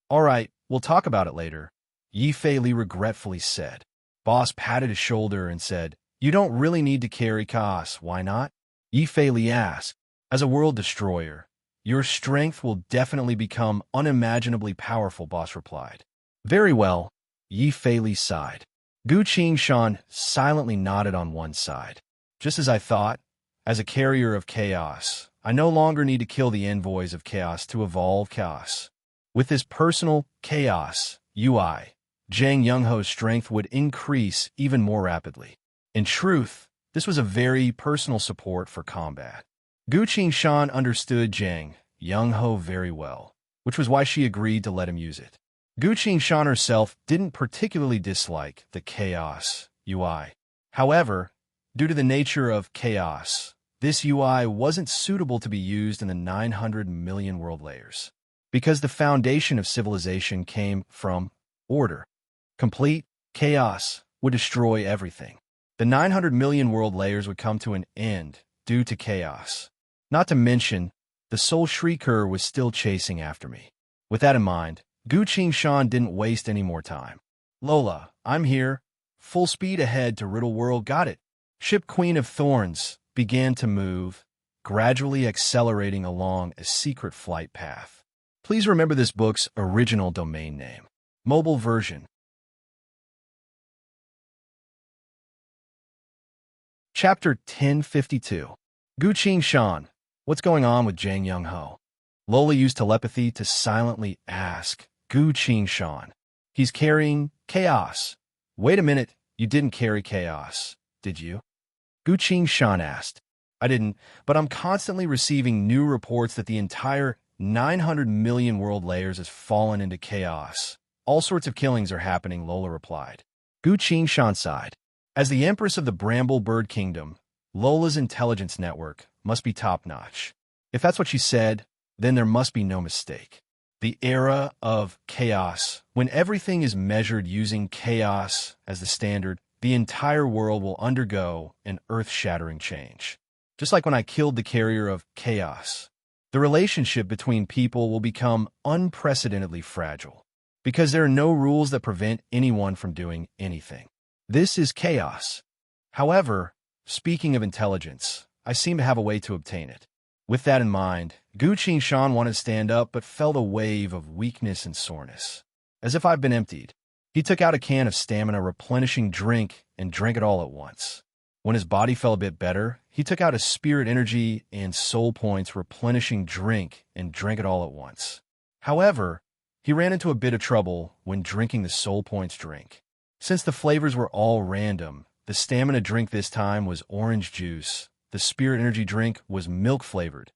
"All right, we'll talk about it later," Yi Fei Li regretfully said. Boss patted his shoulder and said, "You don't really need to carry chaos, why not?" Yi Fei Li asked. "As a world destroyer, your strength will definitely become unimaginably powerful," Boss replied. "Very well," Yi Fei Li sighed. Gu Qingshan silently nodded on one side. "Just as I thought, as a carrier of chaos, I no longer need to kill the envoys of chaos to evolve chaos. With this personal chaos, UI, Zhang Yongho's strength would increase even more rapidly. In truth, this was a very personal support for combat." Gu Qingshan understood Zhang Yongho very well, which was why she agreed to let him use it. Gu Qingshan herself didn't particularly dislike the chaos UI. However, due to the nature of chaos, this UI wasn't suitable to be used in the 900 million world layers, because the foundation of civilization came from order. Complete chaos would destroy everything. The 900 million world layers would come to an end due to chaos. Not to mention, the Soul Shrieker was still chasing after me. With that in mind, Gu Qingshan didn't waste any more time. "Lola, I'm here. Full speed ahead to Riddle World, got it." Ship Queen of Thorns began to move, gradually accelerating along a secret flight path. Please remember this book's original domain name. Mobile version. Chapter 1052. Gu Qingshan, what's going on with Zhang Yongho? Lola used telepathy to silently ask Gu Qingshan. "He's carrying chaos." "Wait a minute, you didn't carry chaos, did you?" Gu Qingshan asked. "I didn't, but I'm constantly receiving new reports that the entire 900 million world layers has fallen into chaos. All sorts of killings are happening," Lola replied. Gu Qingshan sighed. As the Empress of the Bramble Bird Kingdom, Lola's intelligence network must be top-notch. If that's what she said, then there must be no mistake. The era of chaos, when everything is measured using chaos as the standard, the entire world will undergo an earth-shattering change. Just like when I killed the carrier of chaos, the relationship between people will become unprecedentedly fragile, because there are no rules that prevent anyone from doing anything. This is chaos. However, speaking of intelligence, I seem to have a way to obtain it. With that in mind, Gu Qingshan wanted to stand up but felt a wave of weakness and soreness. As if I've been emptied. He took out a can of stamina replenishing drink and drank it all at once. When his body felt a bit better, he took out a spirit energy and soul points replenishing drink and drank it all at once. However, he ran into a bit of trouble when drinking the soul points drink. Since the flavors were all random, the stamina drink this time was orange juice. The spirit energy drink was milk-flavored,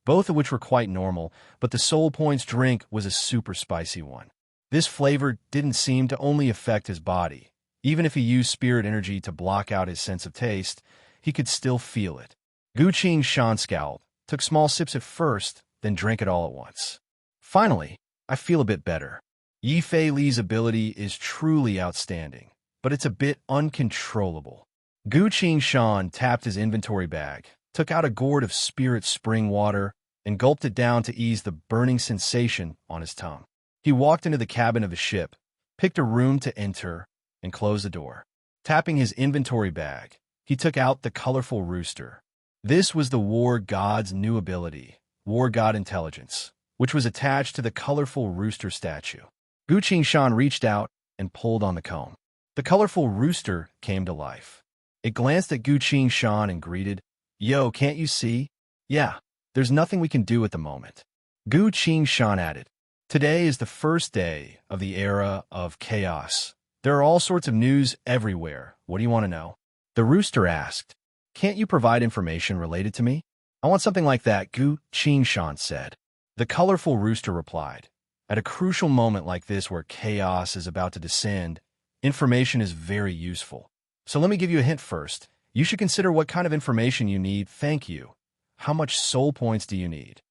both of which were quite normal, but the soul points drink was a super spicy one. This flavor didn't seem to only affect his body. Even if he used spirit energy to block out his sense of taste, he could still feel it. Gu Qingshan scowled, took small sips at first, then drank it all at once. "Finally, I feel a bit better." Yi Fei Li's ability is truly outstanding, but it's a bit uncontrollable. Gu Qingshan tapped his inventory bag, took out a gourd of spirit spring water, and gulped it down to ease the burning sensation on his tongue. He walked into the cabin of the ship, picked a room to enter, and closed the door. Tapping his inventory bag, he took out the colorful rooster. This was the war god's new ability, War God Intelligence, which was attached to the colorful rooster statue. Gu Qingshan reached out and pulled on the comb. The colorful rooster came to life. It glanced at Gu Qingshan and greeted, "Yo, can't you see? Yeah, there's nothing we can do at the moment." Gu Qingshan added, "Today is the first day of the era of chaos. There are all sorts of news everywhere. What do you want to know?" The rooster asked, "Can't you provide information related to me?" "I want something like that," Gu Qingshan said. The colorful rooster replied, "At a crucial moment like this where chaos is about to descend, information is very useful. So let me give you a hint first. You should consider what kind of information you need. Thank you. How much soul points do you need?"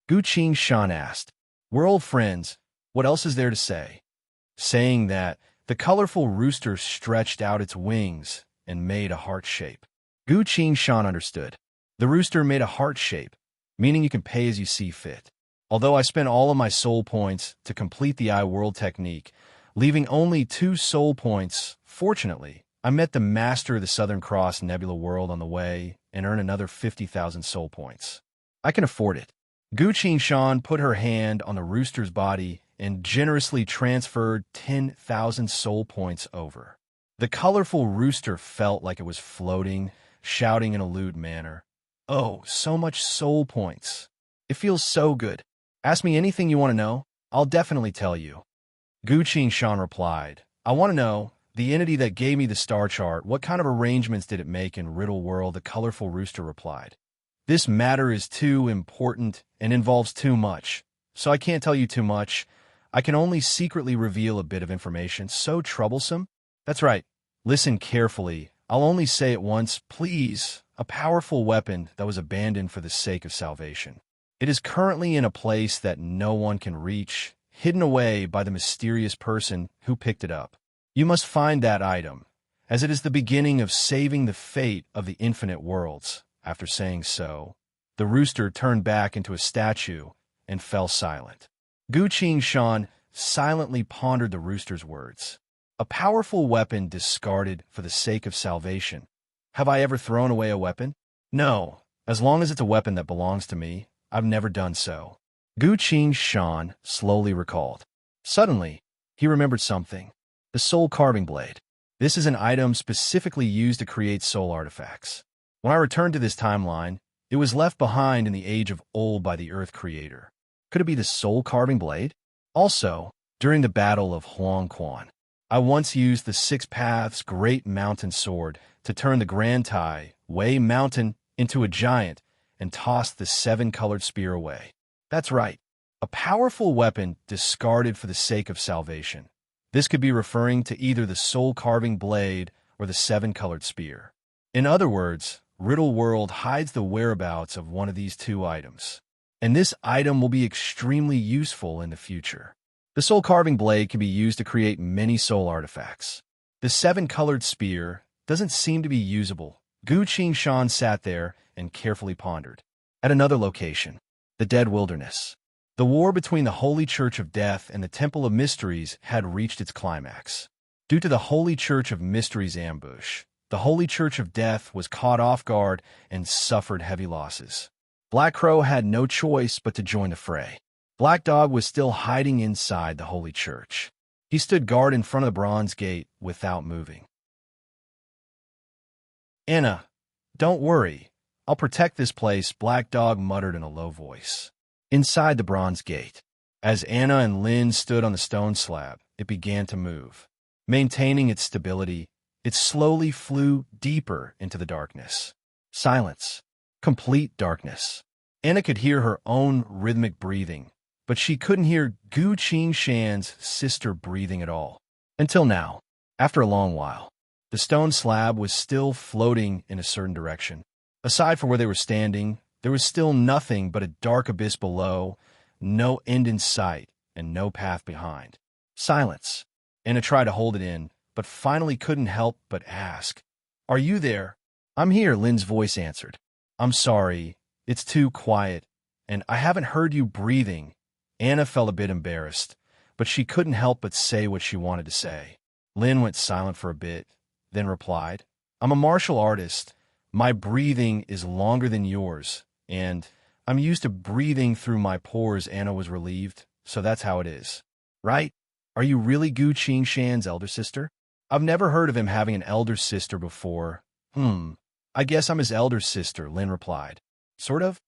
Gu Qingshan asked. "We're old friends. What else is there to say?" Saying that, the colorful rooster stretched out its wings and made a heart shape. Gu Qing Shan understood. The rooster made a heart shape, meaning you can pay as you see fit. Although I spent all of my soul points to complete the eye world technique, leaving only 2 soul points, fortunately, I met the master of the Southern Cross Nebula world on the way and earned another 50,000 soul points. I can afford it. Gu Qing Shan put her hand on the rooster's body and generously transferred 10,000 soul points over. The colorful rooster felt like it was floating, shouting in a lewd manner. Oh, so much soul points. It feels so good. Ask me anything you want to know. I'll definitely tell you. Gu Qing Shan replied, I want to know, the entity that gave me the star chart, what kind of arrangements did it make in Riddle World? The colorful rooster replied. This matter is too important and involves too much, so I can't tell you too much. I can only secretly reveal a bit of information. So troublesome? That's right. Listen carefully. I'll only say it once, please. A powerful weapon that was abandoned for the sake of salvation. It is currently in a place that no one can reach, hidden away by the mysterious person who picked it up. You must find that item, as it is the beginning of saving the fate of the infinite worlds. After saying so, the rooster turned back into a statue and fell silent. Gu Qing Shan silently pondered the rooster's words. A powerful weapon discarded for the sake of salvation. Have I ever thrown away a weapon? No. As long as it's a weapon that belongs to me, I've never done so. Gu Qing Shan slowly recalled. Suddenly, he remembered something. The soul carving blade. This is an item specifically used to create soul artifacts. When I returned to this timeline, it was left behind in the age of old by the Earth Creator. Could it be the soul carving blade? Also, during the Battle of Huang Quan, I once used the 6 Paths Great Mountain Sword to turn the Grand Tai Wei Mountain into a giant and tossed the 7-colored spear away. That's right, a powerful weapon discarded for the sake of salvation. This could be referring to either the soul-carving blade or the 7-colored spear. In other words, Riddle World hides the whereabouts of one of these 2 items, and this item will be extremely useful in the future. The soul-carving blade can be used to create many soul artifacts. The 7-colored spear doesn't seem to be usable. Gu Qing Shan sat there and carefully pondered. At another location, the Dead Wilderness. The war between the Holy Church of Death and the Temple of Mysteries had reached its climax. Due to the Holy Church of Mysteries ambush, the Holy Church of Death was caught off guard and suffered heavy losses. Black Crow had no choice but to join the fray. Black Dog was still hiding inside the Holy Church. He stood guard in front of the bronze gate without moving. Anna, don't worry. I'll protect this place, Black Dog muttered in a low voice. Inside the bronze gate, as Anna and Lynn stood on the stone slab, it began to move. Maintaining its stability, it slowly flew deeper into the darkness. Silence. Complete darkness. Anna could hear her own rhythmic breathing, but she couldn't hear Gu Qing Shan's sister breathing at all. Until now, after a long while, the stone slab was still floating in a certain direction. Aside from where they were standing, there was still nothing but a dark abyss below, no end in sight, and no path behind. Silence. Anna tried to hold it in, but finally couldn't help but ask, "Are you there?" "I'm here," Lynn's voice answered. "I'm sorry. It's too quiet, and I haven't heard you breathing." Anna felt a bit embarrassed, but she couldn't help but say what she wanted to say. Lynn went silent for a bit, then replied, "I'm a martial artist. My breathing is longer than yours, and I'm used to breathing through my pores." Anna was relieved. "So that's how it is, right? Are you really Gu Qing Shan's elder sister?" "I've never heard of him having an elder sister before." I guess I'm his elder sister," Lynn replied. "Sort of?"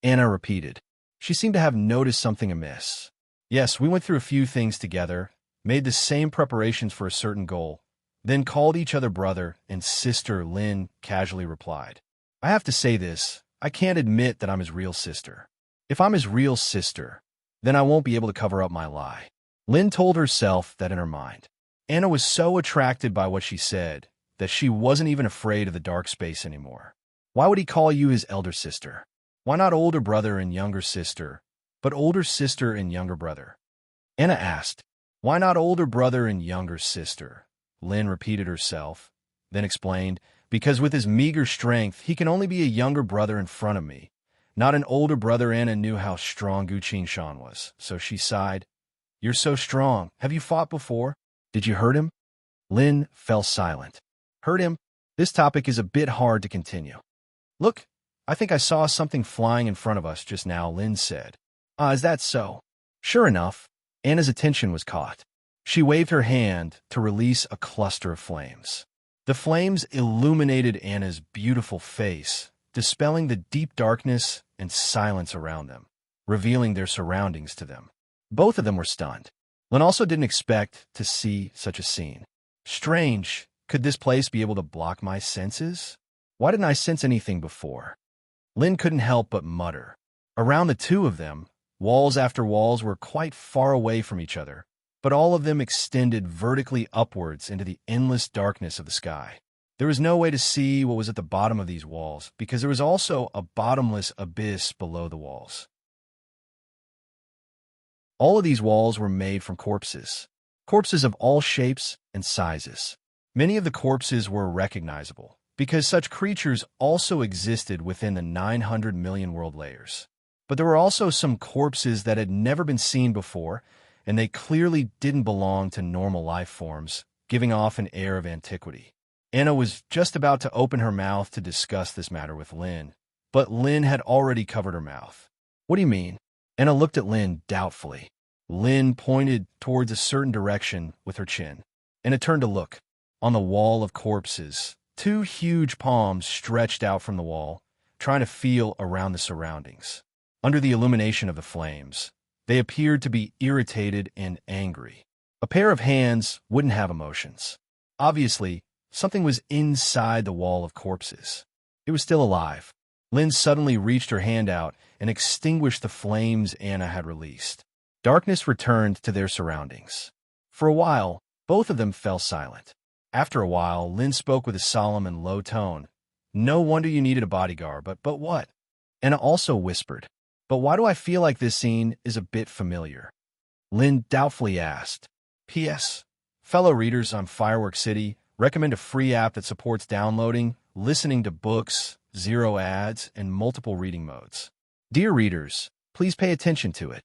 Anna repeated. She seemed to have noticed something amiss. "Yes, we went through a few things together, made the same preparations for a certain goal, then called each other brother and sister," Lynn casually replied. "I have to say this, I can't admit that I'm his real sister. If I'm his real sister, then I won't be able to cover up my lie." Lynn told herself that in her mind. Anna was so attracted by what she said that she wasn't even afraid of the dark space anymore. Why would he call you his elder sister? Why not older brother and younger sister, but older sister and younger brother? Anna asked. "Why not older brother and younger sister?" Lynn repeated herself. then explained, because with his meager strength, he can only be a younger brother in front of me. Not an older brother. Anna knew how strong Guqin Shan was, so she sighed. You're so strong. Have you fought before? Did you hurt him? Lin fell silent. Hurt him? This topic is a bit hard to continue. Look, I think I saw something flying in front of us just now, Lin said. Ah, is that so? Sure enough, Anna's attention was caught. She waved her hand to release a cluster of flames. The flames illuminated Anna's beautiful face, dispelling the deep darkness and silence around them, revealing their surroundings to them. Both of them were stunned. Lin also didn't expect to see such a scene. Strange, could this place be able to block my senses? Why didn't I sense anything before? Lin couldn't help but mutter. Around the two of them, walls after walls were quite far away from each other, but all of them extended vertically upwards into the endless darkness of the sky. There was no way to see what was at the bottom of these walls, because there was also a bottomless abyss below the walls. All of these walls were made from corpses. Corpses of all shapes and sizes. Many of the corpses were recognizable, because such creatures also existed within the 900 million world layers. But there were also some corpses that had never been seen before, and they clearly didn't belong to normal life forms, giving off an air of antiquity. Anna was just about to open her mouth to discuss this matter with Lin, but Lin had already covered her mouth. What do you mean? Anna looked at Lin doubtfully. Lin pointed towards a certain direction with her chin. Anna turned to look. On the wall of corpses, two huge palms stretched out from the wall, trying to feel around the surroundings. Under the illumination of the flames, they appeared to be irritated and angry. A pair of hands wouldn't have emotions. Obviously, something was inside the wall of corpses. It was still alive. Lin suddenly reached her hand out and extinguished the flames Anna had released. Darkness returned to their surroundings. For a while, both of them fell silent. After a while, Lin spoke with a solemn and low tone. No wonder you needed a bodyguard, but what? Anna also whispered. But why do I feel like this scene is a bit familiar? Lin doubtfully asked. P.S. Fellow readers on Firework City, recommend a free app that supports downloading, listening to books, zero ads, and multiple reading modes. Dear readers, please pay attention to it.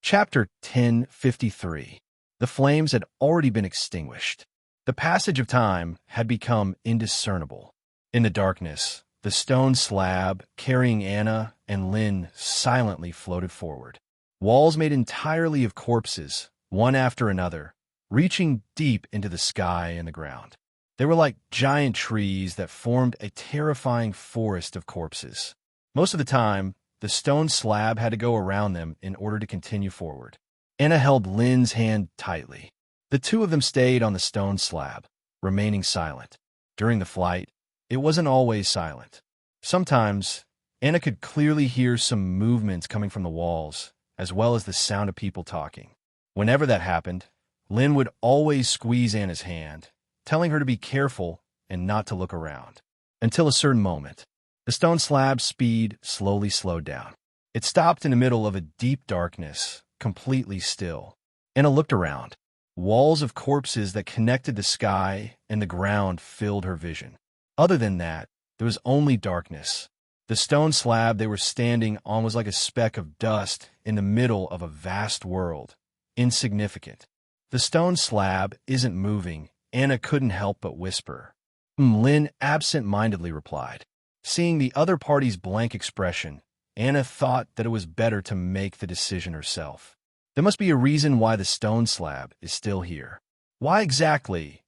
Chapter 1053. The flames had already been extinguished. The passage of time had become indiscernible. In the darkness, the stone slab carrying Anna and Lin silently floated forward. Walls made entirely of corpses, one after another, reaching deep into the sky and the ground. They were like giant trees that formed a terrifying forest of corpses. Most of the time, the stone slab had to go around them in order to continue forward. Anna held Lin's hand tightly. The two of them stayed on the stone slab, remaining silent. During the flight, it wasn't always silent. Sometimes, Anna could clearly hear some movements coming from the walls, as well as the sound of people talking. Whenever that happened, Lin would always squeeze Anna's hand, telling her to be careful and not to look around. Until a certain moment, the stone slab's speed slowly slowed down. It stopped in the middle of a deep darkness, completely still. Anna looked around. Walls of corpses that connected the sky and the ground filled her vision. Other than that, there was only darkness. The stone slab they were standing on was like a speck of dust in the middle of a vast world. Insignificant. The stone slab isn't moving, Anna couldn't help but whisper. Lin absent-mindedly replied. Seeing the other party's blank expression, Anna thought that it was better to make the decision herself. There must be a reason why the stone slab is still here. Why exactly?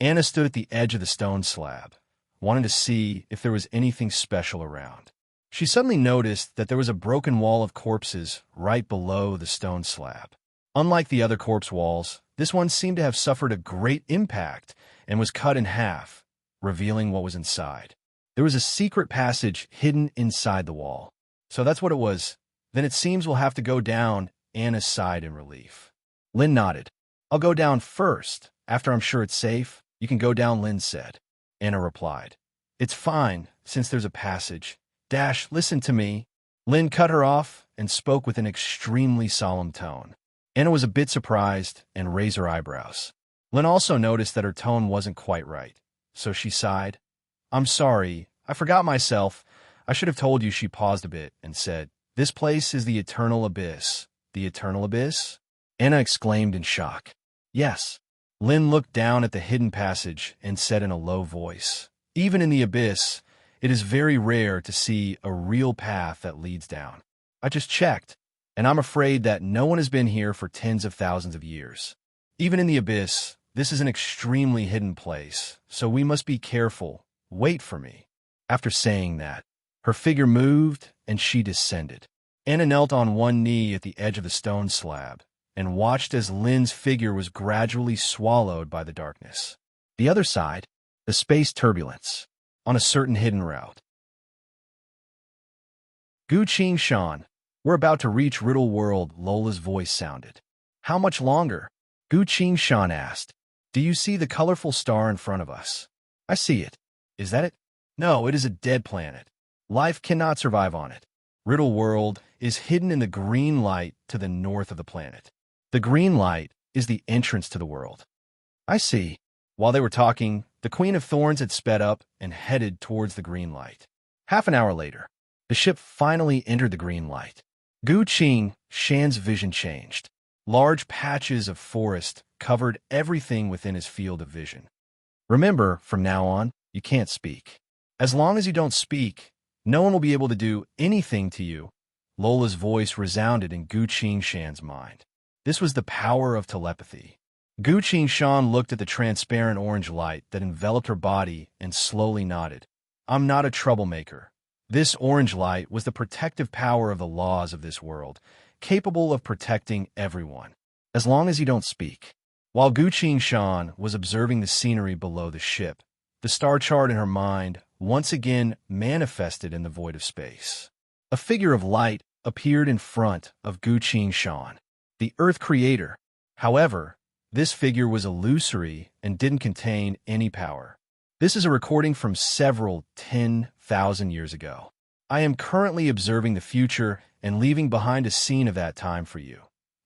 Anna stood at the edge of the stone slab, wanting to see if there was anything special around. She suddenly noticed that there was a broken wall of corpses right below the stone slab. Unlike the other corpse walls, this one seemed to have suffered a great impact and was cut in half, revealing what was inside. There was a secret passage hidden inside the wall. So that's what it was. Then it seems we'll have to go down, Anna sighed in relief. Lin nodded. I'll go down first. After I'm sure it's safe, you can go down, Lin said. Anna replied. It's fine, since there's a passage. Listen to me. Lin cut her off and spoke with an extremely solemn tone. Anna was a bit surprised and raised her eyebrows. Lynn also noticed that her tone wasn't quite right, so she sighed. I'm sorry, I forgot myself. I should have told you. She paused a bit and said, This place is the eternal abyss. The eternal abyss? Anna exclaimed in shock. Yes. Lynn looked down at the hidden passage and said in a low voice, Even in the abyss, it is very rare to see a real path that leads down. I just checked, and I'm afraid that no one has been here for tens of thousands of years. Even in the abyss, this is an extremely hidden place, so we must be careful. Wait for me. After saying that, her figure moved and she descended. Anna knelt on one knee at the edge of the stone slab and watched as Lynn's figure was gradually swallowed by the darkness. The other side, the space turbulence, on a certain hidden route. Gu Qing Shan, we're about to reach Riddle World, Lola's voice sounded. How much longer? Gu Qing Shan asked. Do you see the colorful star in front of us? I see it. Is that it? No, it is a dead planet. Life cannot survive on it. Riddle World is hidden in the green light to the north of the planet. The green light is the entrance to the world. I see. While they were talking, the Queen of Thorns had sped up and headed towards the green light. Half an hour later, the ship finally entered the green light. Gu Qing Shan's vision changed. Large patches of forest covered everything within his field of vision. Remember, from now on, you can't speak. As long as you don't speak, no one will be able to do anything to you. Lola's voice resounded in Gu Qing Shan's mind. This was the power of telepathy. Gu Qing Shan looked at the transparent orange light that enveloped her body and slowly nodded. I'm not a troublemaker. This orange light was the protective power of the laws of this world, capable of protecting everyone, as long as you don't speak. While Gu Qing Shan was observing the scenery below the ship, the star chart in her mind once again manifested in the void of space. A figure of light appeared in front of Gu Qing Shan, the Earth Creator. However, this figure was illusory and didn't contain any power. This is a recording from several 10,000 years ago. I am currently observing the future and leaving behind a scene of that time for you.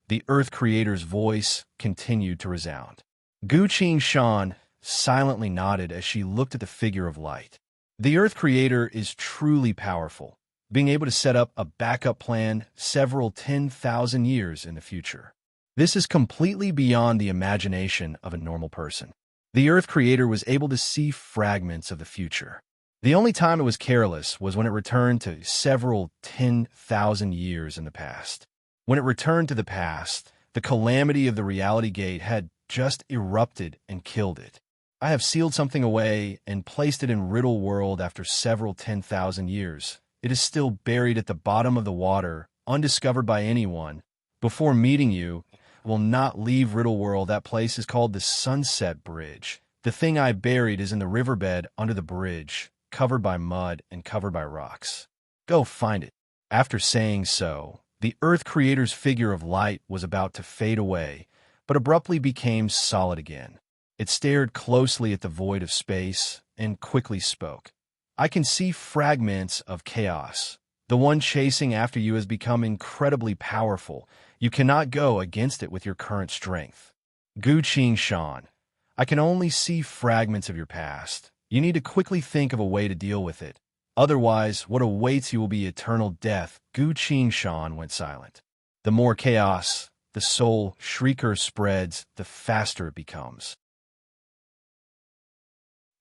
The Earth Creator's voice continued to resound. Gu Qing Shan silently nodded as she looked at the figure of light. The Earth Creator is truly powerful, being able to set up a backup plan several 10,000 years in the future. This is completely beyond the imagination of a normal person. The Earth Creator was able to see fragments of the future. The only time it was careless was when it returned to several 10,000 years in the past. When it returned to the past, the calamity of the reality gate had just erupted and killed it. I have sealed something away and placed it in Riddle World after several 10,000 years. It is still buried at the bottom of the water, undiscovered by anyone. Before meeting you, will not leave Riddle World. That place is called the Sunset Bridge. The thing I buried is in the riverbed under the bridge, covered by mud and covered by rocks. Go find it. After saying so, the Earth Creator's figure of light was about to fade away, but abruptly became solid again. It stared closely at the void of space and quickly spoke. I can see fragments of chaos. The one chasing after you has become incredibly powerful. You cannot go against it with your current strength. Gu Qing Shan, I can only see fragments of your past. You need to quickly think of a way to deal with it. Otherwise, what awaits you will be eternal death. Gu Qing Shan went silent. The more chaos the soul shrieker spreads, the faster it becomes.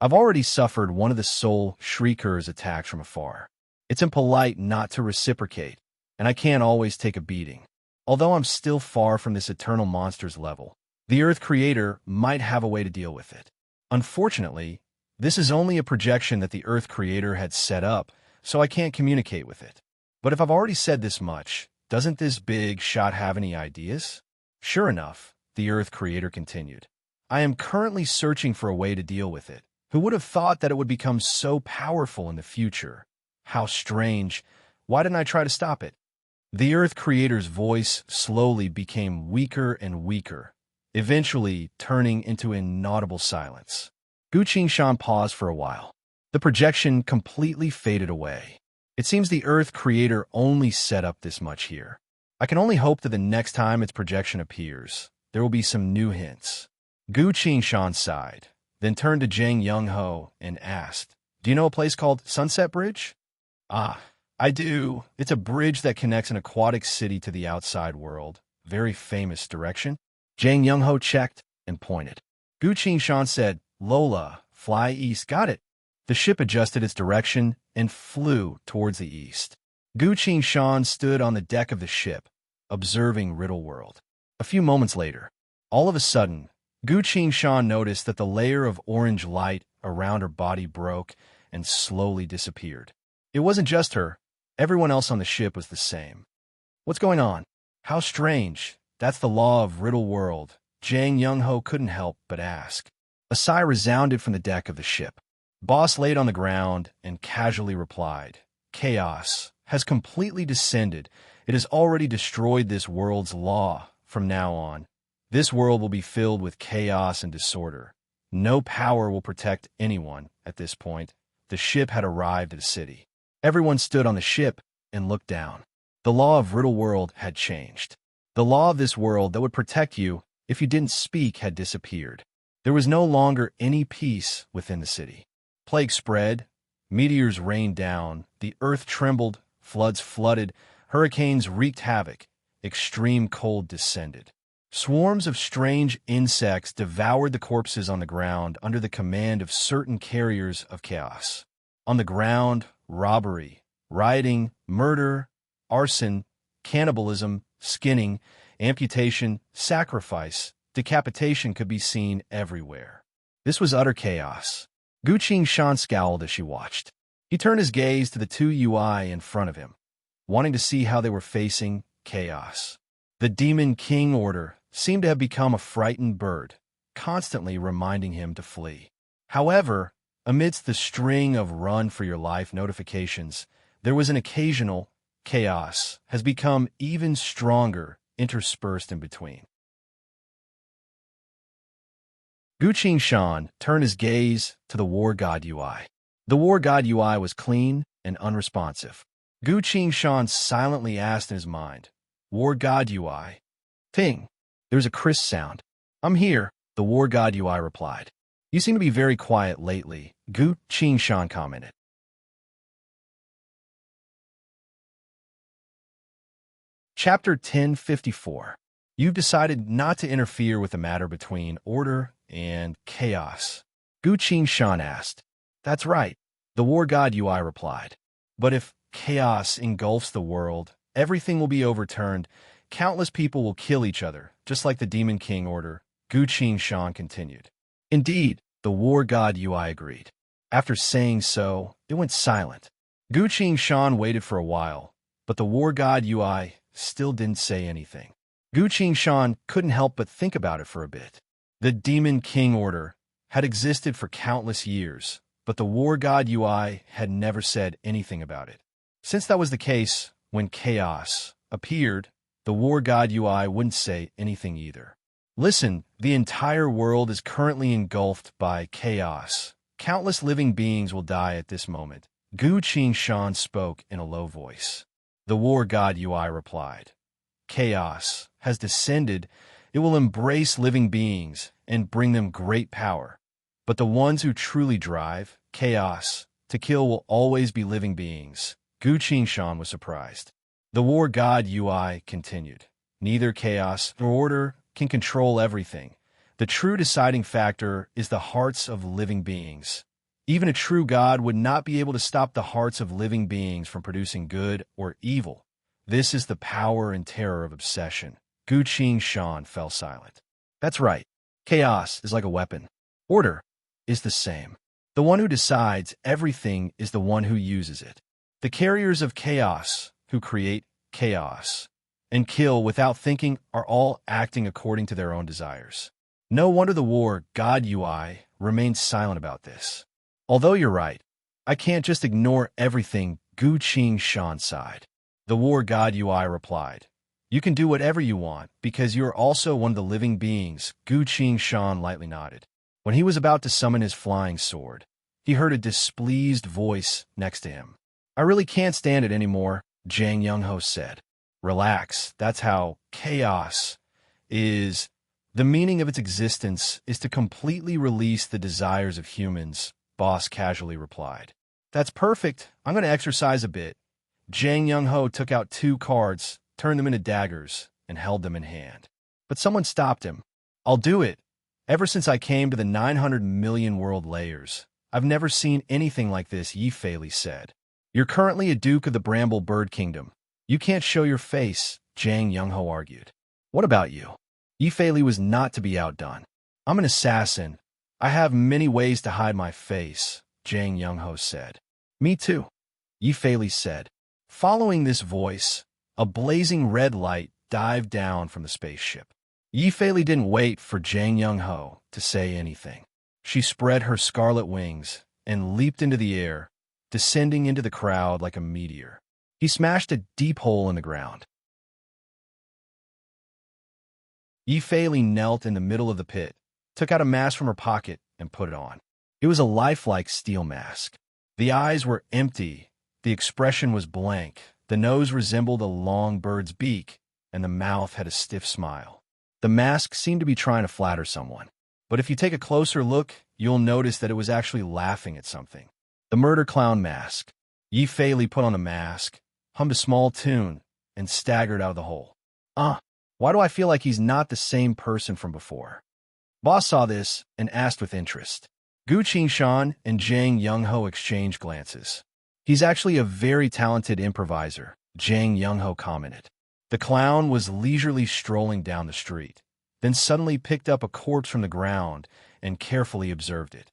I've already suffered one of the soul shrieker's attacks from afar. It's impolite not to reciprocate, and I can't always take a beating. Although I'm still far from this eternal monster's level, the Earth Creator might have a way to deal with it. Unfortunately, this is only a projection that the Earth Creator had set up, so I can't communicate with it. But if I've already said this much, doesn't this big shot have any ideas? Sure enough, the Earth Creator continued. I am currently searching for a way to deal with it. Who would have thought that it would become so powerful in the future? How strange. Why didn't I try to stop it? The Earth Creator's voice slowly became weaker and weaker, eventually turning into inaudible silence. Gu Qing Shan paused for a while. The projection completely faded away. It seems the Earth Creator only set up this much here. I can only hope that the next time its projection appears, there will be some new hints. Gu Qingshan sighed, then turned to Zhang Young-ho and asked, "Do you know a place called Sunset Bridge?" "Ah, I do. It's a bridge that connects an aquatic city to the outside world. Very famous direction." Zhang Young-ho checked and pointed. Gu Qingshan said, "Lola, fly east." "Got it." The ship adjusted its direction and flew towards the east. Gu Qingshan stood on the deck of the ship, observing Riddle World. A few moments later, all of a sudden, Gu Qingshan noticed that the layer of orange light around her body broke and slowly disappeared. It wasn't just her. Everyone else on the ship was the same. "What's going on? How strange." "That's the law of Riddle World," Zhang Young-ho couldn't help but ask. A sigh resounded from the deck of the ship. Boss laid on the ground and casually replied, "Chaos has completely descended. It has already destroyed this world's law. From now on, this world will be filled with chaos and disorder. No power will protect anyone." At this point, the ship had arrived at a city. Everyone stood on the ship and looked down. The law of Riddle World had changed. The law of this world that would protect you if you didn't speak had disappeared. There was no longer any peace within the city. Plague spread, meteors rained down, the earth trembled, floods flooded, hurricanes wreaked havoc, extreme cold descended. Swarms of strange insects devoured the corpses on the ground under the command of certain carriers of chaos. On the ground, robbery, rioting, murder, arson, cannibalism, skinning, amputation, sacrifice, decapitation could be seen everywhere. This was utter chaos. Gu Qingshan scowled as she watched. He turned his gaze to the two UI in front of him, wanting to see how they were facing chaos. The Demon King Order seemed to have become a frightened bird, constantly reminding him to flee. However, amidst the string of run-for-your-life notifications, there was an occasional chaos has become even stronger, interspersed in between. Gu Qingshan turned his gaze to the War God UI. The War God UI was clean and unresponsive. Gu Qingshan silently asked in his mind, "War God UI?" "Ting." There was a crisp sound. "I'm here," the War God UI replied. "You seem to be very quiet lately," Gu Qingshan commented. Chapter 1054. You've decided not to interfere with the matter between order and chaos. Gu Qingshan asked. "That's right," the War God UI replied. "But if chaos engulfs the world, everything will be overturned. Countless people will kill each other, just like the Demon King Order," Gu Qingshan continued. "Indeed," the War God UI agreed. After saying so, it went silent. Gu Qingshan waited for a while, but the War God UI still didn't say anything. Gu Qingshan couldn't help but think about it for a bit. The Demon King Order had existed for countless years, but the War God UI had never said anything about it. Since that was the case, when chaos appeared, the War God UI wouldn't say anything either. "Listen, the entire world is currently engulfed by chaos. Countless living beings will die at this moment." Gu Qingshan spoke in a low voice. The War God UI replied, "Chaos has descended. It will embrace living beings and bring them great power. But the ones who truly drive chaos to kill will always be living beings." Gu Qingshan was surprised. The War God UI continued, "Neither chaos nor order can control everything. The true deciding factor is the hearts of living beings. Even a true God would not be able to stop the hearts of living beings from producing good or evil. This is the power and terror of obsession." Gu Qingshan fell silent. "That's right. Chaos is like a weapon. Order is the same. The one who decides everything is the one who uses it. The carriers of chaos, who create chaos and kill without thinking, are all acting according to their own desires. No wonder the War God UI remains silent about this. Although you're right, I can't just ignore everything." Gu Qingshan sighed. The War God UI replied, "You can do whatever you want, because you're also one of the living beings." Gu Qingshan lightly nodded. When he was about to summon his flying sword, he heard a displeased voice next to him. "I really can't stand it anymore," Zhang Young-ho said. Relax. That's how chaos is. The meaning of its existence is to completely release the desires of humans, Boss casually replied. That's perfect. I'm going to exercise a bit. Jang Young-ho took out 2 cards, turned them into daggers, and held them in hand. But someone stopped him. I'll do it. Ever since I came to the 900 million world layers, I've never seen anything like this, Yi Fei said. You're currently a Duke of the Bramble Bird Kingdom. You can't show your face, Jang Young-ho argued. What about you? Yi Fei was not to be outdone. I'm an assassin. I have many ways to hide my face, Jang Young-ho said. Me too, Yi Fei said. Following this voice, a blazing red light dived down from the spaceship. Yi Fei didn't wait for Jang Young-ho to say anything. She spread her scarlet wings and leaped into the air, descending into the crowd like a meteor. He smashed a deep hole in the ground. Yi Fei knelt in the middle of the pit, took out a mask from her pocket, and put it on. It was a lifelike steel mask. The eyes were empty, the expression was blank, the nose resembled a long bird's beak, and the mouth had a stiff smile. The mask seemed to be trying to flatter someone. But if you take a closer look, you'll notice that it was actually laughing at something. The murder clown mask. Yi Fei put on the mask, hummed a small tune, and staggered out of the hole. Why do I feel like he's not the same person from before? Boss saw this and asked with interest. Gu Qingshan and Jang Young-ho exchanged glances. He's actually a very talented improviser, Jang Young-ho commented. The clown was leisurely strolling down the street, then suddenly picked up a corpse from the ground and carefully observed it.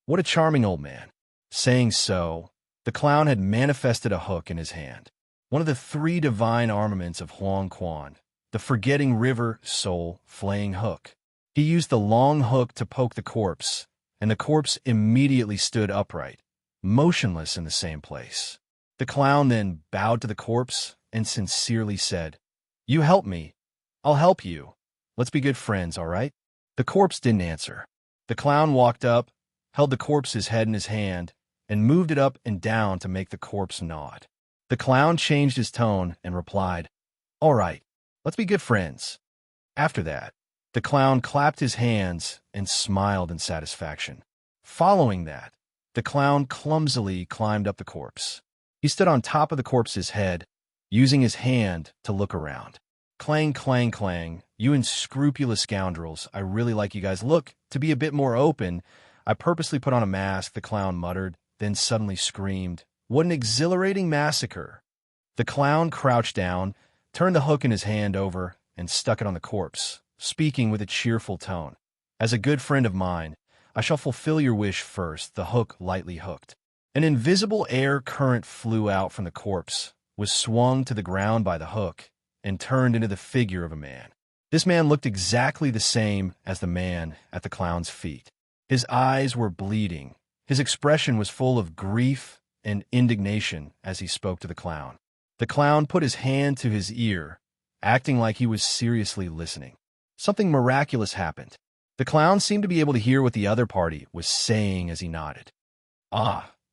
What a charming old man. Saying so, the clown had manifested a hook in his hand, one of the 3 divine armaments of Huang Quan, the Forgetting River Soul Flaying Hook. He used the long hook to poke the corpse, and the corpse immediately stood upright, motionless in the same place. The clown then bowed to the corpse and sincerely said, "You help me. I'll help you. Let's be good friends, all right?" The corpse didn't answer. The clown walked up, held the corpse's head in his hand, and moved it up and down to make the corpse nod. The clown changed his tone and replied, "All right, let's be good friends." After that, the clown clapped his hands and smiled in satisfaction. Following that, the clown clumsily climbed up the corpse. He stood on top of the corpse's head, using his hand to look around. "Clang, clang, clang. You unscrupulous scoundrels. I really like you guys. Look, to be a bit more open, I purposely put on a mask," the clown muttered, then suddenly screamed, "What an exhilarating massacre!" The clown crouched down, turned the hook in his hand over, and stuck it on the corpse, speaking with a cheerful tone. "As a good friend of mine, I shall fulfill your wish first," the hook lightly hooked. An invisible air current flew out from the corpse, was swung to the ground by the hook, and turned into the figure of a man. This man looked exactly the same as the man at the clown's feet. His eyes were bleeding. His expression was full of grief and indignation as he spoke to the clown. The clown put his hand to his ear, acting like he was seriously listening. Something miraculous happened. The clown seemed to be able to hear what the other party was saying as he nodded.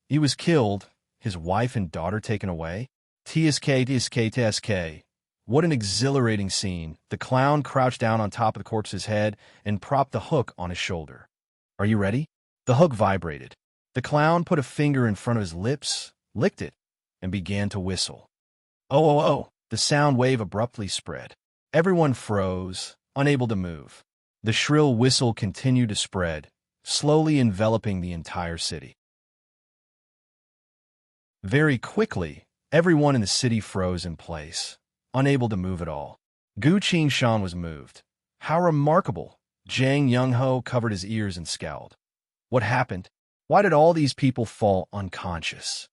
He was killed, his wife and daughter taken away. TSK. What an exhilarating scene. The clown crouched down on top of the corpse's head and propped the hook on his shoulder. "Are you ready?" The hook vibrated. The clown put a finger in front of his lips, licked it, and began to whistle. Oh! The sound wave abruptly spread. Everyone froze, unable to move. The shrill whistle continued to spread, slowly enveloping the entire city. Very quickly, everyone in the city froze in place, unable to move at all. Gu Qingshan was moved. How remarkable! Jang Young-ho covered his ears and scowled. What happened? Why did all these people fall unconscious?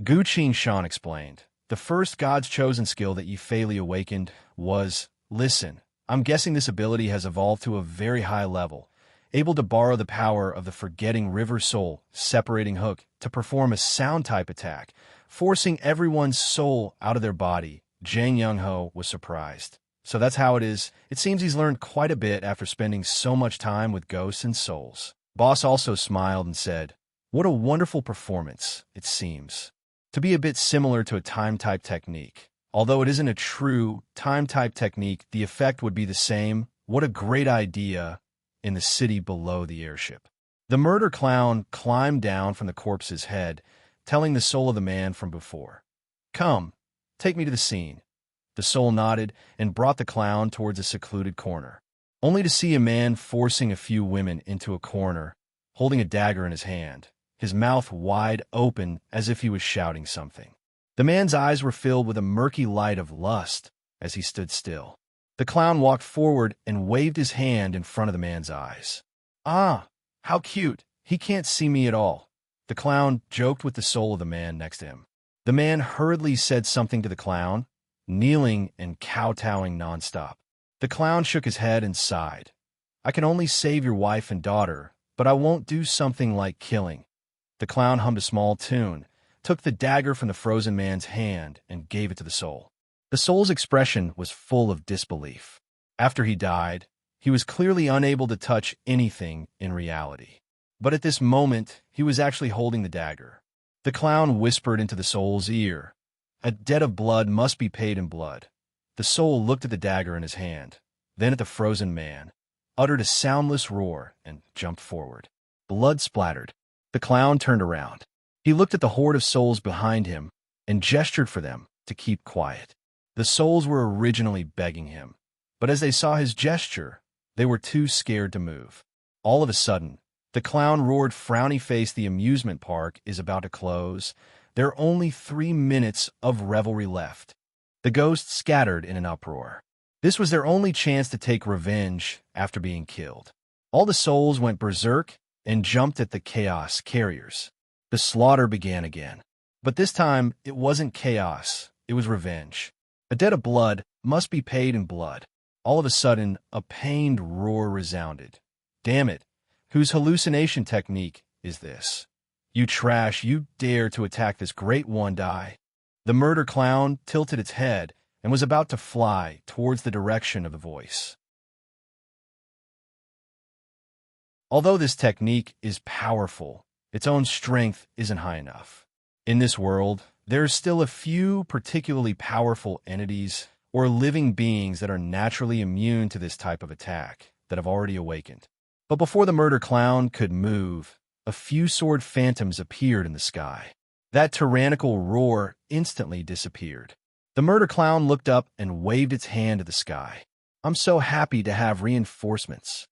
Gu Qingshan explained. The first God's chosen skill that Yi Fei awakened was, listen, I'm guessing this ability has evolved to a very high level, able to borrow the power of the Forgetting River Soul separating hook to perform a sound-type attack, forcing everyone's soul out of their body. Jang Young-ho was surprised. So that's how it is. It seems he's learned quite a bit after spending so much time with ghosts and souls. Boss also smiled and said, what a wonderful performance, it seems. To be a bit similar to a time-type technique. Although it isn't a true time-type technique, the effect would be the same. What a great idea in the city below the airship. The murder clown climbed down from the corpse's head, telling the soul of the man from before, "Come, take me to the scene." The soul nodded and brought the clown towards a secluded corner, only to see a man forcing a few women into a corner, holding a dagger in his hand, his mouth wide open as if he was shouting something. The man's eyes were filled with a murky light of lust as he stood still. The clown walked forward and waved his hand in front of the man's eyes. "Ah, how cute. He can't see me at all." The clown joked with the soul of the man next to him. The man hurriedly said something to the clown, kneeling and kowtowing nonstop. The clown shook his head and sighed. "I can only save your wife and daughter, but I won't do something like killing." The clown hummed a small tune, took the dagger from the frozen man's hand, and gave it to the soul. The soul's expression was full of disbelief. After he died, he was clearly unable to touch anything in reality. But at this moment, he was actually holding the dagger. The clown whispered into the soul's ear, "A debt of blood must be paid in blood." The soul looked at the dagger in his hand, then at the frozen man, uttered a soundless roar, and jumped forward. Blood splattered. The clown turned around. He looked at the horde of souls behind him and gestured for them to keep quiet. The souls were originally begging him, but as they saw his gesture, they were too scared to move. All of a sudden, the clown roared, "Frowny face, the amusement park is about to close. There are only 3 minutes of revelry left." The ghosts scattered in an uproar. This was their only chance to take revenge after being killed. All the souls went berserk and jumped at the chaos carriers. The slaughter began again. But this time, it wasn't chaos, it was revenge. A debt of blood must be paid in blood. All of a sudden, a pained roar resounded. "Damn it, whose hallucination technique is this? You trash, you dare to attack this great one, die." The murder clown tilted its head and was about to fly towards the direction of the voice. Although this technique is powerful, its own strength isn't high enough. In this world, there are still a few particularly powerful entities or living beings that are naturally immune to this type of attack that have already awakened. But before the murder clown could move, a few sword phantoms appeared in the sky. That tyrannical roar instantly disappeared. The murder clown looked up and waved its hand at the sky. "I'm so happy to have reinforcements."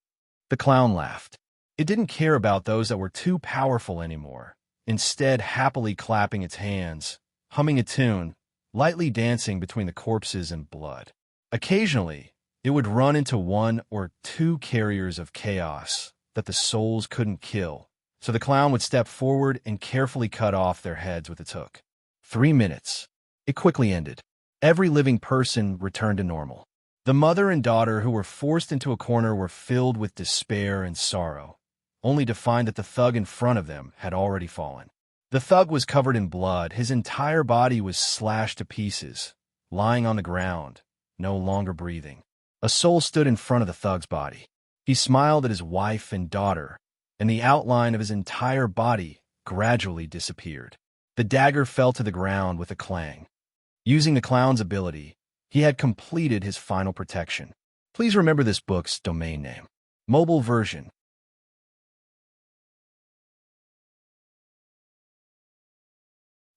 The clown laughed. It didn't care about those that were too powerful anymore, instead happily clapping its hands, humming a tune, lightly dancing between the corpses and blood. Occasionally, it would run into 1 or 2 carriers of chaos that the souls couldn't kill, so the clown would step forward and carefully cut off their heads with its hook. 3 minutes. It quickly ended. Every living person returned to normal. The mother and daughter who were forced into a corner were filled with despair and sorrow, only to find that the thug in front of them had already fallen. The thug was covered in blood. His entire body was slashed to pieces, lying on the ground, no longer breathing. A soul stood in front of the thug's body. He smiled at his wife and daughter, and the outline of his entire body gradually disappeared. The dagger fell to the ground with a clang. Using the clown's ability, he had completed his final protection. Please remember this book's domain name. Mobile version.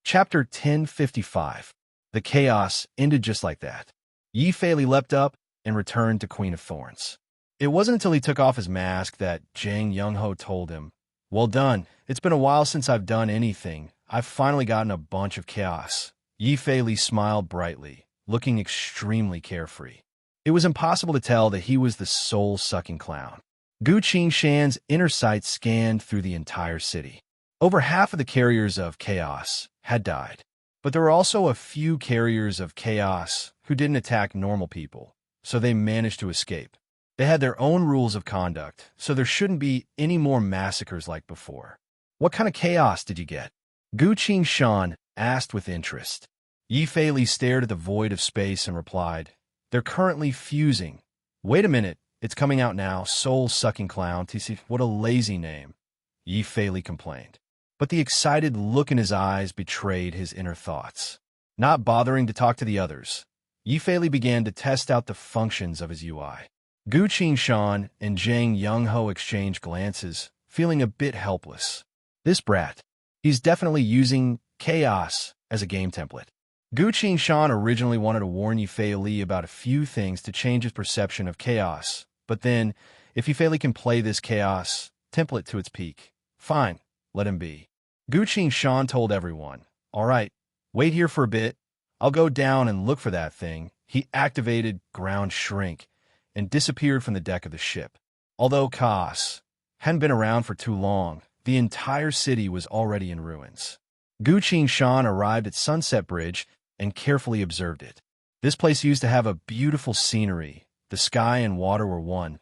Chapter 1055. The chaos ended just like that. Yi Fei leapt up and returned to Queen of Thorns. It wasn't until he took off his mask that Jang Young-ho told him, "Well done. It's been a while since I've done anything. I've finally gotten a bunch of chaos." Yi Fei smiled brightly, looking extremely carefree. It was impossible to tell that he was the soul-sucking clown. Gu Qingshan's inner sight scanned through the entire city. Over half of the carriers of chaos had died, but there were also a few carriers of chaos who didn't attack normal people, so they managed to escape. They had their own rules of conduct, so there shouldn't be any more massacres like before. "What kind of chaos did you get?" Gu Qingshan asked with interest. Yi Fei stared at the void of space and replied, "They're currently fusing." "Wait a minute, it's coming out now, soul-sucking clown. TC, what a lazy name," Yi Fei complained. But the excited look in his eyes betrayed his inner thoughts. Not bothering to talk to the others, Yifei began to test out the functions of his UI. Gu Qingshan and Zhang Yongho exchanged glances, feeling a bit helpless. This brat. He's definitely using chaos as a game template. Gu Qingshan originally wanted to warn Yifei Li about a few things to change his perception of chaos, but then, if Yifei Li can play this chaos template to its peak, fine, let him be. Gu Qingshan told everyone, all right, wait here for a bit. I'll go down and look for that thing. He activated ground shrink and disappeared from the deck of the ship. Although chaos hadn't been around for too long, the entire city was already in ruins. Gu Qingshan arrived at Sunset Bridge and carefully observed it. This place used to have a beautiful scenery. The sky and water were one.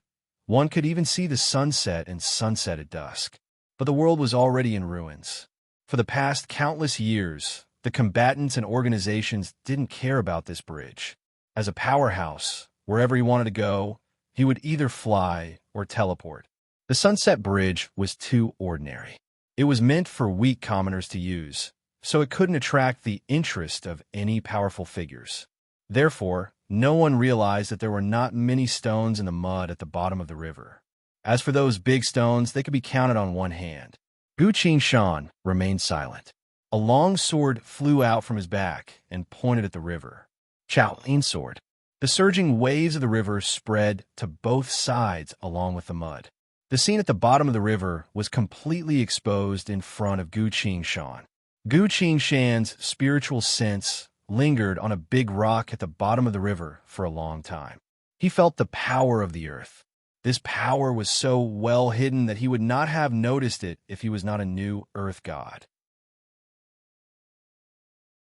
One could even see the sunset and sunset at dusk. But the world was already in ruins. For the past countless years, the combatants and organizations didn't care about this bridge. As a powerhouse, wherever he wanted to go, he would either fly or teleport. The Sunset Bridge was too ordinary. It was meant for weak commoners to use, so it couldn't attract the interest of any powerful figures. Therefore, no one realized that there were not many stones in the mud at the bottom of the river. As for those big stones, they could be counted on one hand. Gu Qingshan remained silent. A long sword flew out from his back and pointed at the river. Shaolin sword. The surging waves of the river spread to both sides along with the mud. The scene at the bottom of the river was completely exposed in front of Gu Qingshan. Gu Qingshan's spiritual sense lingered on a big rock at the bottom of the river for a long time. He felt the power of the earth. This power was so well hidden that he would not have noticed it if he was not a new earth god.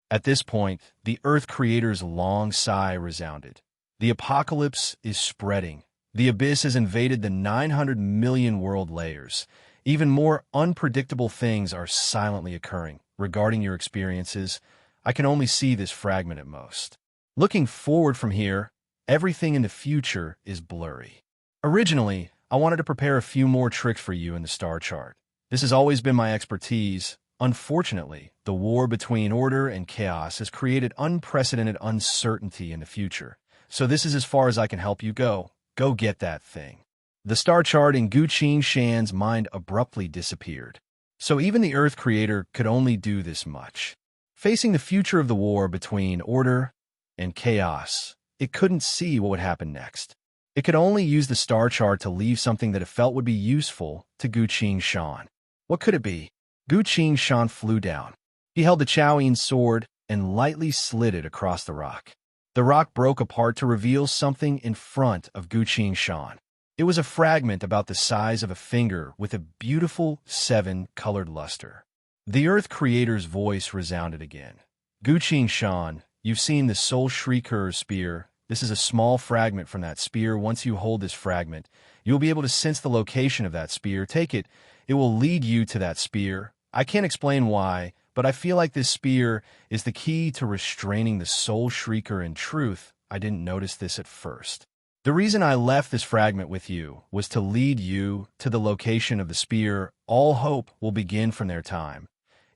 At this point, the Earth Creator's long sigh resounded. The apocalypse is spreading. The abyss has invaded the 900 million world layers. Even more unpredictable things are silently occurring. Regarding your experiences, I can only see this fragment at most. Looking forward from here, everything in the future is blurry. Originally, I wanted to prepare a few more tricks for you in the star chart. This has always been my expertise. Unfortunately, the war between order and chaos has created unprecedented uncertainty in the future. So this is as far as I can help you go. Go get that thing. The star chart in Gu Qingshan's mind abruptly disappeared. So even the Earth Creator could only do this much. Facing the future of the war between order and chaos, it couldn't see what would happen next. It could only use the star chart to leave something that it felt would be useful to Gu Qingshan. What could it be? Gu Qingshan flew down. He held the Shaolin sword and lightly slid it across the rock. The rock broke apart to reveal something in front of Gu Qingshan. It was a fragment about the size of a finger with a beautiful 7-colored luster. The Earth Creator's voice resounded again. Gu Qingshan, you've seen the Soul Shrieker spear. This is a small fragment from that spear. Once you hold this fragment, you'll be able to sense the location of that spear. Take it. It will lead you to that spear. I can't explain why, but I feel like this spear is the key to restraining the Soul Shrieker. In truth, I didn't notice this at first. The reason I left this fragment with you was to lead you to the location of the spear. All hope will begin from their time.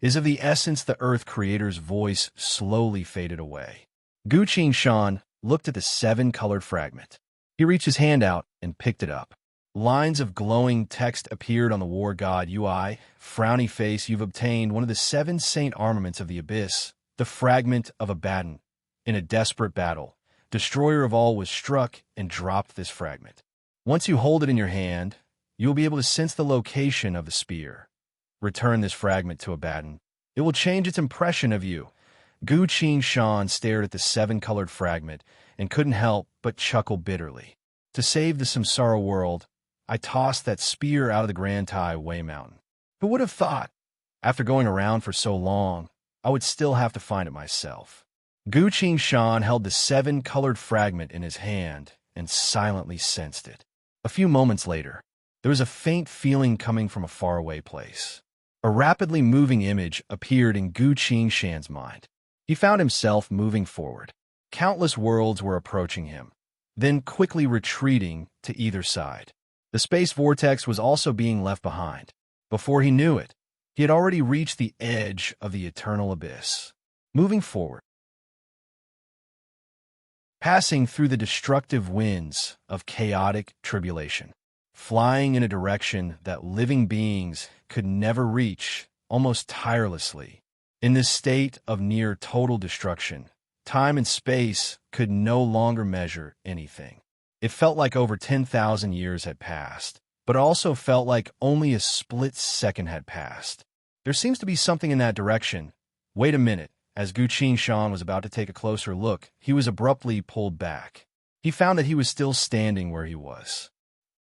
Is of the essence. The Earth Creator's voice slowly faded away. Gu Qingshan looked at the 7-colored fragment. He reached his hand out and picked it up. Lines of glowing text appeared on the war god UI. Frowny face, you've obtained one of the 7 saint armaments of the abyss, the fragment of Abaddon. In a desperate battle, Destroyer of All was struck and dropped this fragment. Once you hold it in your hand, you will be able to sense the location of the spear. Return this fragment to Abaddon. It will change its impression of you. Gu Qingshan stared at the 7-colored fragment and couldn't help but chuckle bitterly. To save the Samsara world, I tossed that spear out of the Grand Tai Way Mountain. Who would have thought? After going around for so long, I would still have to find it myself. Gu Qingshan held the 7-colored fragment in his hand and silently sensed it. A few moments later, there was a faint feeling coming from a faraway place. A rapidly moving image appeared in Gu Qingshan's mind. He found himself moving forward. Countless worlds were approaching him, then quickly retreating to either side. The space vortex was also being left behind. Before he knew it, he had already reached the edge of the eternal abyss. Moving forward, passing through the destructive winds of chaotic tribulation, flying in a direction that living beings could never reach, almost tirelessly. In this state of near total destruction, time and space could no longer measure anything. It felt like over 10,000 years had passed, but it also felt like only a split second had passed. There seems to be something in that direction. Wait a minute. As Gu Shan was about to take a closer look, he was abruptly pulled back. He found that he was still standing where he was.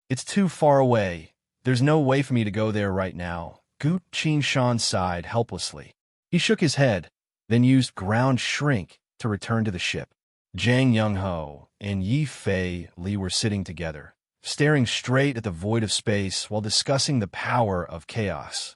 It's too far away. There's no way for me to go there right now. Gu Shan sighed helplessly. He shook his head, then used ground shrink to return to the ship. Zhang Yongho and Yi Fei Li were sitting together, staring straight at the void of space while discussing the power of chaos.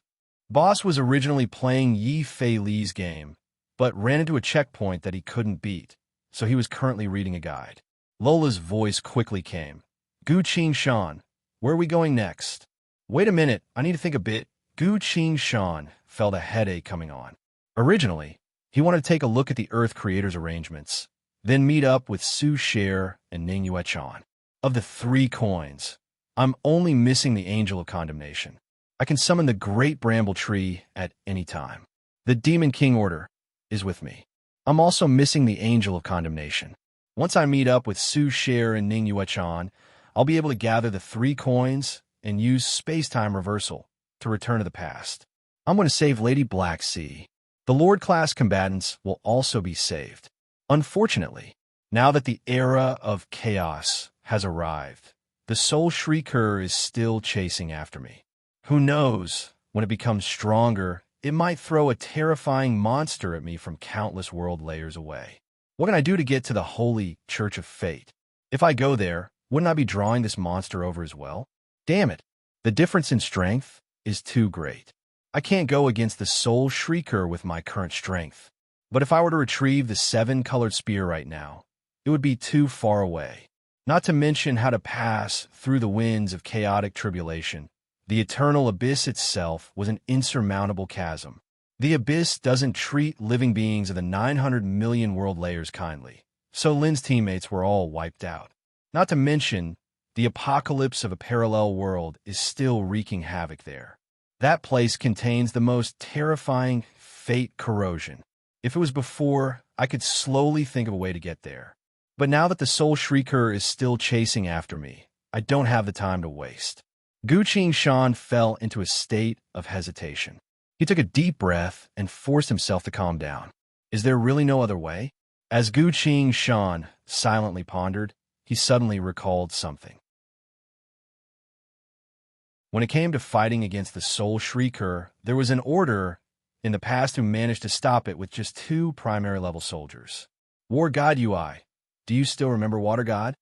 Boss was originally playing Yi Fei Li's game, but ran into a checkpoint that he couldn't beat, so he was currently reading a guide. Lola's voice quickly came. Gu Shan, where are we going next? Wait a minute, I need to think a bit. Gu Shan felt a headache coming on. Originally, he wanted to take a look at the Earth Creator's arrangements, then meet up with Su Sher and Ning Yuechan. Of the 3 coins, I'm only missing the Angel of Condemnation. I can summon the Great Bramble Tree at any time. The Demon King Order is with me. I'm also missing the Angel of Condemnation. Once I meet up with Su Sher and Ning Yuechan, I'll be able to gather the 3 coins and use space-time reversal to return to the past. I'm going to save Lady Blacksea. The Lord-class combatants will also be saved. Unfortunately, now that the era of chaos has arrived, the Soul Shrieker is still chasing after me. Who knows, when it becomes stronger, it might throw a terrifying monster at me from countless world layers away. What can I do to get to the Holy Church of Fate? If I go there, wouldn't I be drawing this monster over as well? Damn it, the difference in strength is too great. I can't go against the Soul Shrieker with my current strength. But if I were to retrieve the 7-colored spear right now, it would be too far away. Not to mention how to pass through the winds of chaotic tribulation. The eternal abyss itself was an insurmountable chasm. The abyss doesn't treat living beings of the 900 million world layers kindly, so Lin's teammates were all wiped out. Not to mention, the apocalypse of a parallel world is still wreaking havoc there. That place contains the most terrifying fate corrosion. If it was before, I could slowly think of a way to get there. But now that the Soul Shrieker is still chasing after me, I don't have the time to waste. Gu Shan fell into a state of hesitation. He took a deep breath and forced himself to calm down. Is there really no other way? As Gu Shan silently pondered, he suddenly recalled something. When it came to fighting against the Soul Shrieker, there was an order in the past who managed to stop it with just 2 primary-level soldiers. War God Ui, do you still remember Water God?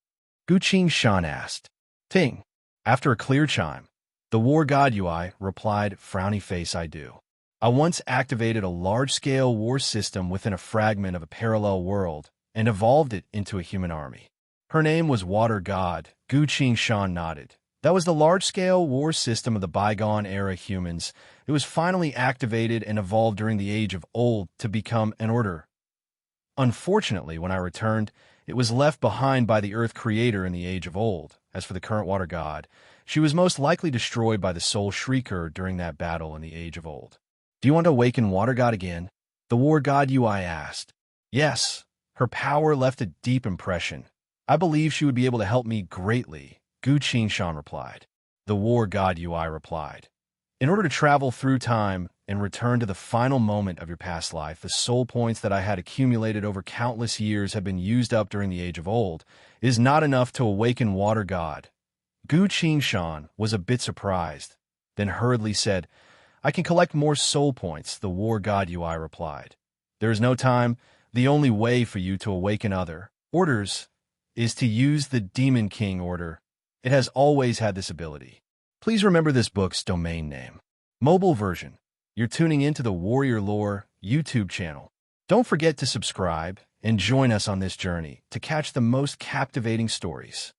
Gu Shan asked. Ting. After a clear chime, the War God Ui replied, frowny face, I do. I once activated a large-scale war system within a fragment of a parallel world and evolved it into a human army. Her name was Water God. Gu Shan nodded. That was the large-scale war system of the bygone-era humans. It was finally activated and evolved during the Age of Old to become an order. Unfortunately, when I returned, it was left behind by the Earth Creator in the Age of Old. As for the current Water God, she was most likely destroyed by the Soul Shrieker during that battle in the Age of Old. Do you want to awaken Water God again? The War God Ui asked. Yes, her power left a deep impression. I believe she would be able to help me greatly, Gu Shan replied. The War God Ui replied. In order to travel through time and return to the final moment of your past life, the soul points that I had accumulated over countless years have been used up during the Age of Old. It is not enough to awaken Water God. Gu Shan was a bit surprised, then hurriedly said, I can collect more soul points, the War God Ui replied. There is no time. The only way for you to awaken other orders is to use the Demon King Order. It has always had this ability. Please remember this book's domain name. Mobile version. You're tuning into the Warrior Lore YouTube channel. Don't forget to subscribe and join us on this journey to catch the most captivating stories.